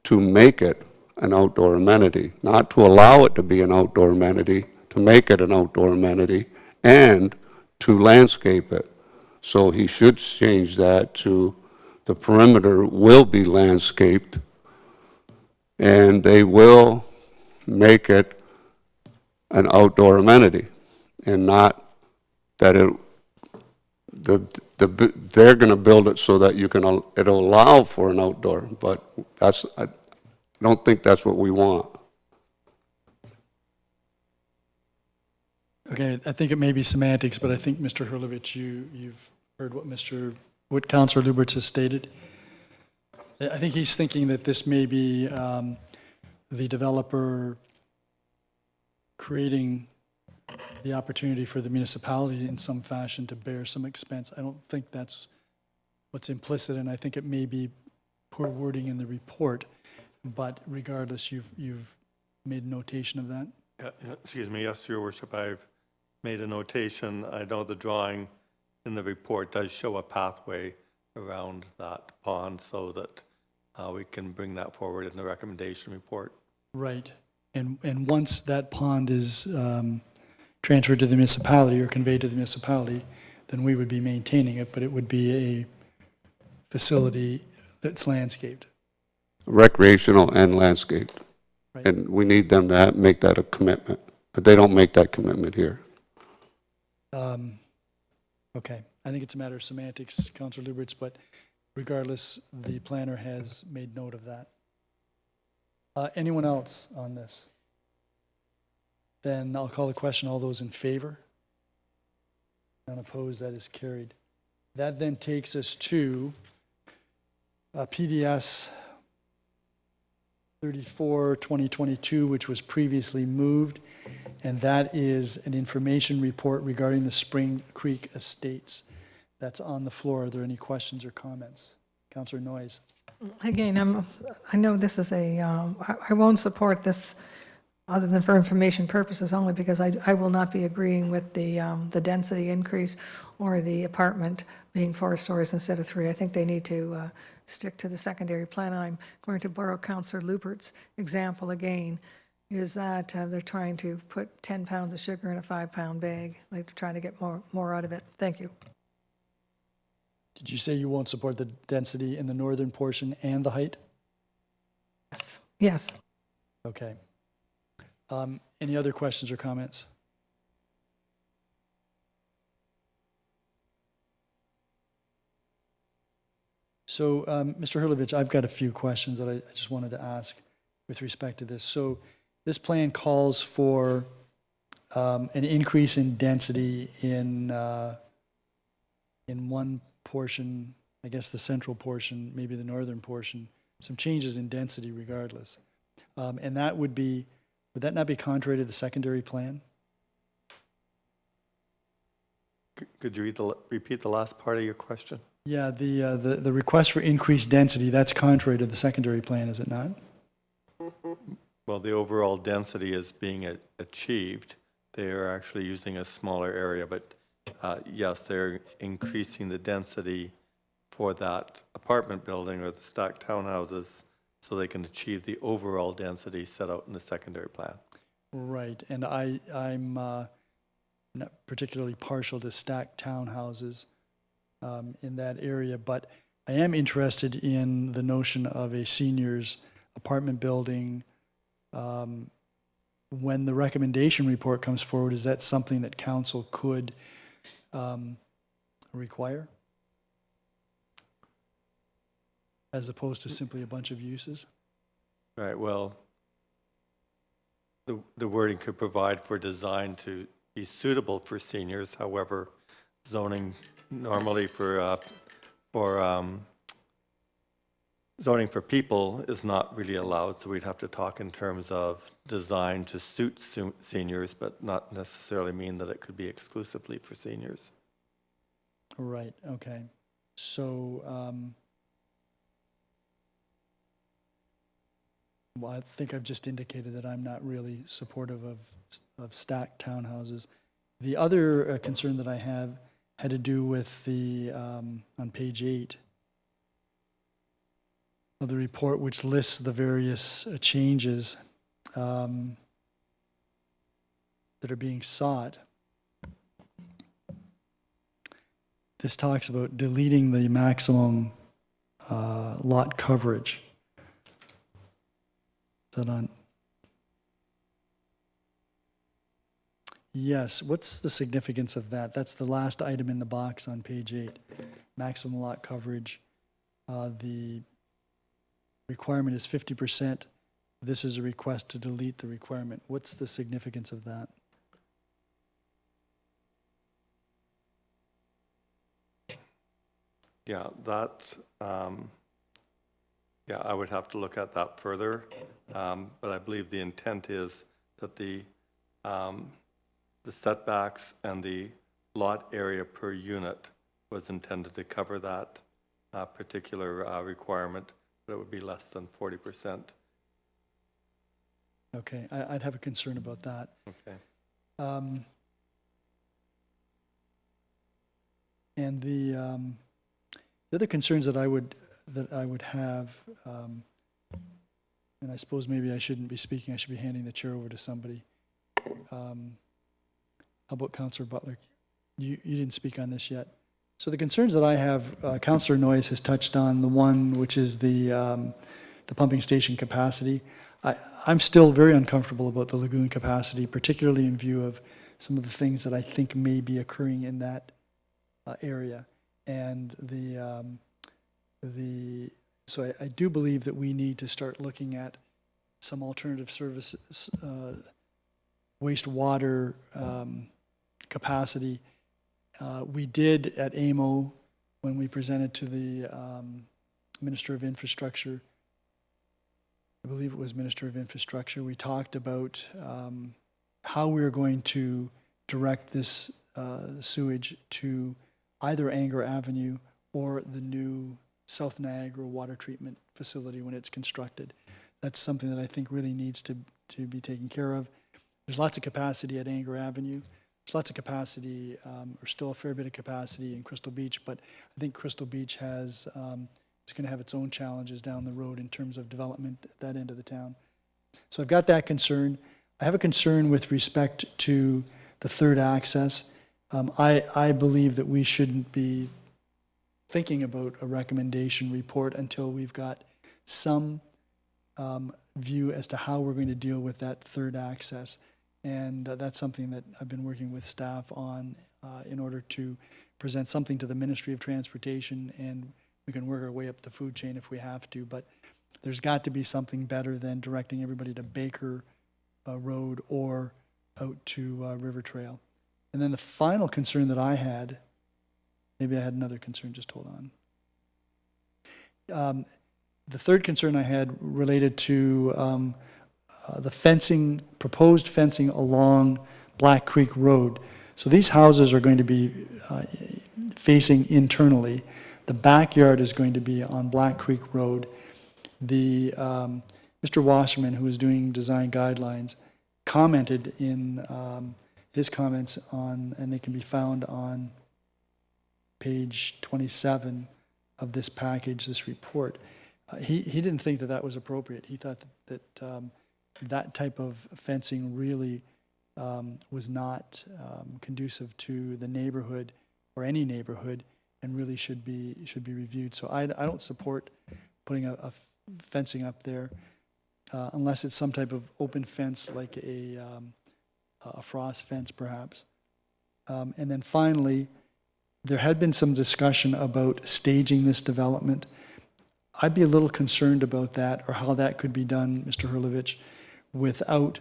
to make it an outdoor amenity, not to allow it to be an outdoor amenity, to make it an outdoor amenity, and to landscape it. So he should change that to the perimeter will be landscaped, and they will make it an outdoor amenity, and not that they're going to build it so that it'll allow for an outdoor, but I don't think that's what we want. Okay, I think it may be semantics, but I think, Mr. Hurlovich, you've heard what Councillor Lubberts has stated. I think he's thinking that this may be the developer creating the opportunity for the municipality in some fashion to bear some expense. I don't think that's what's implicit, and I think it may be poor wording in the report, but regardless, you've made notation of that? Excuse me, yes, Your Worship, I've made a notation. I know the drawing in the report does show a pathway around that pond so that we can bring that forward in the recommendation report. Right. And once that pond is transferred to the municipality or conveyed to the municipality, then we would be maintaining it, but it would be a facility that's landscaped. Recreational and landscaped. Right. And we need them to make that a commitment, but they don't make that commitment here. Okay, I think it's a matter of semantics, Councillor Lubberts, but regardless, the planner has made note of that. Anyone else on this? Then I'll call the question. All those in favor? None opposed, that is carried. That then takes us to PDS 34-2022, which was previously moved, and that is an information report regarding the Spring Creek Estates. That's on the floor. Are there any questions or comments? Councillor Noyes. Again, I know this is I won't support this other than for information purposes only, because I will not be agreeing with the density increase or the apartment being 4 stories instead of 3. I think they need to stick to the secondary plan. I'm going to borrow Councillor Lubberts' example again, is that they're trying to put 10 pounds of sugar in a 5-pound bag. Like, they're trying to get more out of it. Thank you. Did you say you won't support the density in the northern portion and the height? Yes. Yes. Okay. Any other questions or comments? So, Mr. Hurlovich, I've got a few questions that I just wanted to ask with respect to this. So, this plan calls for an increase in density in one portion, I guess the central portion, maybe the northern portion, some changes in density regardless. And that would that not be contrary to the secondary plan? Could you repeat the last part of your question? Yeah, the request for increased density, that's contrary to the secondary plan, is it not? Well, the overall density is being achieved. They are actually using a smaller area, but yes, they're increasing the density for that apartment building or the stacked townhouses so they can achieve the overall density set out in the secondary plan. Right, and I'm not particularly partial to stacked townhouses in that area, but I am interested in the notion of a seniors apartment building. When the recommendation report comes forward, is that something that council could require, as opposed to simply a bunch of uses? Right, well, the wording could provide for design to be suitable for seniors. However, zoning normally for zoning for people is not really allowed, so we'd have to talk in terms of design to suit seniors, but not necessarily mean that it could be exclusively for seniors. Right, okay. So, well, I think I've just indicated that I'm not really supportive of stacked townhouses. The other concern that I have had to do with the, on page 8 of the report, which lists the various changes that are being sought. This talks about deleting the maximum lot coverage. Is that on? Yes, what's the significance of that? That's the last item in the box on page 8. Maximum lot coverage. The requirement is 50%. This is a request to delete the requirement. What's the significance of that? Yeah, that, yeah, I would have to look at that further, but I believe the intent is that the setbacks and the lot area per unit was intended to cover that particular requirement, but it would be less than 40%. Okay, I'd have a concern about that. Okay. And the other concerns that I would have, and I suppose maybe I shouldn't be speaking, I should be handing the chair over to somebody. How about Councillor Butler? You didn't speak on this yet. So the concerns that I have, Councillor Noyes has touched on the one, which is the pumping station capacity. I'm still very uncomfortable about the lagoon capacity, particularly in view of some of the things that I think may be occurring in that area. And so I do believe that we need to start looking at some alternative services, wastewater capacity. We did at AMO, when we presented to the Minister of Infrastructure, I believe it was Minister of Infrastructure, we talked about how we are going to direct this sewage to either Anger Avenue or the new South Niagara water treatment facility when it's constructed. That's something that I think really needs to be taken care of. There's lots of capacity at Anger Avenue. There's lots of capacity, or still a fair bit of capacity in Crystal Beach, but I think Crystal Beach has, it's going to have its own challenges down the road in terms of development at that end of the town. So I've got that concern. I have a concern with respect to the third access. I believe that we shouldn't be thinking about a recommendation report until we've got some view as to how we're going to deal with that third access. And that's something that I've been working with staff on in order to present something to the Ministry of Transportation, and we can work our way up the food chain if we have to. But there's got to be something better than directing everybody to Baker Road or out to River Trail. And then the final concern that I had, maybe I had another concern, just hold on. The third concern I had related to the fencing, proposed fencing along Black Creek Road. So these houses are going to be facing internally. The backyard is going to be on Black Creek Road. The Mr. Wasserman, who is doing design guidelines, commented in his comments on, and they can be found on page 27 of this package, this report. He didn't think that that was appropriate. He thought that that type of fencing really was not conducive to the neighborhood or any neighborhood, and really should be reviewed. So I don't support putting a fencing up there unless it's some type of open fence like a frost fence perhaps. And then finally, there had been some discussion about staging this development. I'd be a little concerned about that, or how that could be done, Mr. Hurlovich, without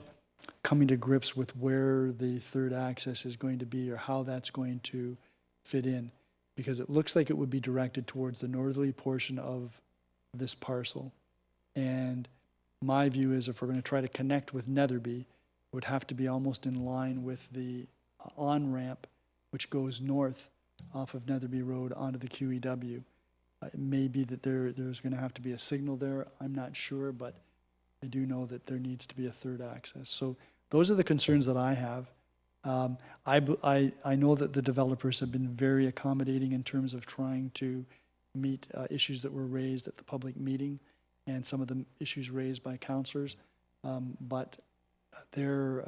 coming to grips with where the third access is going to be or how that's going to fit in. Because it looks like it would be directed towards the northerly portion of this parcel. And my view is if we're going to try to connect with Netherby, it would have to be almost in line with the on-ramp which goes north off of Netherby Road onto the QEW. It may be that there's going to have to be a signal there. I'm not sure, but I do know that there needs to be a third access. So those are the concerns that I have. I know that the developers have been very accommodating in terms of trying to meet issues that were raised at the public meeting and some of the issues raised by councillors, but their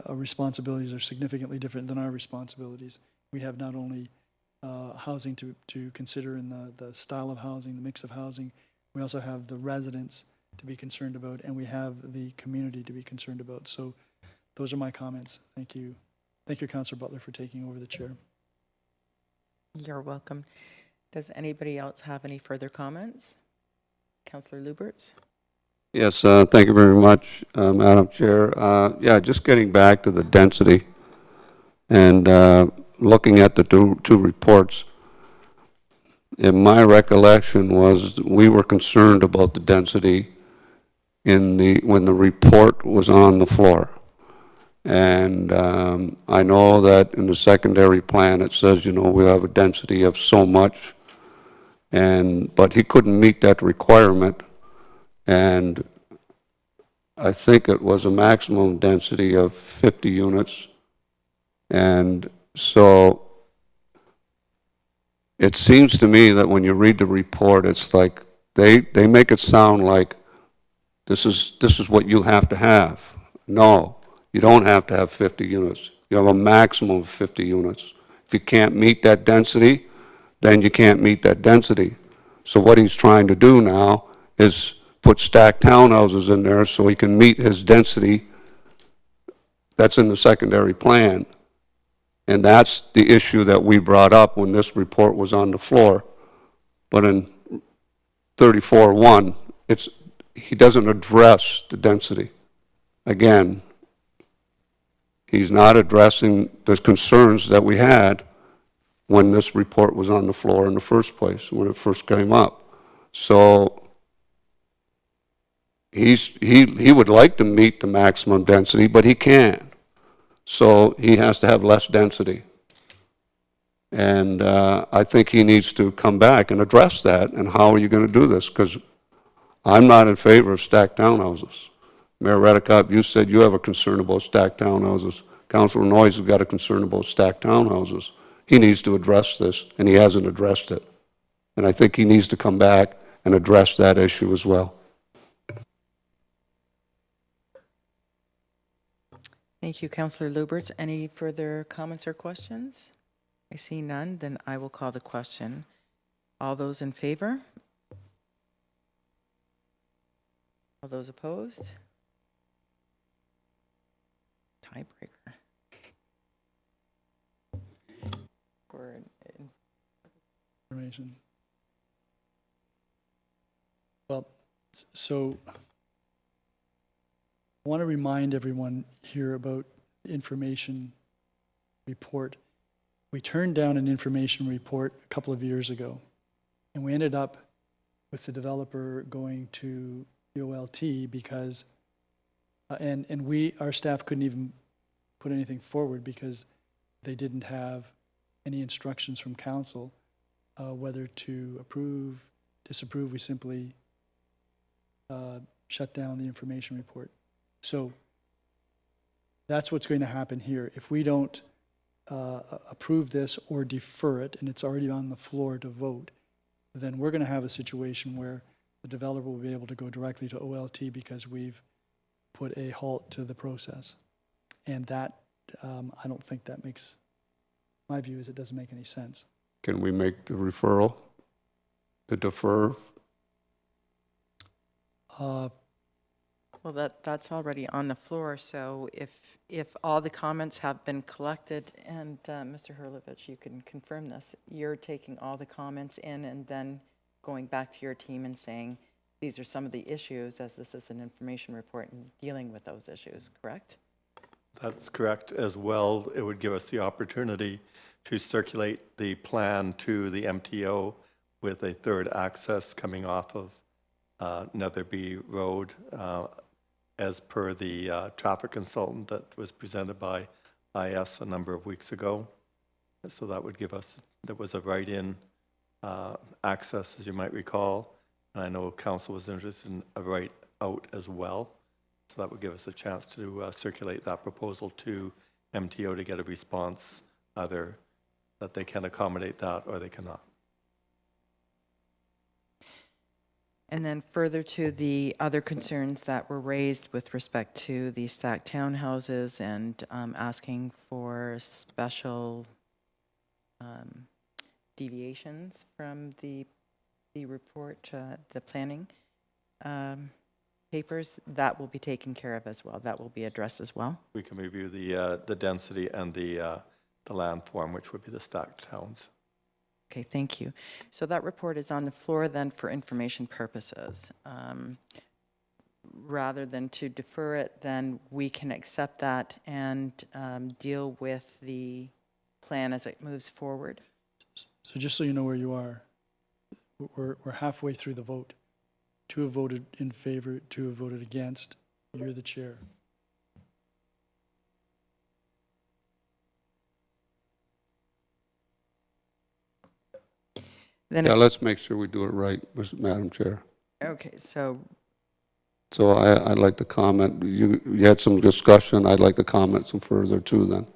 responsibilities are significantly different than our responsibilities. We have not only housing to consider in the style of housing, the mix of housing, we also have the residents to be concerned about, and we have the community to be concerned about. So those are my comments. Thank you. Thank you, Councillor Butler, for taking over the chair. You're welcome. Does anybody else have any further comments? Councillor Lubberts? Yes, thank you very much, Madam Chair. Yeah, just getting back to the density and looking at the two reports. In my recollection was we were concerned about the density when the report was on the floor. And I know that in the secondary plan it says, you know, we have a density of so much, but he couldn't meet that requirement. And I think it was a maximum density of 50 units. And so it seems to me that when you read the report, it's like they make it sound like this is what you have to have. No, you don't have to have 50 units. You have a maximum of 50 units. If you can't meet that density, then you can't meet that density. So what he's trying to do now is put stacked townhouses in there so he can meet his density that's in the secondary plan. And that's the issue that we brought up when this report was on the floor. But in 34-1, he doesn't address the density. Again, he's not addressing the concerns that we had when this report was on the floor in the first place, when it first came up. So he would like to meet the maximum density, but he can't. So he has to have less density. And I think he needs to come back and address that. And how are you going to do this? Because I'm not in favor of stacked townhouses. Mayor Redekop, you said you have a concern about stacked townhouses. Councillor Noyes has got a concern about stacked townhouses. He needs to address this, and he hasn't addressed it. And I think he needs to come back and address that issue as well. Thank you, Councillor Lubberts. Any further comments or questions? I see none, then I will call the question. All those in favor? All those opposed? Tiebreaker. For Information. Well, so I want to remind everyone here about the information report. We turned down an information report a couple of years ago, and we ended up with the developer going to the OLT because, and our staff couldn't even put anything forward because they didn't have any instructions from council whether to approve, disapprove. We simply shut down the information report. So that's what's going to happen here. If we don't approve this or defer it, and it's already on the floor to vote, then we're going to have a situation where the developer will be able to go directly to OLT because we've put a halt to the process. And that, I don't think that makes, my view is it doesn't make any sense. Can we make the referral, the defer? Well, that's already on the floor, so if all the comments have been collected, and Mr. Hurlovich, you can confirm this, you're taking all the comments in and then going back to your team and saying, these are some of the issues, as this is an information report, and dealing with those issues, correct? That's correct as well. It would give us the opportunity to circulate the plan to the MTO with a third access coming off of Netherby Road, as per the traffic consultant that was presented by IS a number of weeks ago. So that would give us, there was a write-in access, as you might recall, and I know council was interested in a write-out as well. So that would give us a chance to circulate that proposal to MTO to get a response, either that they can accommodate that or they cannot. And then further to the other concerns that were raised with respect to the stacked townhouses and asking for special deviations from the report, the planning papers, that will be taken care of as well. That will be addressed as well. We can review the density and the land form, which would be the stacked towns. Okay, thank you. So that report is on the floor then for information purposes. Rather than to defer it, then we can accept that and deal with the plan as it moves forward. So just so you know where you are, we're halfway through the vote. 2 have voted in favor, 2 have voted against. You're the chair. Then Yeah, let's make sure we do it right, Madam Chair. okay, so So I'd like to comment, you had some discussion, I'd like to comment some further too then.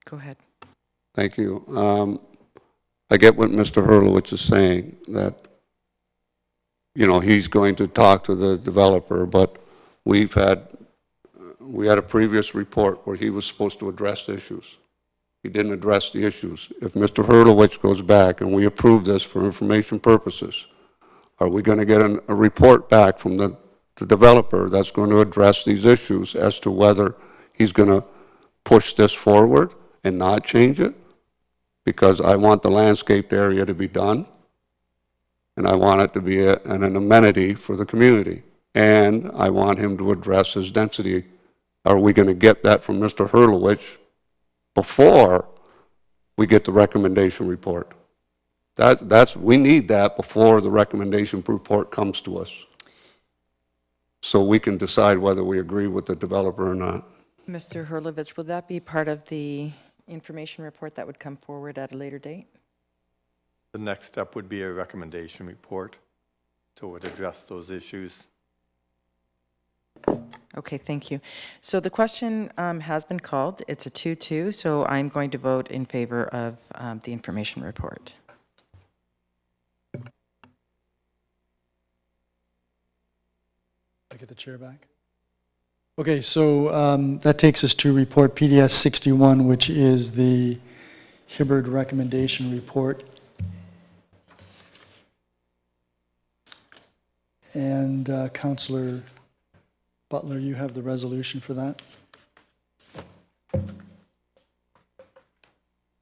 go ahead. Thank you. I get what Mr. Hurlowitz is saying, that, you know, he's going to talk to the developer, but we had a previous report where he was supposed to address the issues. He didn't address the issues. If Mr. Hurlowitz goes back and we approve this for information purposes, are we going to get a report back from the developer that's going to address these issues as to whether he's going to push this forward and not change it? Because I want the landscaped area to be done, and I want it to be an amenity for the community. And I want him to address his density. Are we going to get that from Mr. Hurlowitz before we get the recommendation report? We need that before the recommendation report comes to us, so we can decide whether we agree with the developer or not. Mr. Hurlovich, will that be part of the information report that would come forward at a later date? The next step would be a recommendation report, so it would address those issues. Okay, thank you. So the question has been called. It's a 2-2, so I'm going to vote in favor of the information report. I get the chair back? Okay, so that takes us to report PDS 61, which is the Hibbard recommendation report. And Councillor Butler, you have the resolution for that? I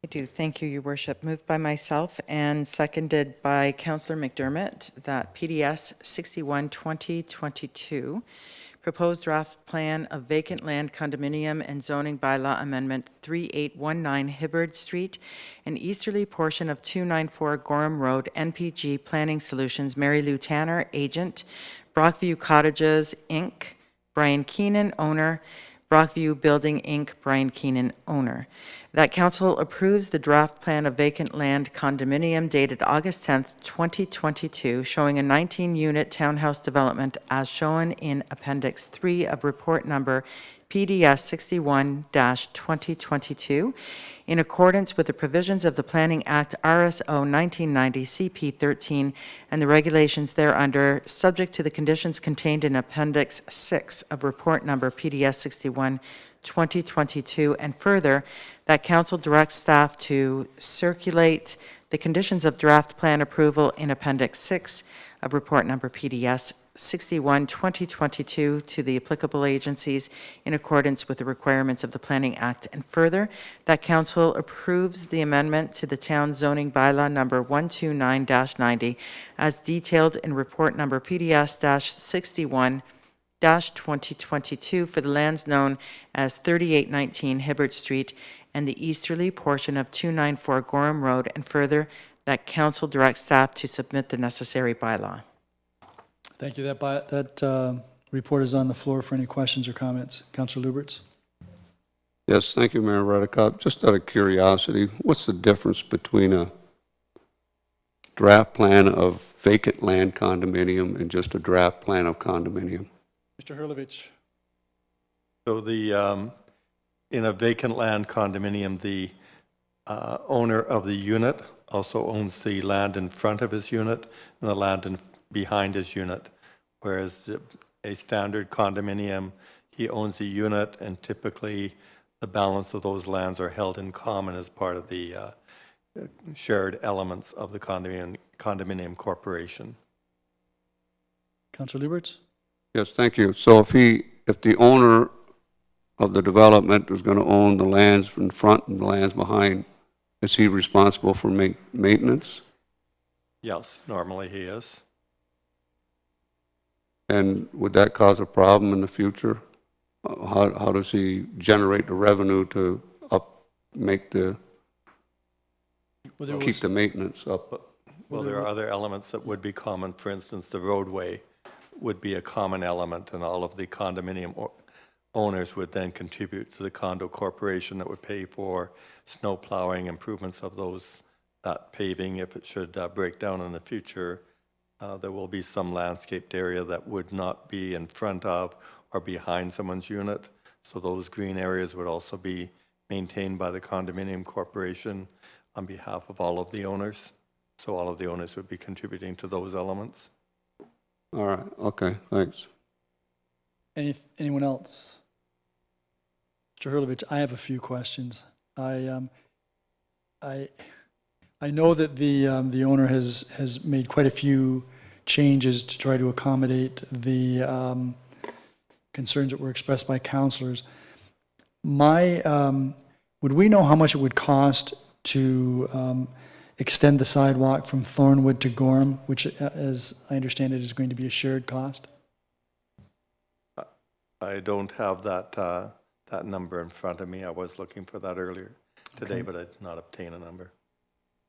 do. Thank you, Your Worship. Moved by myself and seconded by Councillor McDermott that PDS 61-2022, proposed draft plan of vacant land condominium and zoning bylaw amendment 3819 Hibbard Street, an easterly portion of 294 Gorham Road, NPG Planning Solutions, Mary Lou Tanner, agent, Brockview Cottages, Inc., Brian Keenan, owner, Brockview Building, Inc., Brian Keenan, owner. That council approves the draft plan of vacant land condominium dated August 10th, 2022, showing a 19-unit townhouse development as shown in Appendix 3 of report number PDS 61-2022, in accordance with the provisions of the Planning Act RSO 1990 CP 13 and the regulations thereunder, subject to the conditions contained in Appendix 6 of report number PDS 61-2022, and further, that council directs staff to circulate the conditions of draft plan approval in Appendix 6 of report number PDS 61-2022 to the applicable agencies in accordance with the requirements of the Planning Act, and further, that council approves the amendment to the town zoning bylaw number 129-90 as detailed in report number PDS-61-2022 for the lands known as 3819 Hibbard Street and the easterly portion of 294 Gorham Road, and further, that council directs staff to submit the necessary bylaw. Thank you. That report is on the floor for any questions or comments. Councillor Lubberts? Yes, thank you, Mayor Redekop. Just out of curiosity, what's the difference between a draft plan of vacant land condominium and just a draft plan of condominium? Mr. Hurlovich? So in a vacant land condominium, the owner of the unit also owns the land in front of his unit and the land behind his unit. Whereas a standard condominium, he owns the unit, and typically the balance of those lands are held in common as part of the shared elements of the condominium corporation. Councillor Lubberts? Yes, thank you. So if the owner of the development is going to own the lands in front and the lands behind, is he responsible for maintenance? Yes, normally he is. And would that cause a problem in the future? How does he generate the revenue to keep the maintenance up? Well, there are other elements that would be common. For instance, the roadway would be a common element, and all of the condominium owners would then contribute to the condo corporation that would pay for snow plowing, improvements of that paving. If it should break down in the future, there will be some landscaped area that would not be in front of or behind someone's unit. So those green areas would also be maintained by the condominium corporation on behalf of all of the owners. So all of the owners would be contributing to those elements. All right, okay, thanks. Anyone else? Mr. Hurlovich, I have a few questions. I know that the owner has made quite a few changes to try to accommodate the concerns that were expressed by councillors. Would we know how much it would cost to extend the sidewalk from Thornwood to Gorham, which, as I understand it, is going to be a shared cost? I don't have that number in front of me. I was looking for that earlier today, but I did not obtain a number.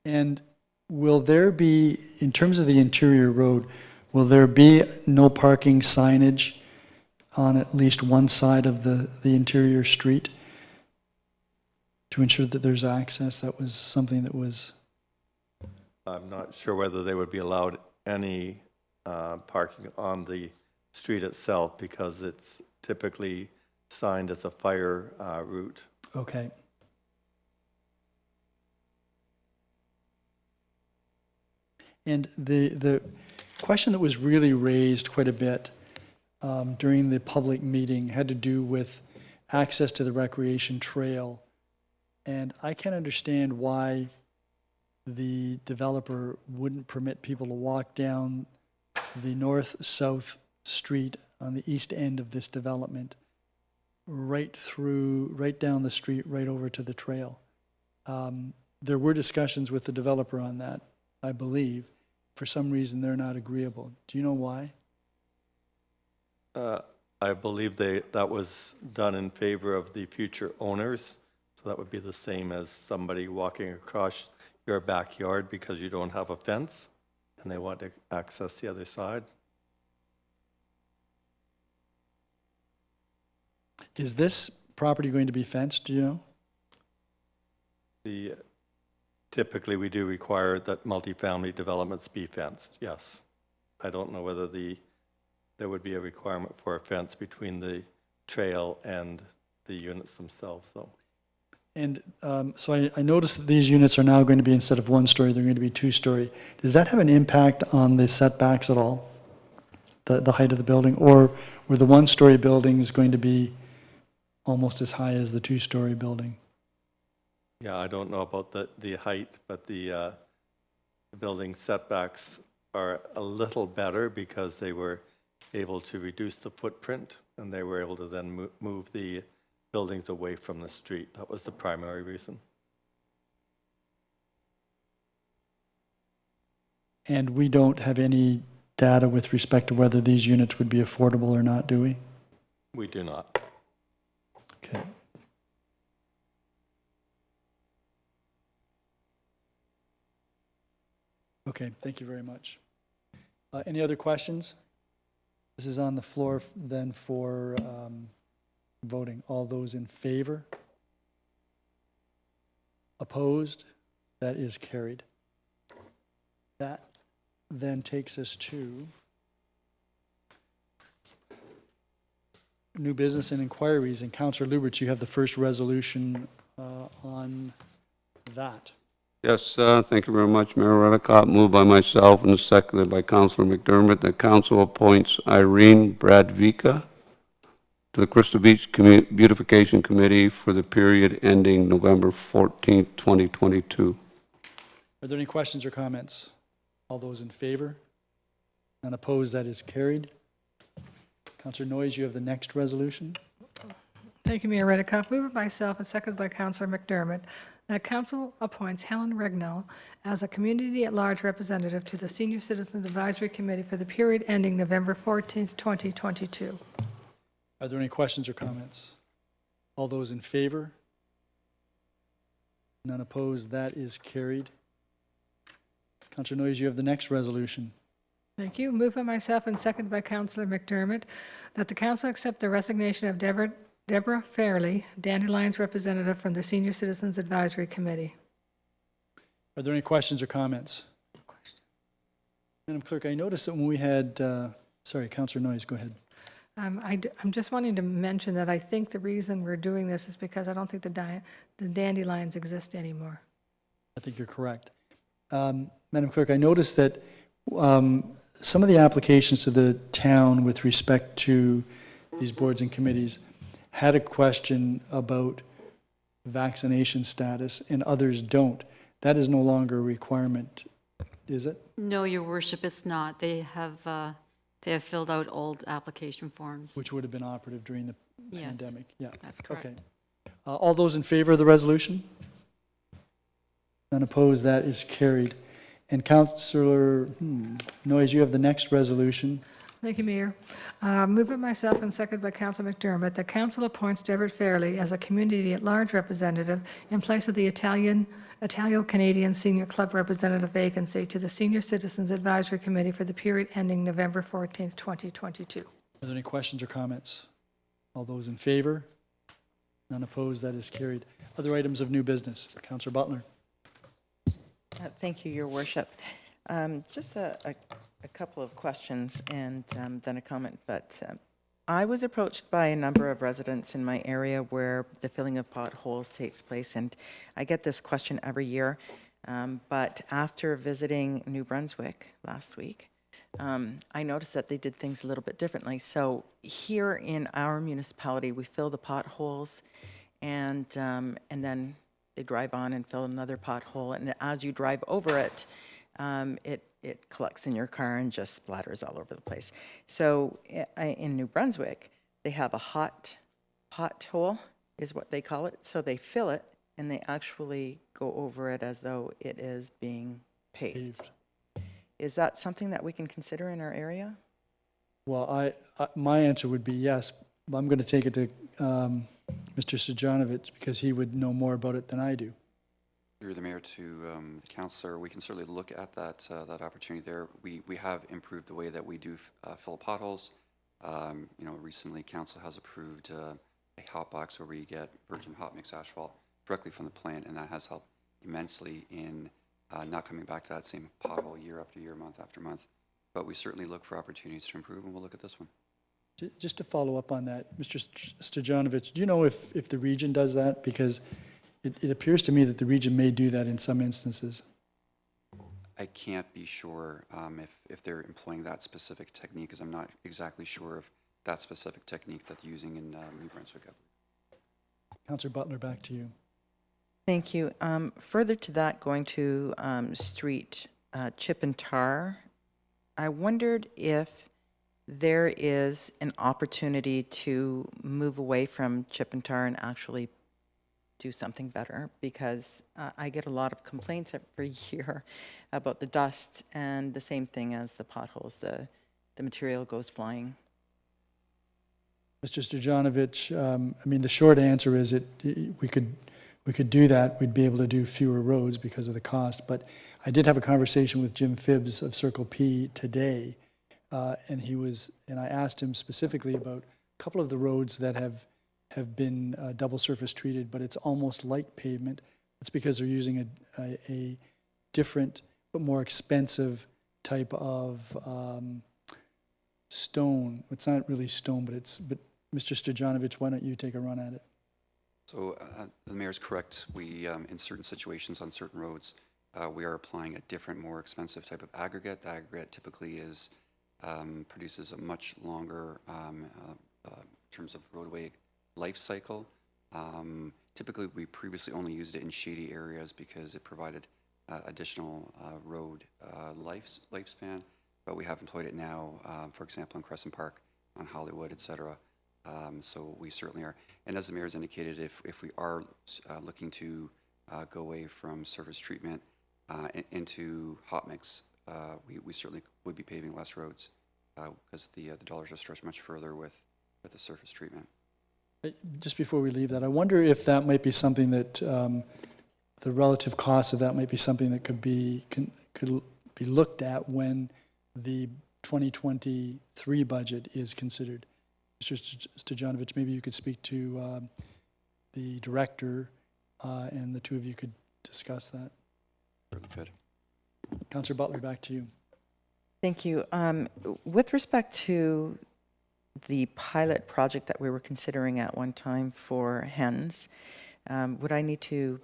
And will there be, in terms of the interior road, will there be no parking signage on at least one side of the interior street to ensure that there's access? That was something that was... I'm not sure whether they would be allowed any parking on the street itself, because it's typically signed as a fire route. Okay. And the question that was really raised quite a bit during the public meeting had to do with access to the recreation trail. And I can't understand why the developer wouldn't permit people to walk down the north-south street on the east end of this development, right down the street, right over to the trail. There were discussions with the developer on that, I believe. For some reason, they're not agreeable. Do you know why? I believe that was done in favor of the future owners. So that would be the same as somebody walking across your backyard because you don't have a fence and they want to access the other side. Is this property going to be fenced, do you know? Typically, we do require that multifamily developments be fenced, yes. I don't know whether there would be a requirement for a fence between the trail and the units themselves, though. And so I noticed that these units are now going to be, instead of one story, they're going to be two-story. Does that have an impact on the setbacks at all? The height of the building? Or were the one-story buildings going to be almost as high as the two-story building? Yeah, I don't know about the height, but the building setbacks are a little better because they were able to reduce the footprint and they were able to then move the buildings away from the street. That was the primary reason. And we don't have any data with respect to whether these units would be affordable or not, do we? We do not. Okay. Okay, thank you very much. Any other questions? This is on the floor then for voting. All those in favor? Opposed? That is carried. That then takes us to new business and inquiries. And Councillor Lubberts, you have the first resolution on that. Yes, thank you very much, Mayor Redekop. Moved by myself and seconded by Councillor McDermott that council appoints Irene Bradvika to the Crystal Beach Beautification Committee for the period ending November 14th, 2022. Are there any questions or comments? All those in favor? None opposed, that is carried. Councillor Noyes, you have the next resolution. Thank you, Mayor Redekop. Moved by myself and seconded by Councillor McDermott that council appoints Helen Regnell as a community-at-large representative to the Senior Citizens Advisory Committee for the period ending November 14th, 2022. Are there any questions or comments? All those in favor? None opposed, that is carried. Councillor Noyes, you have the next resolution. Thank you. Moved by myself and seconded by Councillor McDermott that the council accept the resignation of Deborah Fairley, Dandelion's representative from the Senior Citizens Advisory Committee. Are there any questions or comments? Madam Clerk, I noticed that when we had, sorry, Councillor Noyes, go ahead. I'm just wanting to mention that I think the reason we're doing this is because I don't think the dandelions exist anymore. I think you're correct. Madam Clerk, I noticed that some of the applications to the town with respect to these boards and committees had a question about vaccination status and others don't. That is no longer a requirement, is it? No, Your Worship, it's not. They have filled out old application forms. Which would have been operative during the Yes, pandemic. Yeah. that's correct. Okay. All those in favor of the resolution? None opposed, that is carried. And Councillor Noyes, you have the next resolution. Thank you, Mayor. Moved by myself and seconded by Councillor McDermott that council appoints Deborah Fairley as a community-at-large representative in place of the Italo-Canadian Senior Club representative vacancy to the Senior Citizens Advisory Committee for the period ending November 14th, 2022. Are there any questions or comments? All those in favor? None opposed, that is carried. Other items of new business. Councillor Butler. Thank you, Your Worship. Just a couple of questions and then a comment, but I was approached by a number of residents in my area where the filling of potholes takes place, and I get this question every year, but after visiting New Brunswick last week, I noticed that they did things a little bit differently. So here in our municipality, we fill the potholes and then they drive on and fill another pothole, and as you drive over it, it collects in your car and just splatters all over the place. So in New Brunswick, they have a hot hole, is what they call it. So they fill it, and they actually go over it as though it is being paved. Is that something that we can consider in our area? Well, my answer would be yes, but I'm going to take it to Mr. Stojanovic because he would know more about it than I do. Through the mayor to the councillor, we can certainly look at that opportunity there. We have improved the way that we do fill potholes. Recently council has approved a hot box where we get virgin hot mix asphalt directly from the plant, and that has helped immensely in not coming back to that same pothole year after year, month after month. But we certainly look for opportunities to improve, and we'll look at this one. Just to follow up on that, Mr. Stojanovic, do you know if the region does that? Because it appears to me that the region may do that in some instances. I can't be sure if they're employing that specific technique, because I'm not exactly sure of that specific technique that they're using in New Brunswick. Councillor Butler, back to you. Thank you. Further to that, going to street chip and tar, I wondered if there is an opportunity to move away from chip and tar and actually do something better, because I get a lot of complaints every year about the dust, and the same thing as the potholes, the material goes flying. Mr. Stojanovic, the short answer is we we could do that, we'd be able to do fewer roads because of the cost. But I did have a conversation with Jim Phibbs of Circle P today, and I asked him specifically about a couple of the roads that have been double surface treated, but it's almost like pavement. It's because they're using a different but more expensive type of stone. It's not really stone, but Mr. Stojanovic, why don't you take a run at it? So the mayor's correct. We, in certain situations on certain roads, we are applying a different, more expensive type of aggregate. The aggregate typically produces a much longer in terms of roadway life cycle. Typically, we previously only used it in shady areas because it provided additional road lifespan, but we have employed it now, for example, in Crescent Park, on Hollywood, et cetera. So we certainly are. And as the mayor's indicated, if we are looking to go away from surface treatment into hot mix, we certainly would be paving less roads because the dollars are stretched much further with the surface treatment. Just before we leave that, I wonder if that might be something that the relative cost of that might be something that could be looked at when the 2023 budget is considered. Mr. Stojanovic, maybe you could speak to the director, and the two of you could discuss that. Good. Councillor Butler, back to you. Thank you. With respect to the pilot project that we were considering at one time for hens, would I need to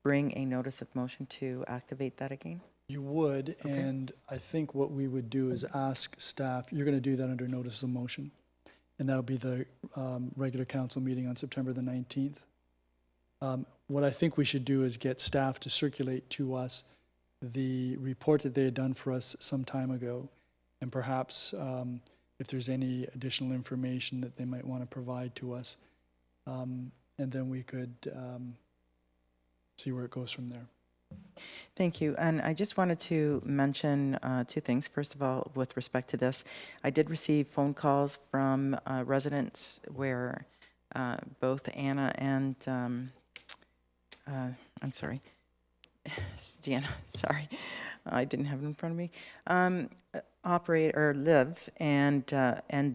bring a notice of motion to activate that again? You would, Okay. and I think what we would do is ask staff, you're going to do that under notice of motion, and that'll be the regular council meeting on September the 19th. What I think we should do is get staff to circulate to us the report that they had done for us some time ago, and perhaps if there's any additional information that they might want to provide to us, and then we could see where it goes from there. Thank you. And I just wanted to mention two things. First of all, with respect to this, I did receive phone calls from residents where both Anna and, I'm sorry, Deanna, sorry, I didn't have it in front of me, operate or live, and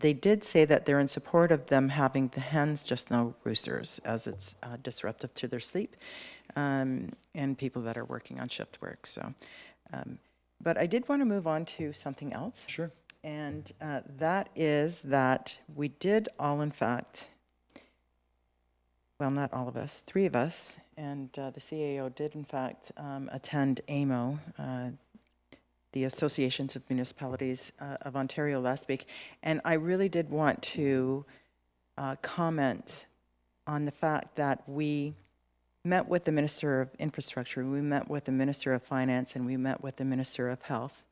they did say that they're in support of them having the hens, just no roosters, as it's disruptive to their sleep, and people that are working on shift work. So, but I did want to move on to something else. Sure. And that is that we did all, in fact, well, not all of us, three of us, and the CAO did, in fact, attend AMO, the Associations of Municipalities of Ontario last week. And I really did want to comment on the fact that we met with the Minister of Infrastructure, we met with the Minister of Finance, and we met with the Minister of Health.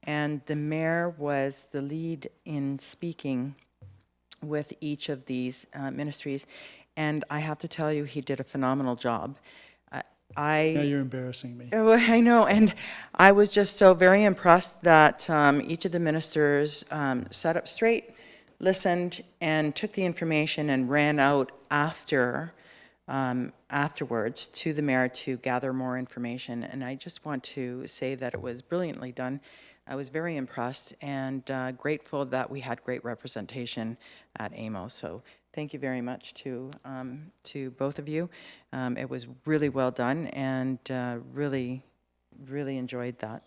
And the mayor was the lead in speaking with each of these ministries. And I have to tell you, he did a phenomenal job. Now you're embarrassing me. Oh, I know, and I was just so very impressed that each of the ministers sat up straight, listened, and took the information and ran out afterwards to the mayor to gather more information. And I just want to say that it was brilliantly done. I was very impressed and grateful that we had great representation at AMO. So thank you very much to both of you. It was really well done, and really enjoyed that.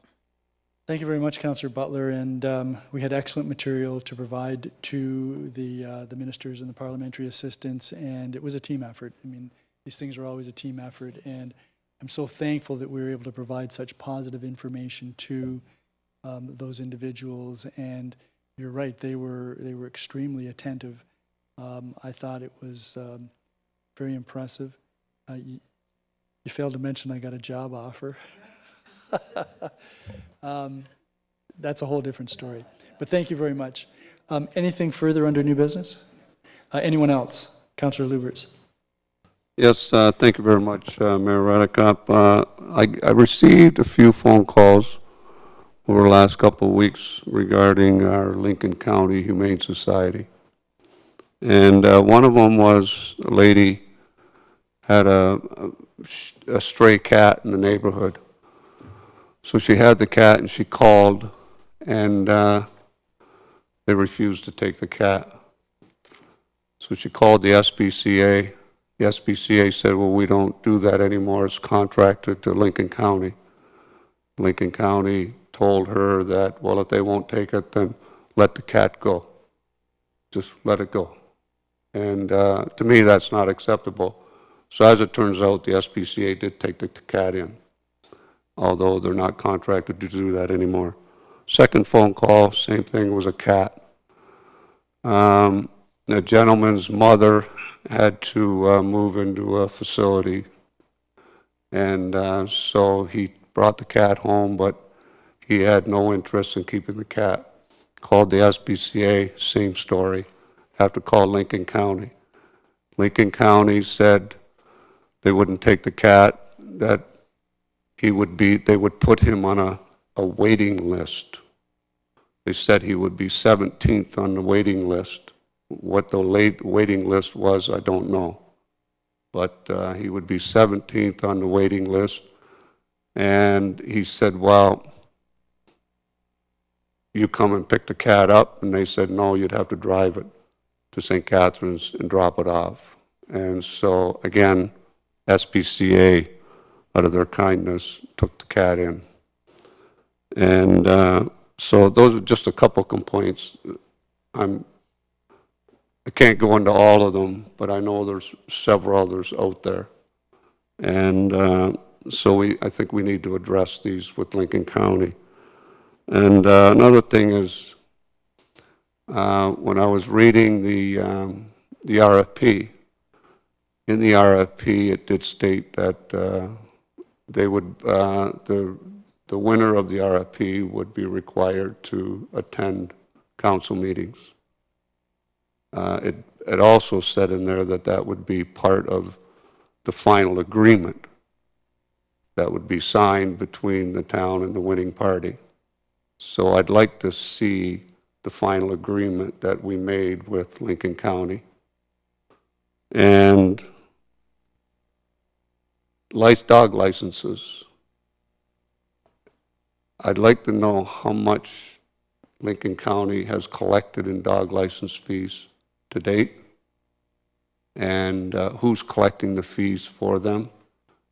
Thank you very much, Councillor Butler, and we had excellent material to provide to the ministers and the parliamentary assistants, and it was a team effort. I mean, these things are always a team effort, and I'm so thankful that we were able to provide such positive information to those individuals. And you're right, they were extremely attentive. I thought it was very impressive. You failed to mention I got a job offer. That's a whole different story. But thank you very much. Anything further under new business? Anyone else? Councillor Lubberts. Yes, thank you very much, Mayor Redekop. I received a few phone calls over the last couple of weeks regarding our Lincoln County Humane Society. And one of them was a lady had a stray cat in the neighborhood. So she had the cat and she called, and they refused to take the cat. So she called the SPCA. The SPCA said, well, we don't do that anymore. It's contracted to Lincoln County. Lincoln County told her that, well, if they won't take it, then let the cat go. Just let it go. And to me, that's not acceptable. So as it turns out, the SPCA did take the cat in, although they're not contracted to do that anymore. Second phone call, same thing, was a cat. The gentleman's mother had to move into a facility, and so he brought the cat home, but he had no interest in keeping the cat. Called the SPCA, same story. Have to call Lincoln County. Lincoln County said they wouldn't take the cat, that they would put him on a waiting list. They said he would be 17th on the waiting list. What the waiting list was, I don't know. But he would be 17th on the waiting list. And he said, well, you come and pick the cat up. And they said, no, you'd have to drive it to St. Catharines and drop it off. And so, again, SPCA, out of their kindness, took the cat in. And so those are just a couple complaints. I can't go into all of them, but I know there's several others out there. And so I think we need to address these with Lincoln County. And another thing is, when I was reading the RFP, in the RFP it did state that they would, the winner of the RFP would be required to attend council meetings. It also said in there that that would be part of the final agreement that would be signed between the town and the winning party. So I'd like to see the final agreement that we made with Lincoln County. And dog licenses. I'd like to know how much Lincoln County has collected in dog license fees to date, and who's collecting the fees for them,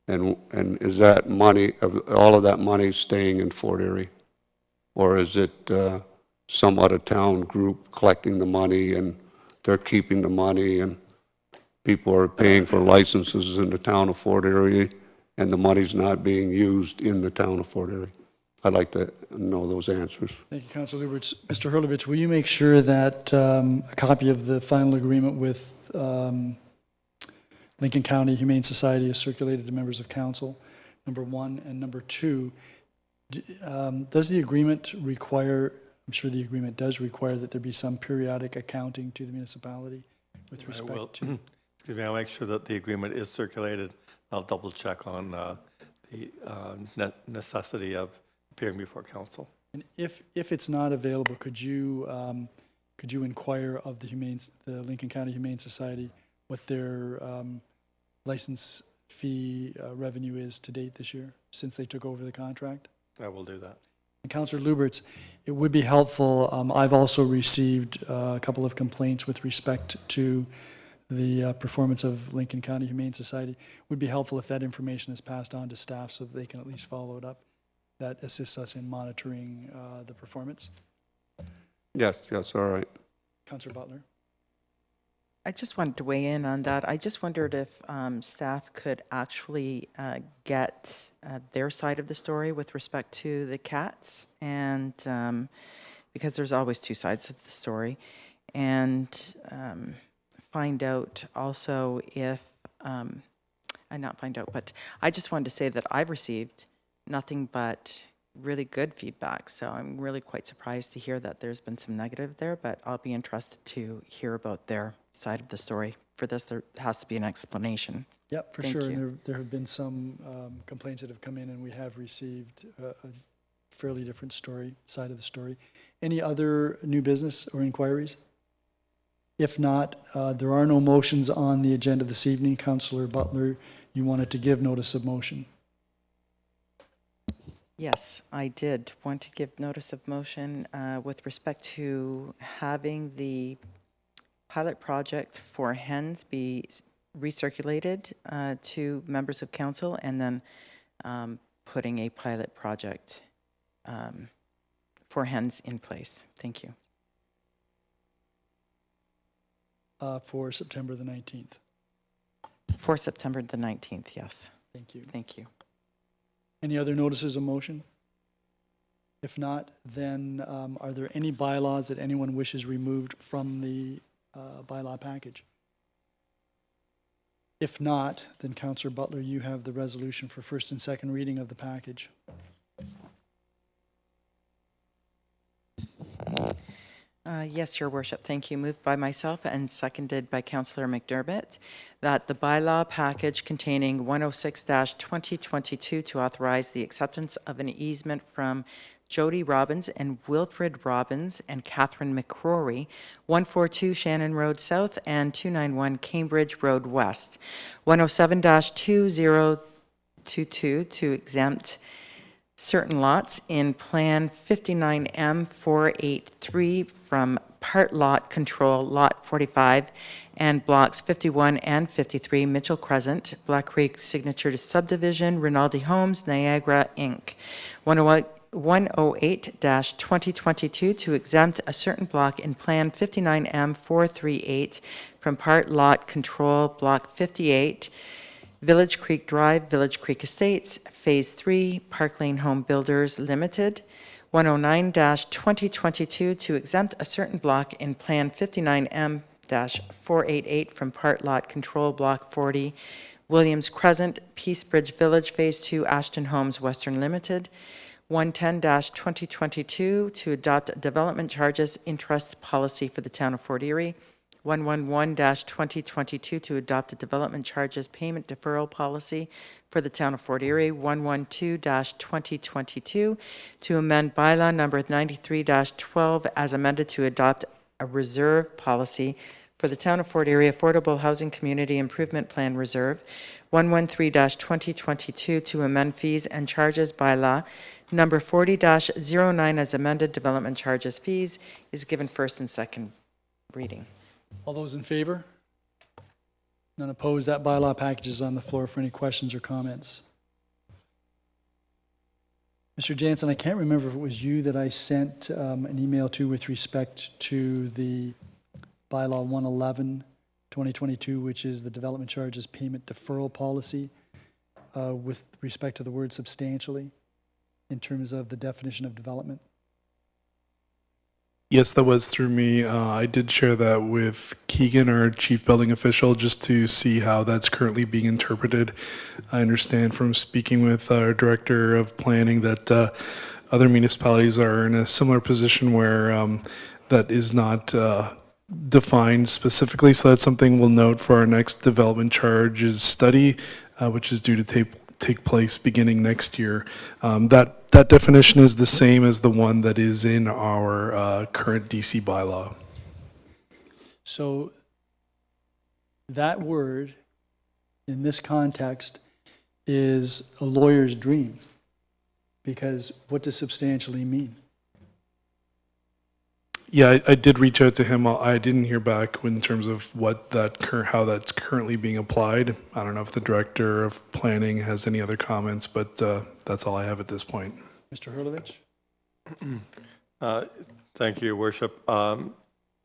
and is that money, all of that money staying in Fort Erie, or is it some out-of-town group collecting the money and they're keeping the money and people are paying for licenses in the town of Fort Erie and the money's not being used in the town of Fort Erie? I'd like to know those answers. Thank you, Councillor Lubberts. Mr. Hurlovich, will you make sure that a copy of the final agreement with Lincoln County Humane Society is circulated to members of council, number one? And number two, does the agreement require, I'm sure the agreement does require that there be some periodic accounting to the municipality with respect to? Excuse me, I'll make sure that the agreement is circulated. I'll double check on the necessity of appearing before council. And if it's not available, could you inquire of the Lincoln County Humane Society what their license fee revenue is to date this year, since they took over the contract? I will do that. And Councillor Lubberts, it would be helpful, I've also received a couple of complaints with respect to the performance of Lincoln County Humane Society. It would be helpful if that information is passed on to staff so that they can at least follow it up. That assists us in monitoring the performance. Yes, all right. Councillor Butler. I just wanted to weigh in on that. I just wondered if staff could actually get their side of the story with respect to the cats, and because there's always two sides of the story, and find out also if, not find out, but I just wanted to say that I've received nothing but really good feedback. So I'm really quite surprised to hear that there's been some negative there, but I'll be interested to hear about their side of the story. For this, there has to be an explanation. Yep, for Thank sure. you. And there have been some complaints that have come in, and we have received a fairly different side of the story. Any other new business or inquiries? If not, there are no motions on the agenda this evening. Councillor Butler, you wanted to give notice of motion. Yes, I did want to give notice of motion with respect to having the pilot project for hens be recirculated to members of council, and then putting a pilot project for hens in place. Thank you. For September the 19th. For September the 19th, yes. Thank you. Thank you. Any other notices of motion? If not, then are there any bylaws that anyone wishes removed from the bylaw package? If not, then Councillor Butler, you have the resolution for first and second reading of the package. Yes, Your Worship, thank you. Moved by myself and seconded by Councillor McDermott that the bylaw package containing 106-2022 to authorize the acceptance of an easement from Jody Robbins and Wilfred Robbins and Catherine McCrory, 142 Shannon Road South and 291 Cambridge Road West, 107-2022 to exempt certain lots in Plan 59M 483 from Part Lot Control Lot 45 and Blocks 51 and 53 Mitchell Crescent, Black Creek Signature Subdivision, Rinaldi Homes, Niagara, Inc. 108-2022 to exempt a certain block in Plan 59M 438 from Part Lot Control Block 58, Village Creek Drive, Village Creek Estates, Phase 3, Park Lane Home Builders Limited, 109-2022 to exempt a certain block in Plan 59M-488 from Part Lot Control Block 40, Williams Crescent, Peace Bridge Village, Phase 2, Ashton Homes Western Limited, 110-2022 to adopt development charges interest policy for the town of Fort Erie, 111-2022 to adopt a development charges payment deferral policy for the town of Fort Erie, 112-2022 to amend bylaw number 93-12 as amended to adopt a reserve policy for the town of Fort Erie Affordable Housing Community Improvement Plan Reserve, 113-2022 to amend fees and charges bylaw number 40-09 as amended development charges fees is given first and second reading. All those in favor? None opposed. That bylaw package is on the floor for any questions or comments. Mr. Jansen, I can't remember if it was you that I sent an email to with respect to the bylaw 111-2022, which is the development charges payment deferral policy with respect to the word substantially in terms of the definition of development. Yes, that was through me. I did share that with Keegan, our chief building official, just to see how that's currently being interpreted. I understand from speaking with our director of planning that other municipalities are in a similar position where that is not defined specifically. So that's something we'll note for our next development charges study, which is due to take place beginning next year. That definition is the same as the one that is in our current DC bylaw. So that word in this context is a lawyer's dream, because what does substantially mean? Yeah, I did reach out to him. I didn't hear back in terms of what how that's currently being applied. I don't know if the director of planning has any other comments, but that's all I have at this point. Mr. Hurlovich? Thank you, Your Worship.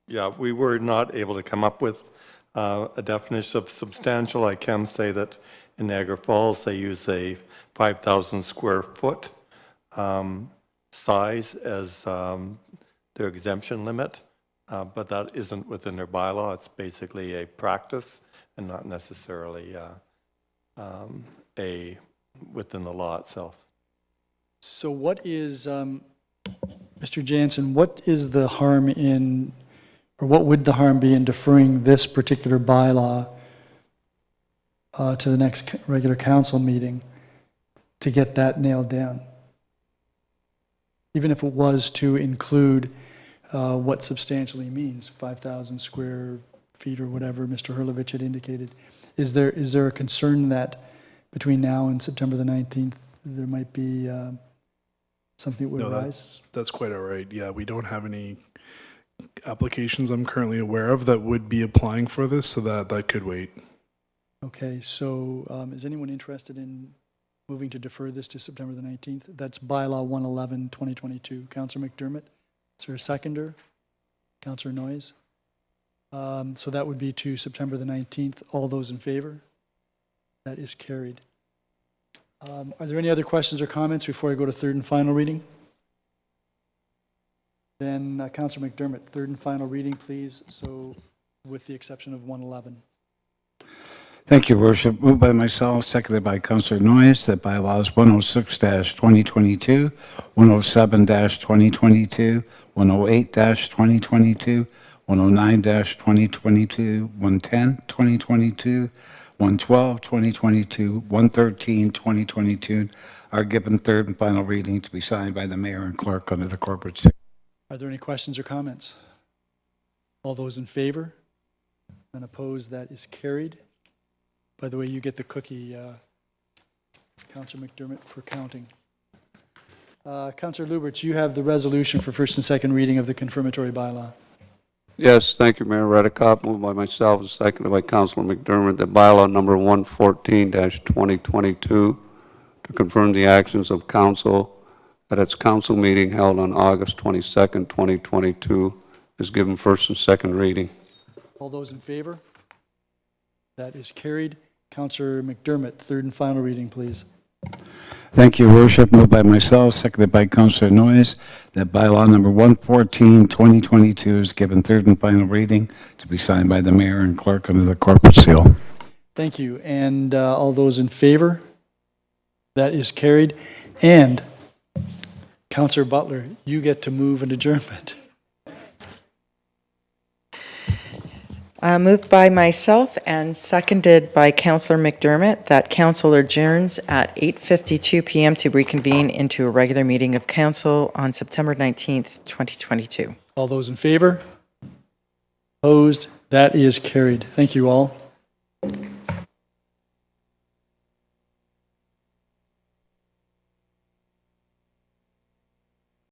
Yeah, we were not able to come up with a definition of substantial. I can say that in Niagara Falls, they use a 5,000 square foot size as their exemption limit, but that isn't within their bylaw. It's basically a practice and not necessarily within the law itself. So what is, Mr. Jansen, what is the harm in, or what would the harm be in deferring this particular bylaw to the next regular council meeting to get that nailed down? Even if it was to include what substantially means, 5,000 square feet or whatever Mr. Hurlovich had indicated. Is there a concern that between now and September the 19th, there might be something that would No, arise? that's quite all right. Yeah, we don't have any applications I'm currently aware of that would be applying for this, so that could wait. Okay, so is anyone interested in moving to defer this to September the 19th? That's bylaw 111, 2022. Councillor McDermott, is there a seconder? Councillor Noyes? So that would be to September the 19th. All those in favor? That is carried. Are there any other questions or comments before I go to third and final reading? Then Councillor McDermott, third and final reading, please. So with the exception of 111. Thank you, Worship. Moved by myself, seconded by Councillor Noyes, that bylaws 106-2022, 107-2022, 108-2022, 109-2022, 110-2022, 112-2022, 113-2022 are given third and final reading to be signed by the mayor and clerk under the corporate seal. Are there any questions or comments? All those in favor? And opposed? That is carried. By the way, you get the cookie, Councillor McDermott, for counting. Councillor Lubberts, you have the resolution for first and second reading of the confirmatory bylaw. Yes, thank you, Mayor Redekop. Moved by myself and seconded by Councillor McDermott, that bylaw number 114-2022 to confirm the actions of council at its council meeting held on August 22nd, 2022 is given first and second reading. All those in favor? That is carried. Councillor McDermott, third and final reading, please. Thank you, Worship. Moved by myself, seconded by Councillor Noyes, that bylaw number 114-2022 is given third and final reading to be signed by the mayor and clerk under the corporate seal. Thank you. And all those in favor? That is carried. And Councillor Butler, you get to move an adjournment. Moved by myself and seconded by Councillor McDermott that council adjourns at 8:52 p.m. to reconvene into a regular meeting of council on September 19th, 2022. All those in favor? Opposed? That is carried. Thank you all.